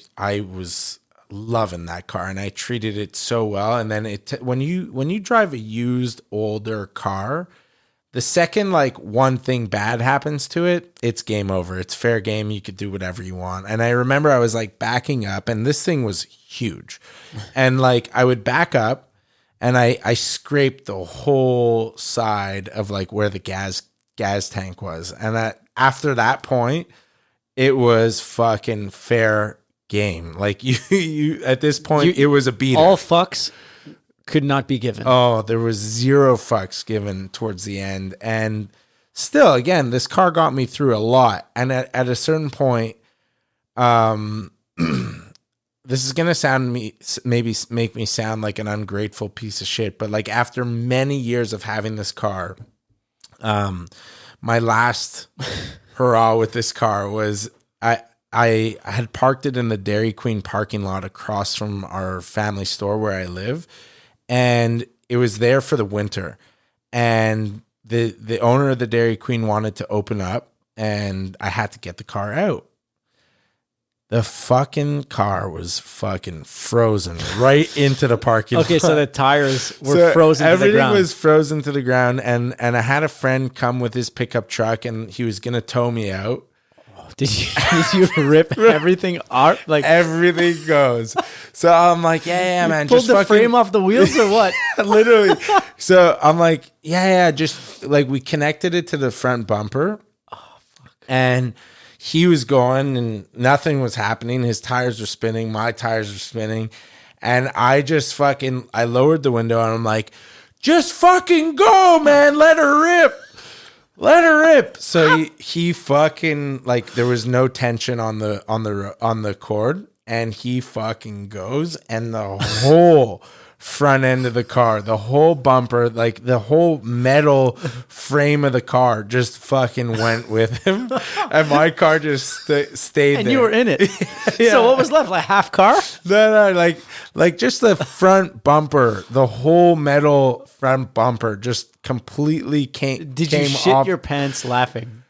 S3: was loving that car and I treated it so well. And then when you drive a used older car, the second like one thing bad happens to it, it's game over. It's fair game. You could do whatever you want. And I remember I was like backing up, and this thing was huge. And like I would back up and I scraped the whole side of like where the gas tank was. And after that point, it was fucking fair game. Like you at this point, it was a beater.
S2: All fucks could not be given.
S3: Oh, there was zero fucks given towards the end. And still, again, this car got me through a lot. And at a certain point, this is going to maybe make me sound like an ungrateful piece of shit, but like after many years of having this car, my last hurrah with this car was I had parked it in the Dairy Queen parking lot across from our family store where I live. And it was there for the winter. And the owner of the Dairy Queen wanted to open up, and I had to get the car out. The fucking car was fucking frozen right into the parking lot.
S2: Okay, so the tires were frozen to the ground.
S3: Everything was frozen to the ground, and I had a friend come with his pickup truck, and he was going to tow me out.
S2: Did you rip everything out? Like
S3: everything goes. So I'm like, yeah, man.
S2: Pulled the frame off the wheels or what?
S3: Literally. So I'm like, yeah. Just like we connected it to the front bumper. Oh, fuck. And he was going and nothing was happening. His tires were spinning. My tires were spinning. And I lowered the window and I'm like, just fucking go, man. Let her rip. Let her rip. So he fucking, like, there was no tension on the cord, and he fucking goes, and the whole front end of the car, the whole bumper, like the whole metal frame of the car just fucking went with him. And my car just stayed
S2: And
S3: there.
S2: you were in it.
S3: Yeah.
S2: So what was left? Like half car?
S3: No, like just the front bumper, the whole metal front bumper just completely came
S2: Did you shit
S3: off.
S2: your pants laughing?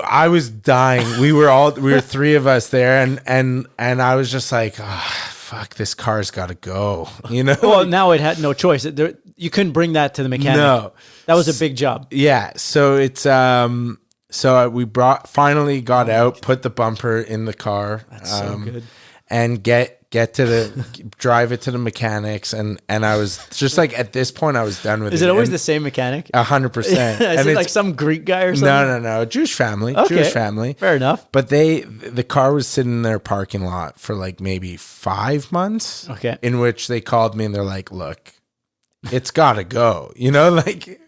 S3: I was dying. We were three of us there, and I was just like, oh, fuck, this car's got to go. You know?
S2: Well, now it had no choice. You couldn't bring that to the mechanic.
S3: No.
S2: That was a big job.
S3: Yeah. So it's so we finally got out, put the bumper in the car.
S2: That's so good.
S3: And get to the drive it to the mechanics, and I was just like, at this point I was done with it.
S2: Is it always the same mechanic?
S3: 100%.
S2: Is
S3: And
S2: it like some Greek guy or something?
S3: No, Jewish family.
S2: Okay.
S3: Jewish family.
S2: Fair enough.
S3: But the car was sitting in their parking lot for like maybe 5 months.
S2: Okay.
S3: In which they called me and they're like, look, it's gotta go. You know, like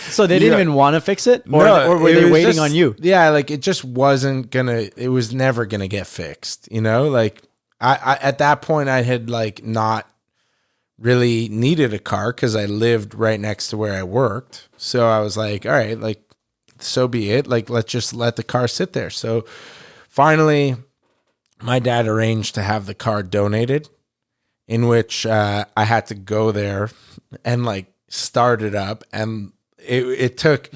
S2: So they didn't even want to fix it? Or,
S3: no,
S2: or were
S3: it
S2: they
S3: was
S2: waiting
S3: just-
S2: on you?
S3: Yeah, like it just wasn't gonna, it was never gonna get fixed, you know? Like I at that point I had like not really needed a car because I lived right next to where I worked. So I was like, all right, like so be it. Like let's just let the car sit there. So finally my dad arranged to have the car donated, in which I had to go there and like start it up, and it took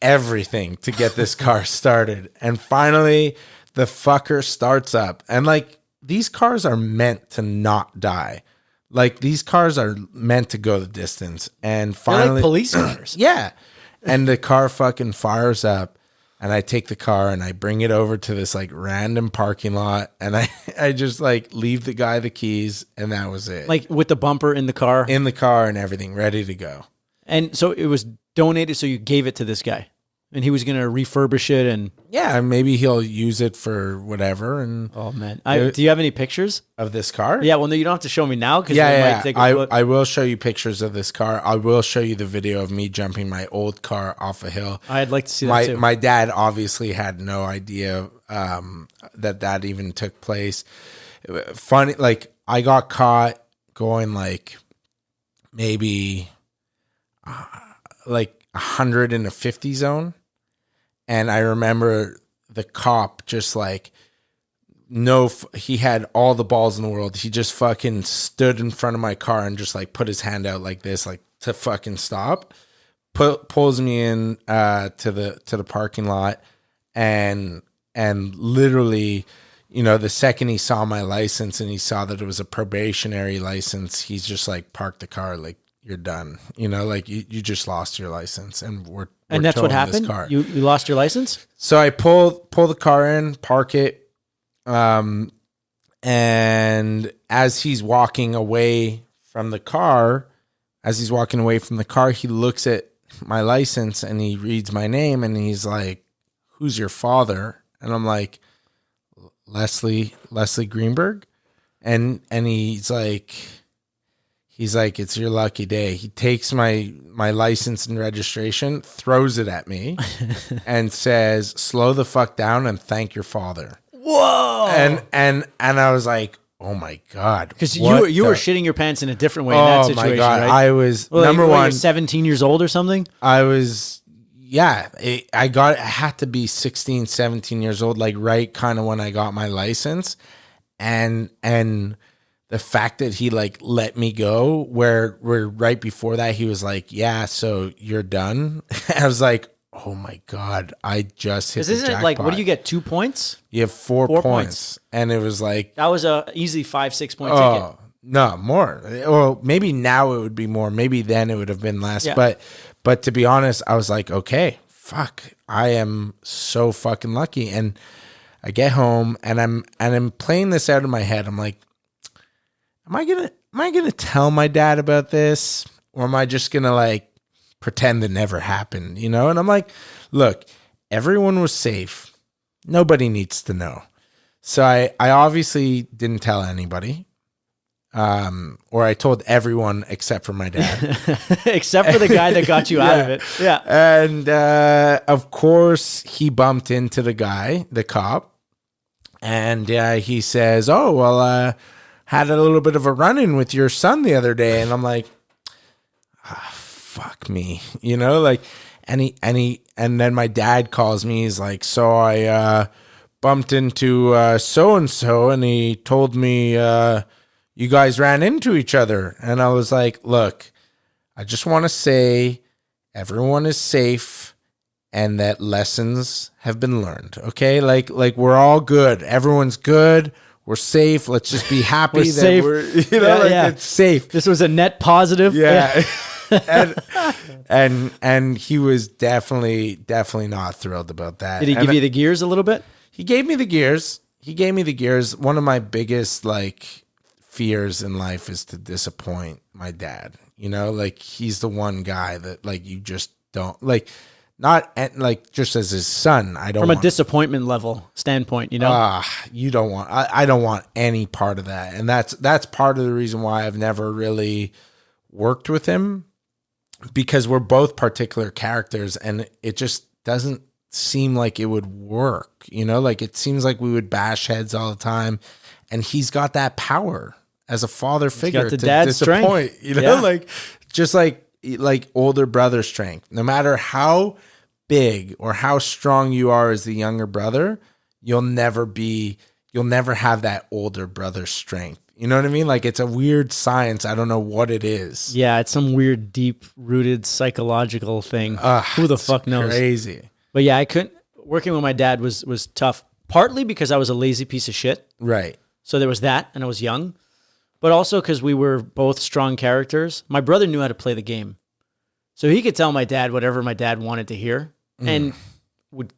S3: everything to get this car started. And finally the fucker starts up, and like these cars are meant to not die. Like these cars are meant to go the distance. And
S2: They're
S3: finally,
S2: like police cars.
S3: yeah. And the car fucking fires up, and I take the car and I bring it over to this like random parking lot, and I just like leave the guy the keys, and that was it.
S2: Like with the bumper in the car.
S3: In the car and everything, ready to go.
S2: And so it was donated, so you gave it to this guy. And he was going to refurbish it and...
S3: Yeah, maybe he'll use it for whatever. And
S2: Oh, man. Do you have any pictures?
S3: of this car?
S2: Yeah, well, no, you don't have to show me now because
S3: Yeah.
S2: might take a look.
S3: I will show you pictures of this car. I will show you the video of me jumping my old car off a hill.
S2: I'd like to see that too.
S3: My dad obviously had no idea that even took place. Funny, like I got caught going like maybe like 100 in a 50 zone. And I remember the cop just like, he had all the balls in the world. He just fucking stood in front of my car and just like put his hand out like this, like to fucking stop. Pulls me in to the parking lot, and literally, you know, the second he saw my license and he saw that it was a probationary license, he's just like parked the car, like, you're done. You know, like you just lost your license, and we're
S2: and that's what
S3: towing this
S2: happened?
S3: car.
S2: You lost your license?
S3: So I pull the car in, park it, and as he's walking away from the car, he looks at my license and he reads my name and he's like, "Who's your father?" And I'm like, Leslie Greenberg. And he's like, "It's your lucky day." He takes my license and registration, throws it at me, and says, "Slow the fuck down and thank your father."
S2: Whoa!
S3: And I was like, "Oh my God."
S2: Because you were shitting your pants in a different way in that situation,
S3: my God.
S2: right?
S3: I was,
S2: Well,
S3: number
S2: you're
S3: one,
S2: 17 years old or something?
S3: I was, yeah, I had to be 16, 17 years old, like right kind of when I got my license. And the fact that he like let me go where right before that, he was like, "Yeah, so you're done." I was like, "Oh my God, I just hit the
S2: Isn't it
S3: jackpot."
S2: like, what do you get, 2 points?
S3: You have 4
S2: 4
S3: points. And it was like,
S2: That was a easy 5-6 point ticket.
S3: oh, no, more. Well, maybe now it would be more. Maybe then it would have been less.
S2: Yeah.
S3: But to be honest, I was like, okay, fuck, I am so fucking lucky. And I get home and I'm playing this out in my head. I'm like, am I gonna tell my dad about this, or am I just gonna like pretend it never happened, you know? And I'm like, look, everyone was safe. Nobody needs to know. So I obviously didn't tell anybody. Or I told everyone except for my dad.
S2: Except for the guy that got you out of it. Yeah.
S3: And of course he bumped into the cop, And he says, "Oh, well, had a little bit of a run-in with your son the other day." And I'm like, fuck me, like, and then my dad calls me. He's like, "So I bumped into so-and-so, and he told me you guys ran into each other." And I was like, "Look, I just want to say everyone is safe and that lessons have been learned. Okay. Like we're all good. Everyone's good. We're safe. Let's just be happy
S2: We're
S3: that
S2: safe.
S3: we're, it's safe."
S2: This was a net positive.
S3: Yeah. and he was definitely not thrilled about that.
S2: Did he give you the gears a little bit?
S3: He gave me the gears. One of my biggest fears in life is to disappoint my dad. Like he's the one guy that you just don't not just as his son. I don't
S2: From
S3: want,
S2: a disappointment level standpoint,
S3: you don't want. I don't want any part of that, and that's part of the reason why I've never really worked with him, because we're both particular characters, and it just doesn't seem like it would work. It seems like we would bash heads all the time, and he's got that power as a father figure to disappoint. Just like older brother strength. No matter how big or how strong you are as the younger brother, you'll never have that older brother strength. You know what I mean? It's a weird science. I don't know what it is.
S2: Yeah, it's some weird, deep-rooted psychological thing. Who the fuck knows?
S3: Crazy.
S2: But yeah, I couldn't. Working with my dad was tough. Partly because I was a lazy piece of shit.
S3: Right.
S2: So there was that, and I was young. But also because we were both strong characters. My brother knew how to play the game. So he could tell my dad whatever my dad wanted to hear and would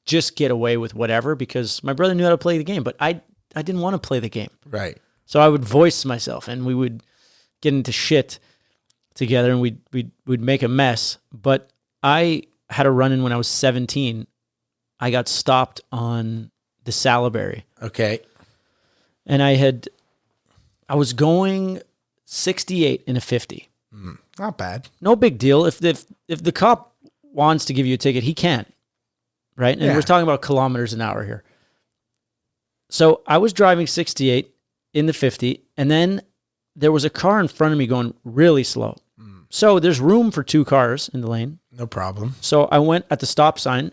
S2: just get away with whatever because my brother knew how to play the game. But I didn't want to play the game.
S3: Right.
S2: So I would voice myself, and we would get into shit together, and we'd make a mess. But I had a run-in when I was 17. I got stopped on the Salaberry.
S3: Okay.
S2: And I was going 68 in a 50.
S3: Not bad.
S2: No big deal. If the cop wants to give you a ticket, he can. Right? And we're talking about kilometers an hour here. So I was driving 68 in the 50, and then there was a car in front of me going really slow. So there's room for two cars in the lane.
S3: No problem.
S2: So I went at the stop sign,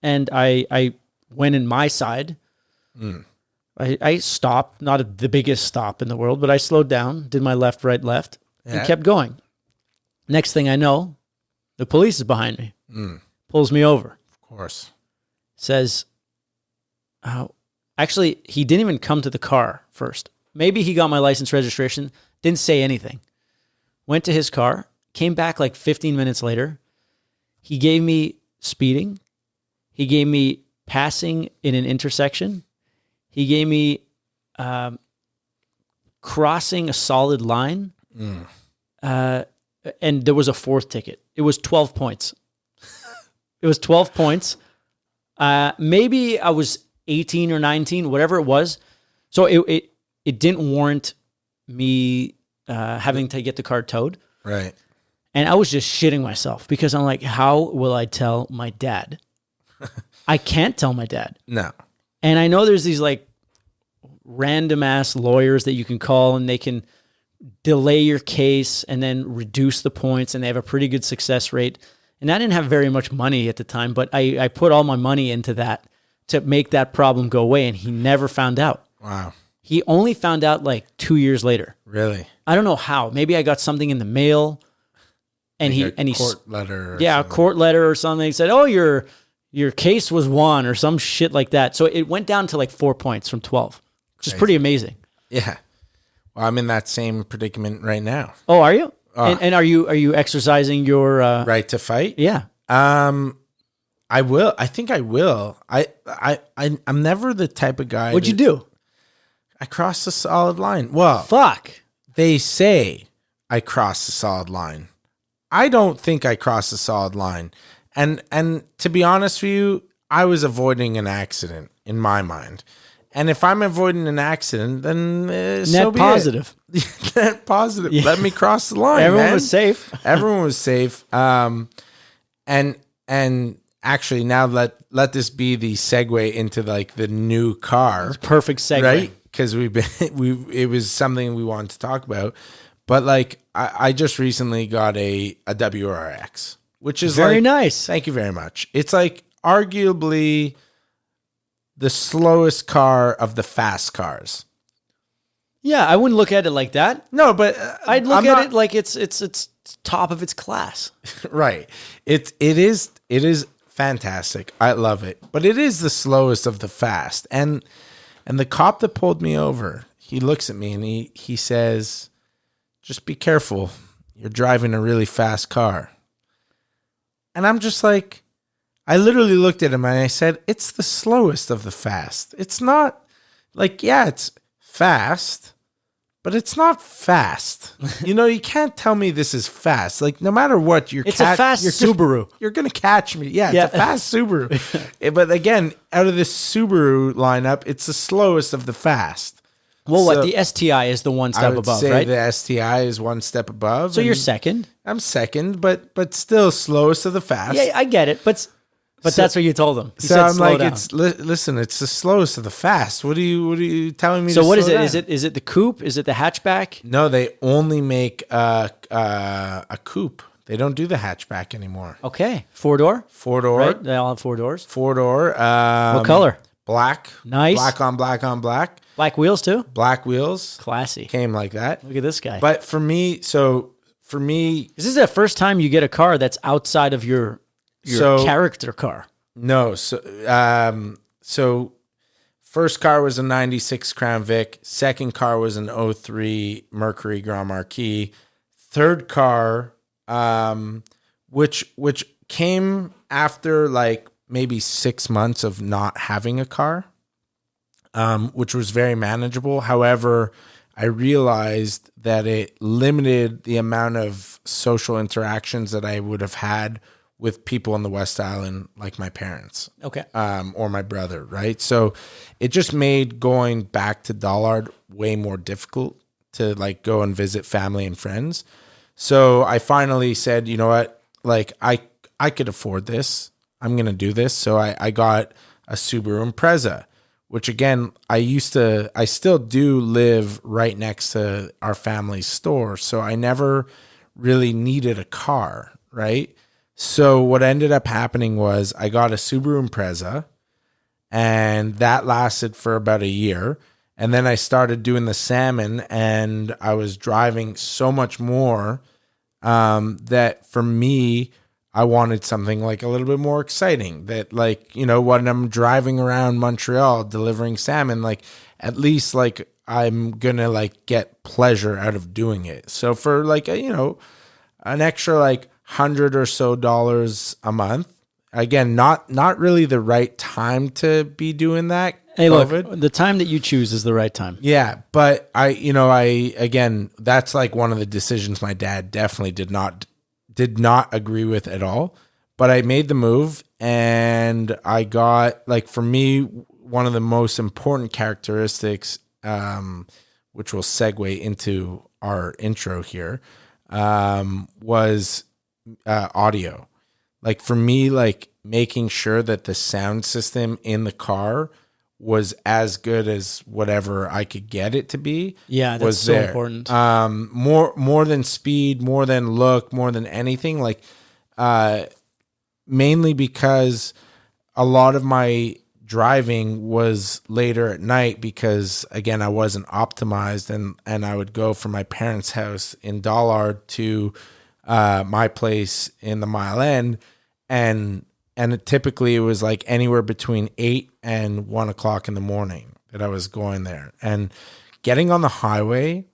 S2: and I went in my side. I stopped, not the biggest stop in the world, but I slowed down, did my left, right, left, and kept going. Next thing I know, the police is behind me, pulls me over.
S3: Of course.
S2: Says, actually, he didn't even come to the car first. Maybe he got my license registration, didn't say anything. Went to his car, came back 15 minutes later. He gave me speeding. He gave me passing in an intersection. He gave me crossing a solid line. And there was a fourth ticket. It was 12 points. It was 12 points. Maybe I was 18 or 19, whatever it was. So it didn't warrant me having to get the car towed.
S3: Right.
S2: And I was just shitting myself because I'm like, how will I tell my dad? I can't tell my dad.
S3: No.
S2: And I know there's these random ass lawyers that you can call, and they can delay your case and then reduce the points, and they have a pretty good success rate. And I didn't have very much money at the time, but I put all my money into that to make that problem go away, and he never found out.
S3: Wow.
S2: He only found out 2 years later.
S3: Really?
S2: I don't know how. Maybe I got something in the mail, and he
S3: court letter.
S2: A court letter or something. He said, "Oh, your case was won," or some shit like that. So it went down to 4 points from 12, which is pretty amazing.
S3: Yeah. Well, I'm in that same predicament right now.
S2: Oh, are you? And are you exercising your
S3: right to fight?
S2: Yeah.
S3: I will. I think I will. I'm never the type of guy.
S2: What'd you do?
S3: I crossed the solid line. Well,
S2: fuck.
S3: They say I crossed the solid line. I don't think I crossed the solid line. And to be honest with you, I was avoiding an accident in my mind. And if I'm avoiding an accident, then so be
S2: positive.
S3: Net positive. Yeah. Let me cross the line.
S2: Everyone was safe.
S3: Everyone was safe. And actually now let this be the segue into like the new car,
S2: Perfect segue.
S3: right? Because it was something we wanted to talk about. But like I just recently got a WRX, which is
S2: Very
S3: like,
S2: nice.
S3: Thank you very much. It's like arguably the slowest car of the fast cars.
S2: Yeah, I wouldn't look at it like that.
S3: No, but
S2: I'd look at it like it's top of its class.
S3: right. It is fantastic. I love it. But it is the slowest of the fast. And the cop that pulled me over, he looks at me and he says, "Just be careful. You're driving a really fast car." And I'm just like, I literally looked at him and I said, "It's the slowest of the fast. It's not like, yeah, it's fast, but it's not fast." You can't tell me this is fast. Like, no matter what,
S2: It's a fast Subaru.
S3: You're going to catch me. Yeah, it's a fast Subaru. But again, out of this Subaru lineup, it's the slowest of the fast.
S2: Well,
S3: So,
S2: the STI is the one
S3: I
S2: step
S3: would
S2: above,
S3: say
S2: right?
S3: the STI is one step above.
S2: So you're
S3: and
S2: second.
S3: I'm second, but still slowest of the fast.
S2: Yeah, I get it, but that's what you told him. He
S3: So
S2: said
S3: I'm
S2: slow
S3: like,
S2: down.
S3: listen, it's the slowest of the fast. What are you telling me?
S2: So
S3: to
S2: what is
S3: slow
S2: it?
S3: down?
S2: Is it the coupe? Is it the hatchback?
S3: No, they only make a coupe. They don't do the hatchback anymore.
S2: Okay, 4-door.
S3: 4-door,
S2: Right? They all have 4 doors.
S3: 4-door.
S2: What color?
S3: Black.
S2: Nice.
S3: Black on black on black.
S2: Black wheels too.
S3: Black wheels.
S2: Classy.
S3: Came like that.
S2: Look at this guy.
S3: But for me,
S2: This is the first time you get a car that's outside of your character car.
S3: no. So first car was a 96 Crown Vic. Second car was an 03 Mercury Grand Marquis. Third car, which came after like maybe 6 months of not having a car, which was very manageable. However, I realized that it limited the amount of social interactions that I would have had with people on the West Island, like my parents,
S2: Okay.
S3: or my brother, right? So it just made going back to Dollard way more difficult to like go and visit family and friends. So I finally said, you know what? Like I could afford this. I'm going to do this. So I got a Subaru Impreza, which again, I still do live right next to our family's store. So I never really needed a car, right? So what ended up happening was I got a Subaru Impreza, and that lasted for about a year. And then I started doing the Salmon, and I was driving so much more that for me, I wanted something like a little bit more exciting. That like, when I'm driving around Montreal delivering salmon, like at least like I'm gonna like get pleasure out of doing it. So for like an extra like $100 or so a month. Again, not really the right time to be doing that.
S2: Hey,
S3: COVID.
S2: look, the time that you choose is the right time.
S3: Yeah, but I again, that's like one of the decisions my dad definitely did not agree with at all. But I made the move, and I got, like, for me, one of the most important characteristics, which will segue into our intro here, was audio. Like for me, like making sure that the sound system in the car was as good as whatever I could get it to be.
S2: Yeah, that's
S3: was
S2: so
S3: there.
S2: important.
S3: More than speed, more than look, more than anything. Like mainly because a lot of my driving was later at night because again I wasn't optimized, and I would go from my parents' house in Dollard to my place in the Mile End, and typically it was like anywhere between 8 and 1 o'clock in the morning that I was going there, and getting on the highway,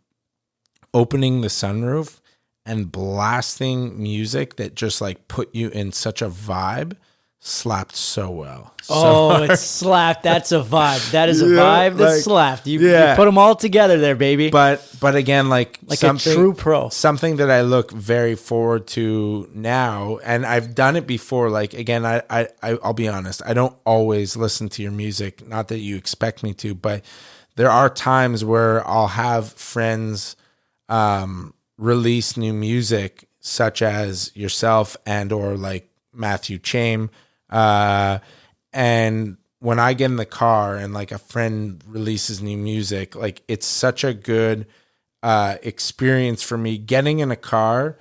S3: opening the sunroof and blasting music that just like put you in such a vibe slapped so well.
S2: It slapped. That's a vibe. That is a vibe that
S3: like,
S2: slapped. You put them all together there, baby.
S3: But again, like
S2: a true pro.
S3: Something that I look very forward to now, and I've done it before. Like again, I'll be honest, I don't always listen to your music. Not that you expect me to, but there are times where I'll have friends release new music, such as yourself and or like Matthew Chame. And when I get in the car and like a friend releases new music, like it's such a good experience for me getting in a car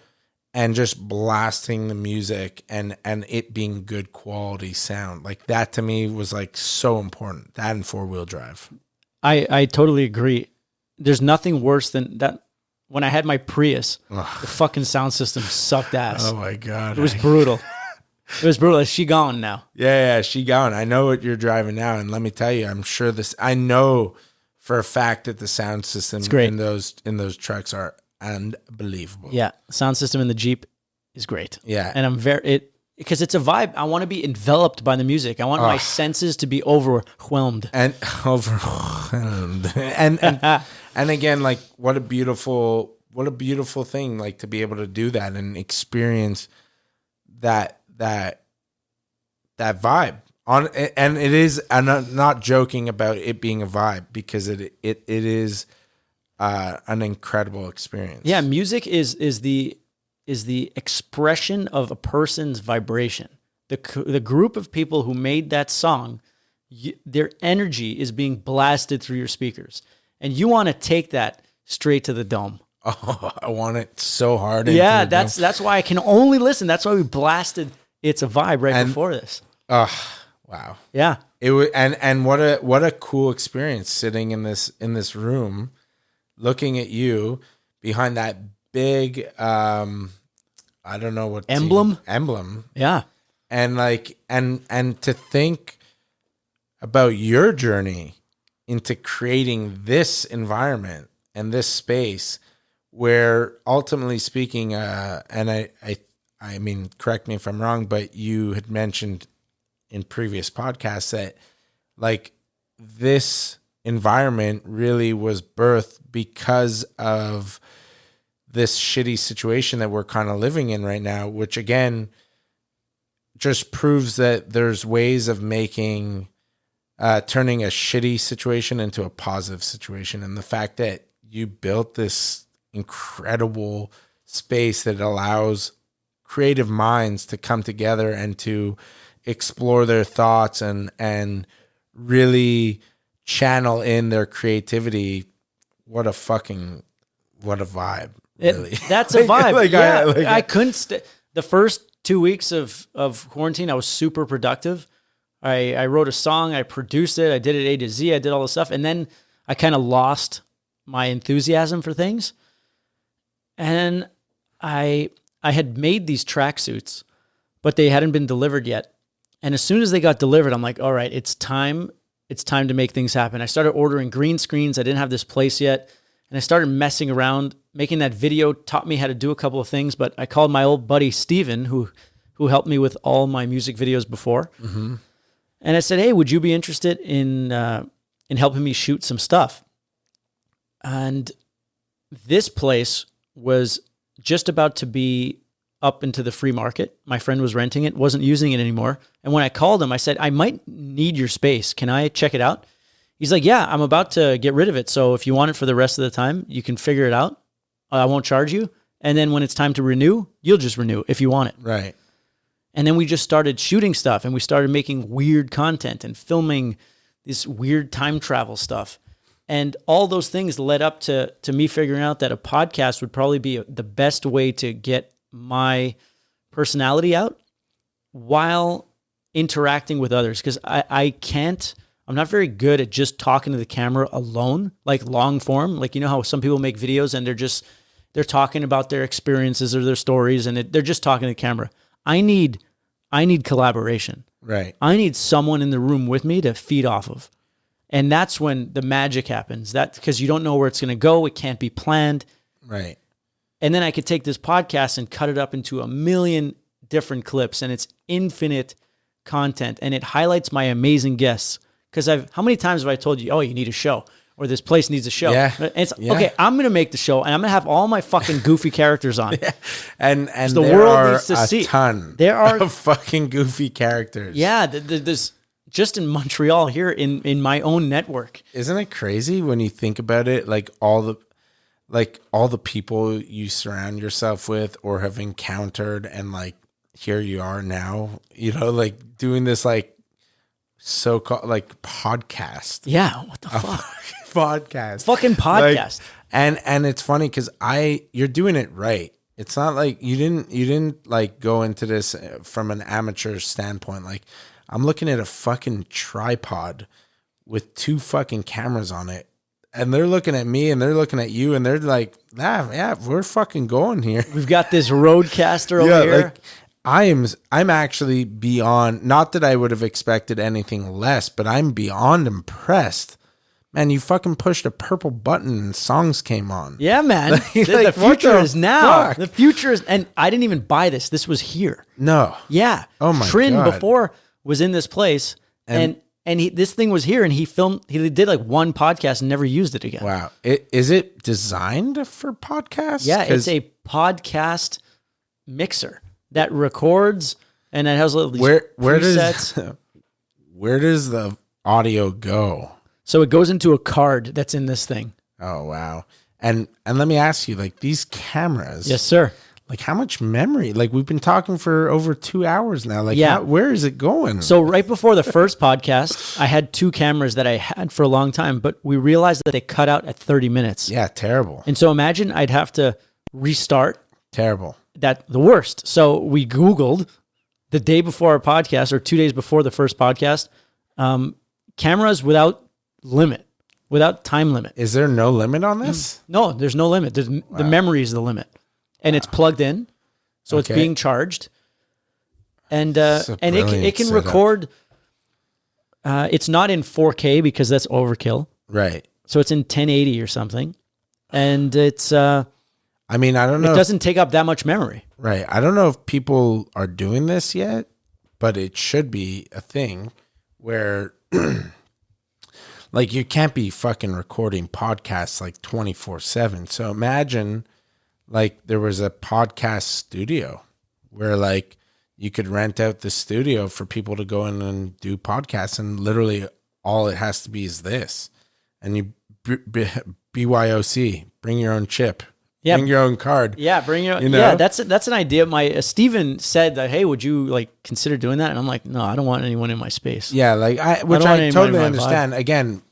S3: and just blasting the music and it being good quality sound. Like that to me was like so important. That and 4-wheel drive.
S2: I totally agree. There's nothing worse than that. When I had my Prius, the fucking sound system sucked ass.
S3: Oh my God.
S2: It was brutal. It was brutal. Is she gone now?
S3: Yeah, she gone. I know what you're driving now, and let me tell you, I'm sure I know for a fact that the sound system in those trucks are unbelievable.
S2: Yeah, sound system in the Jeep is great.
S3: Yeah,
S2: and I'm because it's a vibe. I want to be enveloped by the music. I want my senses to be overwhelmed
S3: and and again, like what a beautiful thing, like to be able to do that and experience that vibe on. And it is, I'm not joking about it being a vibe, because it is an incredible experience.
S2: Yeah, music is the expression of a person's vibration. The group of people who made that song, their energy is being blasted through your speakers, and you want to take that straight to the dome.
S3: Oh, I want it so hard.
S2: Yeah, that's why I can only listen. That's why we blasted "It's a Vibe" before this.
S3: Oh, wow.
S2: Yeah,
S3: it was, and what a cool experience sitting in this room, looking at you behind that big I don't know what emblem.
S2: Yeah,
S3: and like and to think about your journey into creating this environment and this space, where ultimately speaking, and I mean, correct me if I'm wrong, but you had mentioned in previous podcasts that like this environment really was birthed because of this shitty situation that we're kind of living in right now, which again just proves that there's ways of making turning a shitty situation into a positive situation. And the fact that you built this incredible space that allows creative minds to come together and to explore their thoughts and really channel in their creativity. What a vibe. Really.
S2: That's a vibe. I couldn't the first 2 weeks of quarantine, I was super productive. I wrote a song, I produced it, I did it A to Z, I did all this stuff, and then I kind of lost my enthusiasm for things. And I had made these tracksuits, but they hadn't been delivered yet. And as soon as they got delivered, I'm like, all right, it's time to make things happen. I started ordering green screens. I didn't have this place yet. And I started messing around. Making that video taught me how to do a couple of things, but I called my old buddy Steven, who helped me with all my music videos before. Mm-hmm. And I said, hey, would you be interested in helping me shoot some stuff? And this place was just about to be up into the free market. My friend was renting it, wasn't using it anymore. And when I called him, I said, I might need your space. Can I check it out? He's like, yeah, I'm about to get rid of it. So if you want it for the rest of the time, you can figure it out. I won't charge you. And then when it's time to renew, you'll just renew if you want it.
S3: Right.
S2: And then we just started shooting stuff, and we started making weird content and filming this weird time travel stuff. And all those things led up to me figuring out that a podcast would probably be the best way to get my personality out while interacting with others. Because I'm not very good at just talking to the camera alone, like long form. Like, you know how some people make videos and they're talking about their experiences or their stories, and they're just talking to the camera. I need collaboration.
S3: Right.
S2: I need someone in the room with me to feed off of. And that's when the magic happens. That because you don't know where it's going to go. It can't be planned.
S3: Right. And
S2: then I could take this podcast and cut it up into 1 million different clips, and it's infinite content, and it highlights my amazing guests. Because how many times have I told you, oh, you need a show, or this place needs a show?
S3: Yeah.
S2: And it's okay, I'm going to make the show, and I'm going to have all my fucking goofy characters on.
S3: Yeah. And
S2: the world needs to see.
S3: There are fucking goofy characters.
S2: Yeah, there's just in Montreal here in my own network.
S3: Isn't it crazy when you think about it? Like all the people you surround yourself with or have encountered and like here you are now, you know, like doing this like so-called like podcast.
S2: Yeah, what the fuck?
S3: Podcast.
S2: Fucking podcast.
S3: Like, and it's funny because you're doing it right. It's not like you didn't like go into this from an amateur standpoint. Like I'm looking at a fucking tripod with 2 fucking cameras on it. And they're looking at me and they're looking at you and they're like, yeah, we're fucking going here.
S2: We've got this roadcaster over here.
S3: Like, I'm actually beyond, not that I would have expected anything less, but I'm beyond impressed. Man, you fucking pushed a purple button and songs came on.
S2: Yeah, man. The future is now. The future is, and I didn't even buy this. This was here.
S3: No.
S2: Yeah.
S3: Oh my
S2: Trin
S3: God.
S2: before was in this place and this thing was here and he did like 1 podcast and never used it again.
S3: Wow. Is it designed for podcasts?
S2: Yeah, it's a podcast mixer that records and it has little presets.
S3: Where does the audio go?
S2: So it goes into a card that's in this thing.
S3: Oh wow. And let me ask you, like these cameras.
S2: Yes, sir.
S3: Like how much memory? Like we've been talking for over 2 hours now. Like where is it going?
S2: So right before the first podcast, I had 2 cameras that I had for a long time, but we realized that they cut out at 30 minutes.
S3: Yeah, terrible.
S2: And so imagine I'd have to restart.
S3: Terrible.
S2: The worst. So we Googled the day before our podcast or 2 days before the first podcast, cameras without limit, without time limit.
S3: Is there no limit on this?
S2: No, there's no limit. The memory is the limit. And it's plugged in, so it's being charged, and it can record. It's not in 4K because that's overkill,
S3: right?
S2: So it's in 1080 or something, and it's. I
S3: mean, I don't know.
S2: It doesn't take up that much memory,
S3: right? I don't know if people are doing this yet, but it should be a thing where, like, you can't be fucking recording podcasts like 24/7. So imagine. Like there was a podcast studio where like you could rent out the studio for people to go in and do podcasts, and literally all it has to be is this. And you BYOC, bring your own chip, bring your own card.
S2: Yeah, bring your.
S3: You know?
S2: Yeah, that's an idea. My Steven said that, hey, would you like consider doing that? And I'm like, no, I don't want anyone in my space.
S3: Yeah, like I totally understand. Again.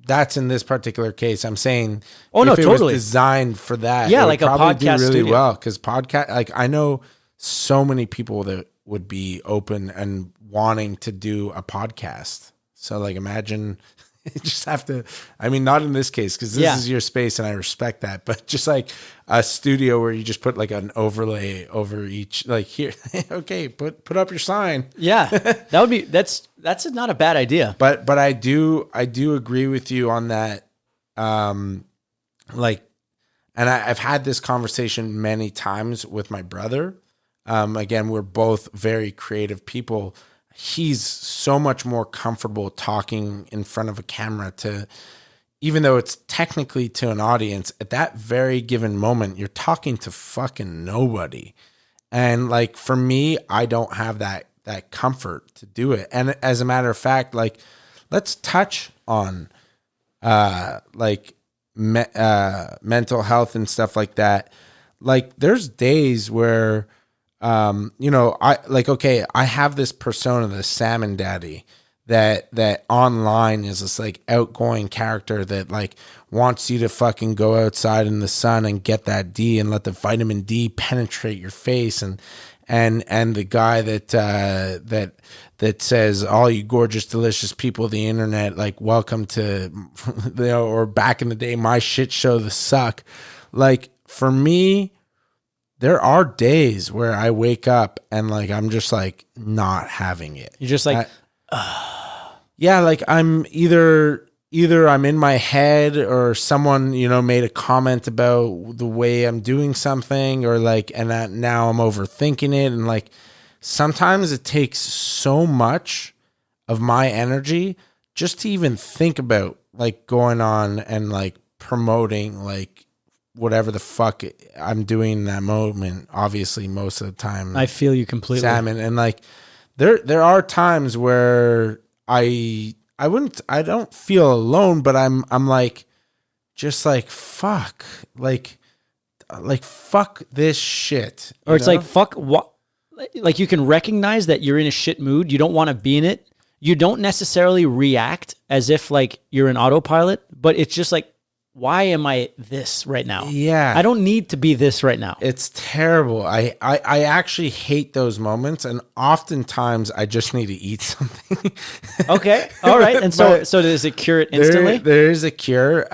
S3: That's in this particular case. I'm saying, if it was designed for that,
S2: yeah,
S3: it
S2: like
S3: would
S2: a
S3: probably
S2: podcast
S3: do really
S2: studio.
S3: well because podcast. Like I know so many people that would be open and wanting to do a podcast. So like, imagine you just have to. I mean, not in this case because this is your space and I respect that. But just like a studio where you just put like an overlay over each. Like here, okay, put up your sign.
S2: Yeah, that would be that's not a bad idea.
S3: But I do agree with you on that. Like, and I've had this conversation many times with my brother. Again, we're both very creative people. He's so much more comfortable talking in front of a camera even though it's technically to an audience, at that very given moment, you're talking to fucking nobody. And like, for me, I don't have that comfort to do it. And as a matter of fact, like, let's touch on, mental health and stuff like that. Like there's days where, I have this persona, the Salmon Daddy, that online is this like outgoing character that like wants you to fucking go outside in the sun and get that D and let the vitamin D penetrate your face, and the guy that says, all you gorgeous, delicious people of the internet, like, welcome to, or back in the day, my shit show, The Suck. Like, for me, there are days where I wake up and like, I'm just like not having it.
S2: You're just like,
S3: yeah, like I'm either I'm in my head or someone, made a comment about the way I'm doing something, or like, and now I'm overthinking it. And like, sometimes it takes so much of my energy just to even think about like going on and like promoting like whatever the fuck I'm doing in that moment. Obviously, most of the time,
S2: I feel you completely.
S3: Salmon, and like there are times where I don't feel alone, but I'm like, just like, fuck, like fuck this shit.
S2: Or it's like, fuck what? like you can recognize that you're in a shit mood. You don't want to be in it. You don't necessarily react as if like you're an autopilot, but it's just like, why am I this right now?
S3: Yeah.
S2: I don't need to be this right now.
S3: It's terrible. I actually hate those moments, and oftentimes I just need to eat something.
S2: Okay. All right. And so does it cure it instantly?
S3: There is a cure.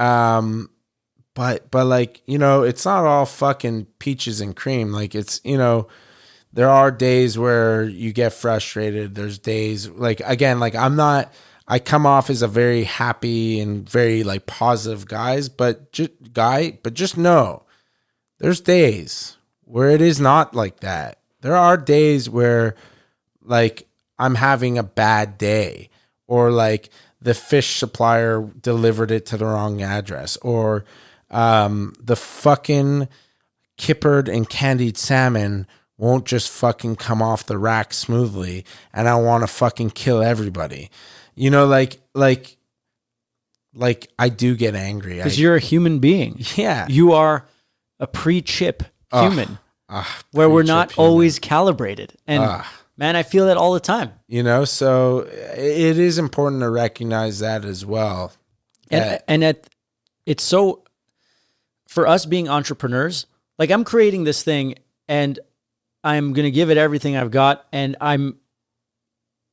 S3: But like, you know, it's not all fucking peaches and cream. Like it's, you know, there are days where you get frustrated. There's days like, again, like I come off as a very happy and very like positive but just know there's days where it is not like that. There are days where like I'm having a bad day, or like the fish supplier delivered it to the wrong address, or the fucking kippered and candied salmon won't just fucking come off the rack smoothly, and I want to fucking kill everybody. You know, like I do get angry.
S2: Because you're a human being.
S3: Yeah.
S2: You are a pre-chip human where we're not always calibrated. And man, I feel that all the time.
S3: You know, so it is important to recognize that as well.
S2: It's so, for us being entrepreneurs, like I'm creating this thing and I'm going to give it everything I've got, and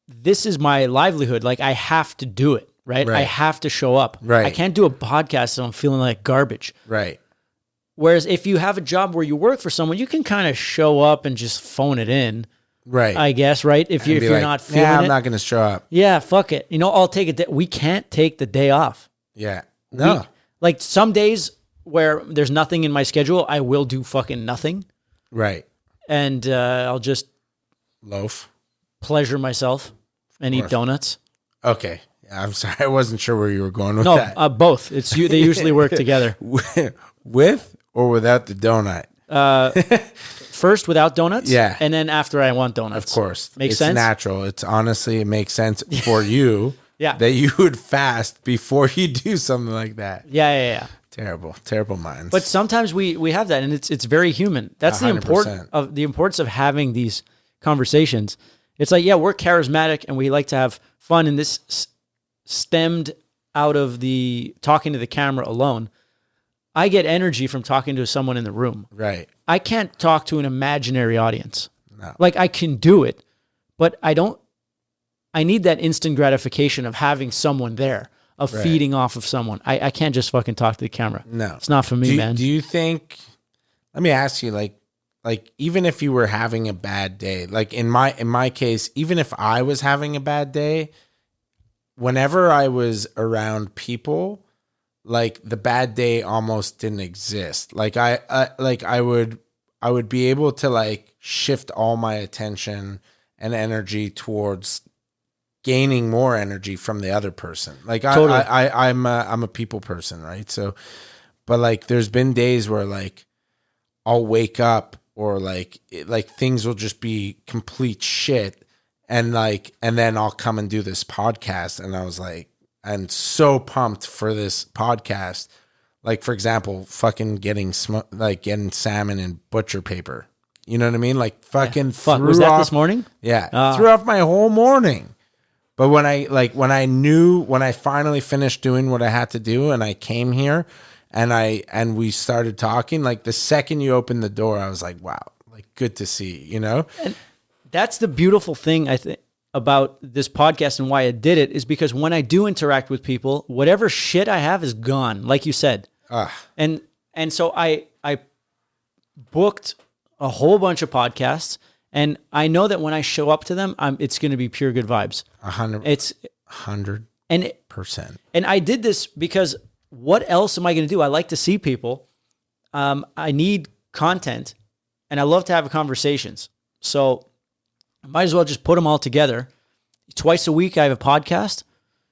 S2: this is my livelihood. Like I have to do it, right? I have to show up.
S3: Right.
S2: I can't do a podcast so I'm feeling like garbage.
S3: Right.
S2: Whereas if you have a job where you work for someone, you can kind of show up and just phone it in.
S3: Right.
S2: I guess, right? If you're
S3: like,
S2: not feeling it.
S3: I'm not going to show up.
S2: Yeah, fuck it. You know, I'll take a day. We can't take the day off.
S3: Yeah. No.
S2: Like some days where there's nothing in my schedule, I will do fucking nothing.
S3: Right.
S2: And I'll just
S3: loaf,
S2: pleasure myself and eat donuts.
S3: Okay. I'm sorry. I wasn't sure where you were going with that.
S2: No, both. They usually work together.
S3: With or without the donut?
S2: First without donuts.
S3: Yeah.
S2: And then after I want donuts.
S3: Of course.
S2: Makes
S3: it's
S2: sense?
S3: Natural. It's honestly, it makes sense for you
S2: Yeah.
S3: that you would fast before you do something like that.
S2: Yeah.
S3: Terrible minds.
S2: But sometimes we have that, and it's very human. That's
S3: 100%.
S2: the importance of having these conversations. It's like, yeah, we're charismatic and we like to have fun, and this stemmed out of the talking to the camera alone. I get energy from talking to someone in the room.
S3: Right.
S2: I can't talk to an imaginary audience.
S3: No.
S2: Like I can do it, but I need that instant gratification of having someone there, of feeding off of someone. I can't just fucking talk to the camera.
S3: No.
S2: It's not for me, man.
S3: Do you think, let me ask you, like even if you were having a bad day, like in my case, even if I was having a bad day, whenever I was around people, like the bad day almost didn't exist. Like I would be able to like shift all my attention and energy towards gaining more energy from the other person. Like
S2: Totally.
S3: I'm a people person, right? So, but like there's been days where like I'll wake up or like things will just be complete shit, and then I'll come and do this podcast, and I was like, I'm so pumped for this podcast. Like for example, fucking getting salmon and butcher paper. You know what I mean? Like fucking
S2: was that this morning?
S3: Yeah, threw off my whole morning. But when I finally finished doing what I had to do, and I came here, and we started talking, like the second you opened the door, I was like, wow, like good to see, you know?
S2: And that's the beautiful thing, I think, about this podcast and why I did it, is because when I do interact with people, whatever shit I have is gone, like you said. And so I booked a whole bunch of podcasts, and I know that when I show up to them, it's going to be pure good vibes.
S3: 100%.
S2: And I did this because what else am I going to do? I like to see people. I need content, and I love to have conversations. So I might as well just put them all together. Twice a week, I have a podcast.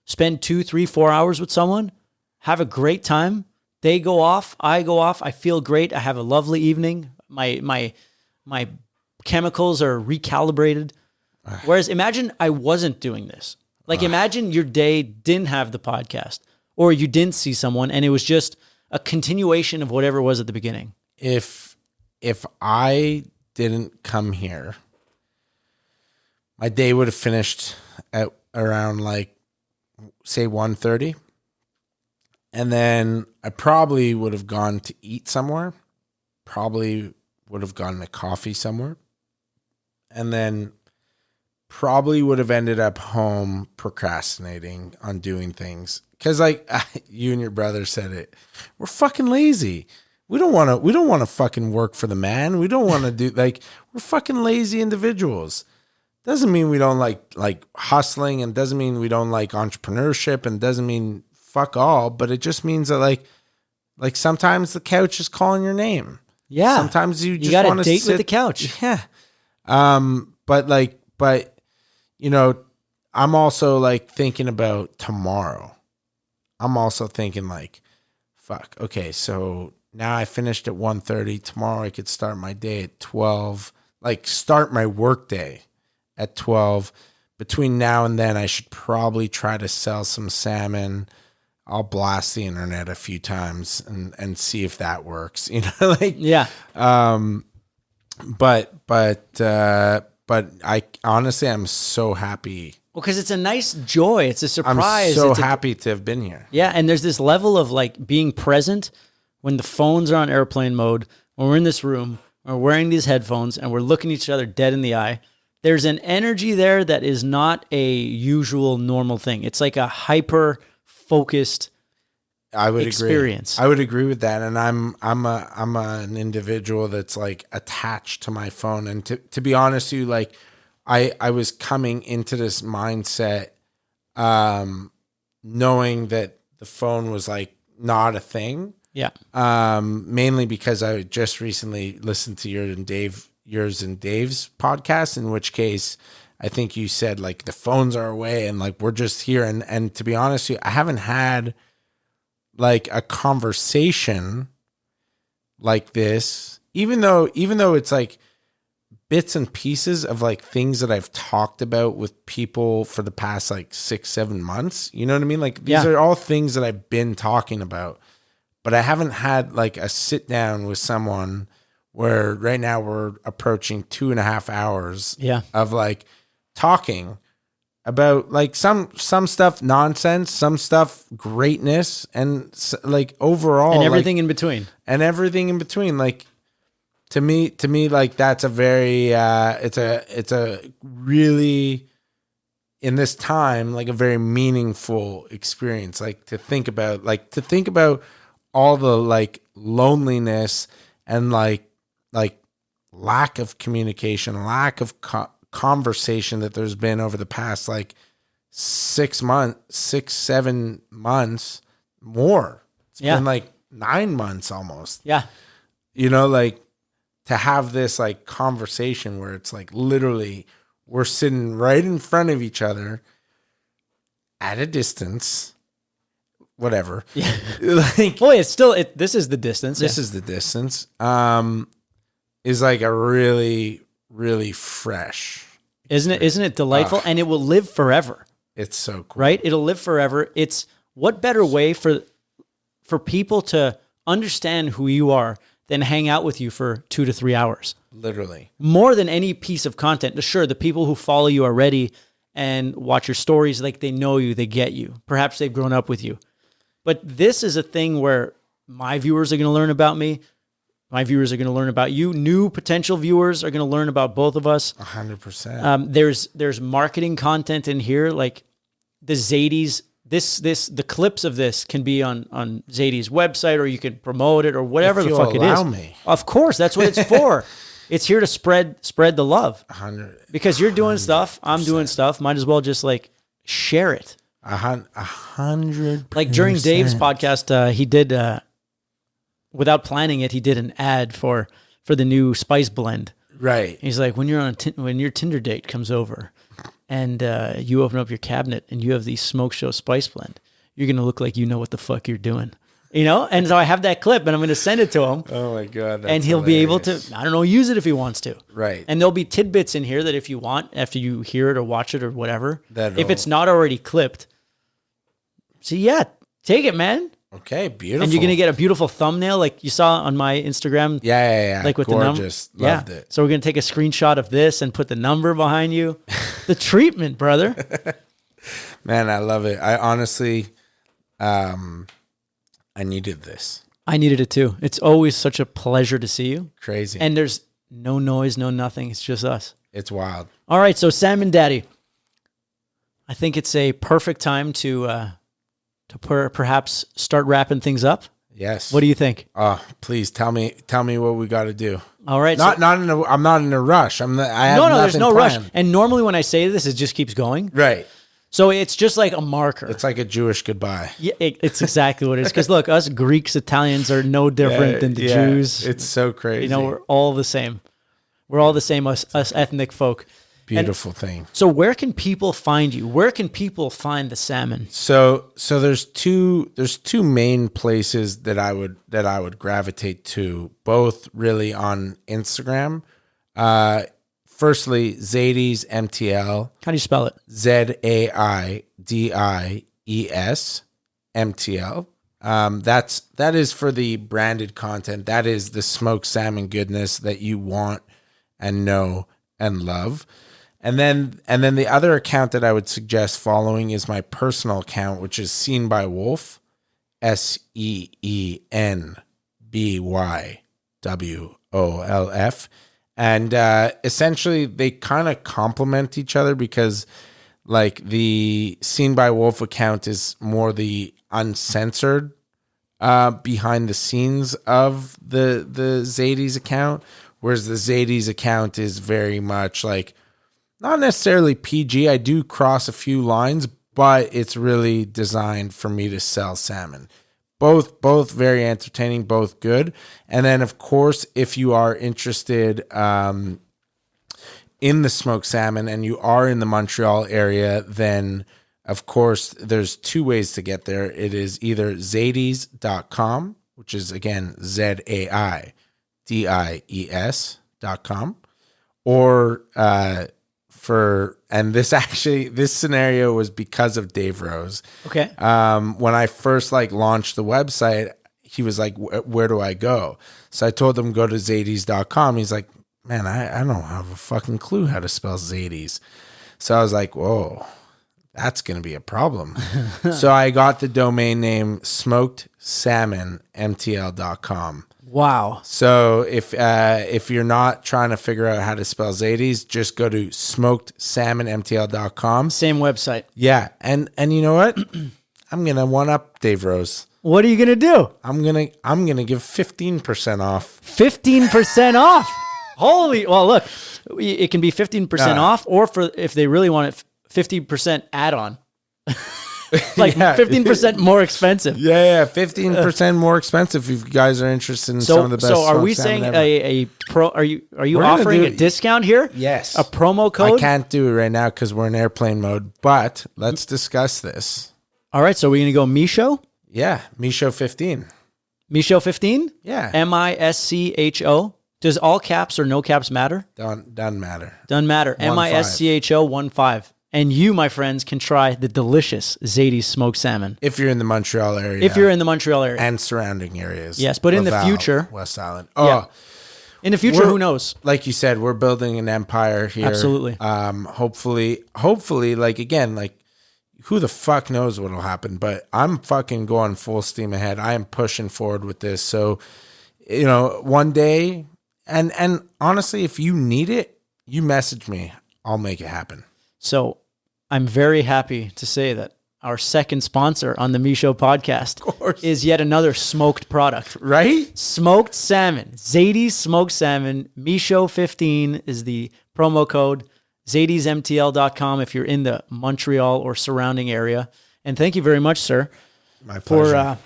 S2: Spend 2, 3, 4 hours with someone. Have a great time. They go off. I go off. I feel great. I have a lovely evening. My chemicals are recalibrated. Whereas imagine I wasn't doing this. Like imagine your day didn't have the podcast, or you didn't see someone and it was just a continuation of whatever it was at the beginning.
S3: If I didn't come here my day would have finished at around like, say 1:30. And then I probably would have gone to eat somewhere. Probably would have gone to coffee somewhere. And then probably would have ended up home procrastinating on doing things. Because like you and your brother said it, we're fucking lazy. We don't want to fucking work for the man. We don't want to do like, we're fucking lazy individuals. Doesn't mean we don't like hustling, and doesn't mean we don't like entrepreneurship, and doesn't mean fuck all, but it just means that like sometimes the couch is calling your name.
S2: Yeah.
S3: Sometimes you just
S2: got
S3: want
S2: to
S3: to
S2: date
S3: sit
S2: with the couch.
S3: Yeah. But you know, I'm also like thinking about tomorrow. I'm also thinking like, fuck, okay, so now I finished at 1:30. Tomorrow I could start my day at 12, like start my work day at 12. Between now and then, I should probably try to sell some salmon. I'll blast the internet a few times and see if that works. You know, like,
S2: Yeah.
S3: But I honestly, I'm so happy.
S2: Well, because it's a nice joy. It's a surprise.
S3: I'm so
S2: It's
S3: happy to have been here.
S2: Yeah, and there's this level of like being present when the phones are on airplane mode, when we're in this room, we're wearing these headphones, and we're looking each other dead in the eye. There's an energy there that is not a usual normal thing. It's like a hyper-focused experience.
S3: I would agree with that. And I'm an individual that's like attached to my phone. And to be honest with you, like I was coming into this mindset, knowing that the phone was like not a thing.
S2: Yeah.
S3: Mainly because I just recently listened to yours and Dave's podcast, in which case I think you said like the phones are away and like we're just here. And to be honest with you, I haven't had like a conversation like this, even though it's like bits and pieces of like things that I've talked about with people for the past like 6-7 months. You know what I mean? Like these are all things that I've been talking about, but I haven't had like a sit down with someone where right now we're approaching 2.5 hours of like talking about like some stuff nonsense, some stuff greatness, and like overall
S2: and everything in between.
S3: And everything in between. Like to me, like that's a very it's a really, in this time, like a very meaningful experience. Like to think about all the like loneliness and like lack of communication, lack of conversation that there's been over the past like 6-7 months more. It's been like 9 months almost.
S2: Yeah.
S3: You know, like to have this like conversation where it's like literally we're sitting right in front of each other at a distance, whatever.
S2: Yeah.
S3: Like,
S2: boy, it's still, this is the distance.
S3: This is the distance. Is like a really, really fresh.
S2: Isn't it delightful? And it will live forever.
S3: It's so cool.
S2: Right? It'll live forever. It's what better way for people to understand who you are than hang out with you for 2 to 3 hours.
S3: Literally.
S2: More than any piece of content. Sure, the people who follow you already and watch your stories, like they know you, they get you. Perhaps they've grown up with you. But this is a thing where my viewers are going to learn about me. My viewers are going to learn about you. New potential viewers are going to learn about both of us.
S3: 100%.
S2: There's marketing content in here, like the Zaidie's. The clips of this can be on Zaidie's website, or you can promote it, or whatever the fuck it is.
S3: Me.
S2: Of course, that's what it's for. It's here to spread the love.
S3: 100.
S2: Because you're doing stuff, I'm doing stuff. Might as well just like share it.
S3: 100%.
S2: Like during Dave's podcast, he did. Without planning it, he did an ad for the new spice blend.
S3: Right.
S2: He's like, when your Tinder date comes over, and you open up your cabinet and you have the Smoke Show spice blend, you're gonna look like you know what the fuck you're doing, you know. And so I have that clip, and I'm gonna send it to him.
S3: Oh my god! That's
S2: and he'll be able to, I don't know, use it if he wants to.
S3: Right.
S2: And there'll be tidbits in here that if you want, after you hear it or watch it or whatever,
S3: That'll,
S2: if it's not already clipped, so yeah, take it, man.
S3: Okay, beautiful.
S2: And you're going to get a beautiful thumbnail like you saw on my Instagram.
S3: Yeah.
S2: Like with
S3: gorgeous.
S2: the number.
S3: Loved it.
S2: So we're going to take a screenshot of this and put the number behind you. The treatment, brother.
S3: Man, I love it. I honestly, I needed this.
S2: I needed it too. It's always such a pleasure to see you.
S3: Crazy.
S2: And there's no noise, no nothing. It's just us.
S3: It's wild.
S2: All right. So Salmon Daddy, I think it's a perfect time to perhaps start wrapping things up.
S3: Yes.
S2: What do you think?
S3: Please tell me what we got to do.
S2: All right.
S3: I'm not in a rush. I have
S2: No, there's no
S3: planned.
S2: rush. And normally when I say this, it just keeps going.
S3: Right.
S2: So it's just like a marker.
S3: It's like a Jewish goodbye.
S2: Yeah, it's exactly what it is. Because look, us Greeks, Italians are no different than the Jews.
S3: It's so crazy.
S2: You know, we're all the same. We're all the same, us ethnic folk.
S3: Beautiful thing.
S2: So where can people find you? Where can people find the salmon?
S3: So there's two main places that I would gravitate to, both really on Instagram. Firstly, Zaidie's MTL.
S2: How do you spell it?
S3: Zaidies MTL. That is for the branded content. That is the smoked salmon goodness that you want and know and love. And then the other account that I would suggest following is my personal account, which is Seen by Wolf, SEENBYWOLF. And essentially they kind of complement each other because like the Seen by Wolf account is more the uncensored behind the scenes of the Zaidie's account, whereas the Zaidie's account is very much like not necessarily PG. I do cross a few lines, but it's really designed for me to sell salmon. Both very entertaining, both good. And then, of course, if you are interested in the smoked salmon and you are in the Montreal area, then, of course, there's two ways to get there. It is either Zaidies.com, which is, again, ZAIDIES.com, or this scenario was because of Dave Rose.
S2: Okay.
S3: When I first launched the website, he was like, where do I go? So I told him, go to Zaidies.com. He's like, man, I don't have a fucking clue how to spell Zaidie's. So I was like, whoa, that's going to be a problem. So I got the domain name smokedsalmonmtl.com.
S2: Wow.
S3: So if you're not trying to figure out how to spell Zaidie's, just go to smokedsalmonmtl.com.
S2: Same website.
S3: Yeah. And you know what? I'm going to one up Dave Rose.
S2: What are you going to do?
S3: I'm going to give 15% off.
S2: 15% off. Holy, well, look, it can be 15% off, or if they really want it, 50% add-on. 15% more expensive.
S3: Yeah, 15% more expensive if you guys are interested in some of the best.
S2: So are we saying a pro? Are you offering a discount here?
S3: Yes,
S2: a promo code.
S3: I can't do it right now because we're in airplane mode. But let's discuss this.
S2: All right, so we're gonna go MISCHO.
S3: Yeah, MISCHO 15.
S2: MISCHO 15.
S3: Yeah,
S2: MISCHO. Does all caps or no caps matter?
S3: Doesn't matter.
S2: Doesn't matter. MISCHO 15. And you, my friends, can try the delicious Zaidie's smoked salmon.
S3: If you're in the Montreal area.
S2: If you're in the Montreal area.
S3: And surrounding areas.
S2: Yes, but in the future.
S3: West Island.
S2: Yeah. In the future, who knows?
S3: Like you said, we're building an empire here.
S2: Absolutely.
S3: Hopefully, again, who the fuck knows what'll happen, but I'm fucking going full steam ahead. I am pushing forward with this. So, one day, and honestly, if you need it, you message me. I'll make it happen.
S2: So I'm very happy to say that our second sponsor on the MISCHO podcast is yet another smoked product.
S3: Right?
S2: Smoked salmon. Zaidie's smoked salmon. MISCHO 15 is the promo code. ZaidiesMTL.com if you're in the Montreal or surrounding area. And thank you very much, sir.
S3: My pleasure.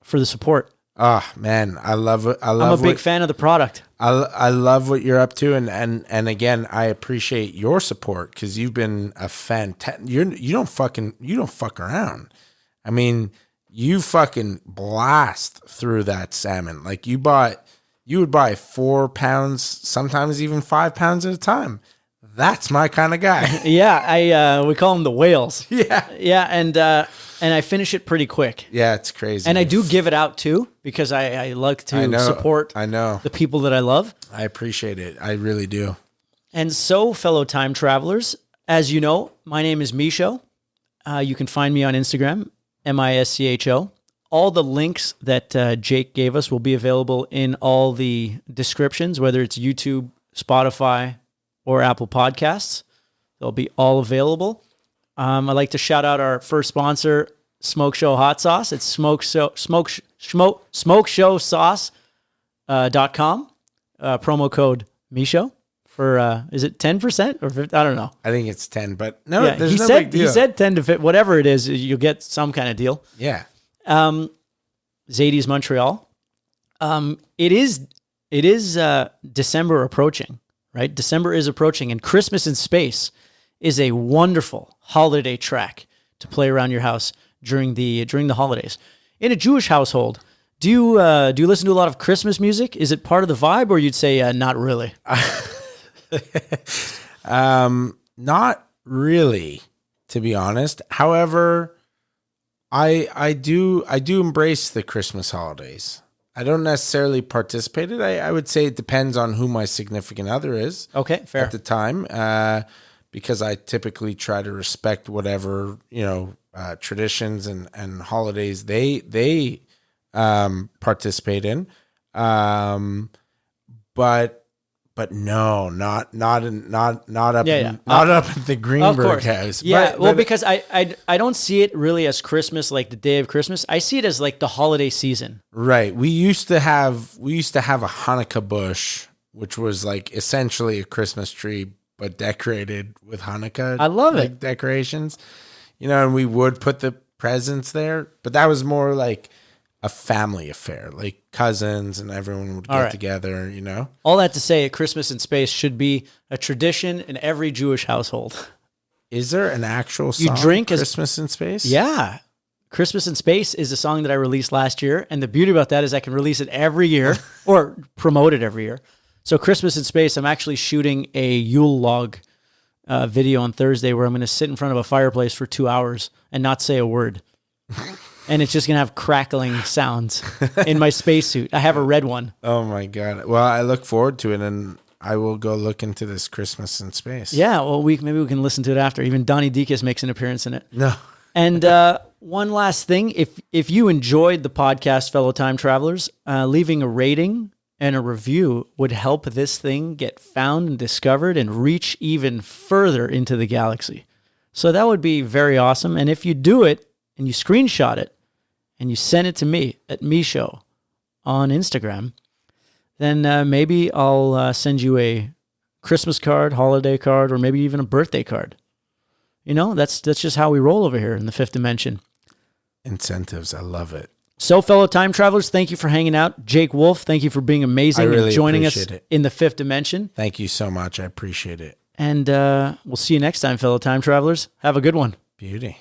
S2: For the support.
S3: Oh, man, I love it.
S2: I'm a big fan of the product.
S3: I love what you're up to, and again, I appreciate your support because you've been a fantastic. You don't fuck around. I mean, you fucking blast through that salmon. Like you would buy 4 pounds, sometimes even 5 pounds at a time. That's my kind of guy.
S2: Yeah, we call them the whales.
S3: Yeah,
S2: yeah, and and I finish it pretty quick.
S3: Yeah, it's crazy.
S2: And I do give it out too, because I like to support the people that I love.
S3: I appreciate it. I really do.
S2: And so, fellow time travelers, as you know, my name is MISCHO. You can find me on Instagram, MISCHO. All the links that Jake gave us will be available in all the descriptions, whether it's YouTube, Spotify, or Apple Podcasts. They'll be all available. I'd like to shout out our first sponsor, Smoke Show Hot Sauce. It's smokeshowsauce.com. Promo code MISCHO for, is it 10% or 50? I don't know.
S3: I think it's 10, but no,
S2: Yeah,
S3: there's no big deal.
S2: he said 10 to 50, whatever it is, you'll get some kind of deal.
S3: Yeah.
S2: Zaidie's Montreal. It is December approaching, right? December is approaching, and Christmas in Space is a wonderful holiday track to play around your house during the holidays. In a Jewish household, do you listen to a lot of Christmas music? Is it part of the vibe, or you'd say not really?
S3: Not really, to be honest. However, I do embrace the Christmas holidays. I don't necessarily participate in it. I would say it depends on who my significant other is.
S2: Okay, fair.
S3: At the time, because I typically try to respect whatever, traditions and holidays they participate in. But no, not up up at the Greenberg house.
S2: Yeah, but because I don't see it really as Christmas, like the day of Christmas. I see it as like the holiday season.
S3: Right. We used to have a Hanukkah bush, which was like essentially a Christmas tree, but decorated with Hanukkah.
S2: I love it.
S3: Decorations, and we would put the presents there, but that was more like a family affair, like cousins and everyone would get together,
S2: All that to say, Christmas in Space should be a tradition in every Jewish household.
S3: Is there an actual song, Christmas in Space?
S2: Yeah. Christmas in Space is a song that I released last year, and the beauty about that is I can release it every year or promote it every year. So Christmas in Space, I'm actually shooting a Yule log video on Thursday where I'm going to sit in front of a fireplace for 2 hours and not say a word. And it's just going to have crackling sounds in my spacesuit. I have a red one.
S3: Oh, my God. Well, I look forward to it, and I will go look into this Christmas in Space.
S2: Yeah, well, maybe we can listen to it after. Even Donnie Dekas makes an appearance in it.
S3: No.
S2: And one last thing. If you enjoyed the podcast, fellow time travelers, leaving a rating and a review would help this thing get found and discovered and reach even further into the galaxy. So that would be very awesome. And if you do it and you screenshot it, and you send it to me at MISCHO on Instagram, then maybe I'll send you a Christmas card, holiday card, or maybe even a birthday card. That's just how we roll over here in the fifth dimension.
S3: Incentives. I love it.
S2: So, fellow time travelers, thank you for hanging out. Jake Wolf, thank you for being amazing and joining us in the fifth dimension.
S3: Thank you so much. I appreciate it.
S2: And we'll see you next time, fellow time travelers. Have a good one.
S3: Beauty.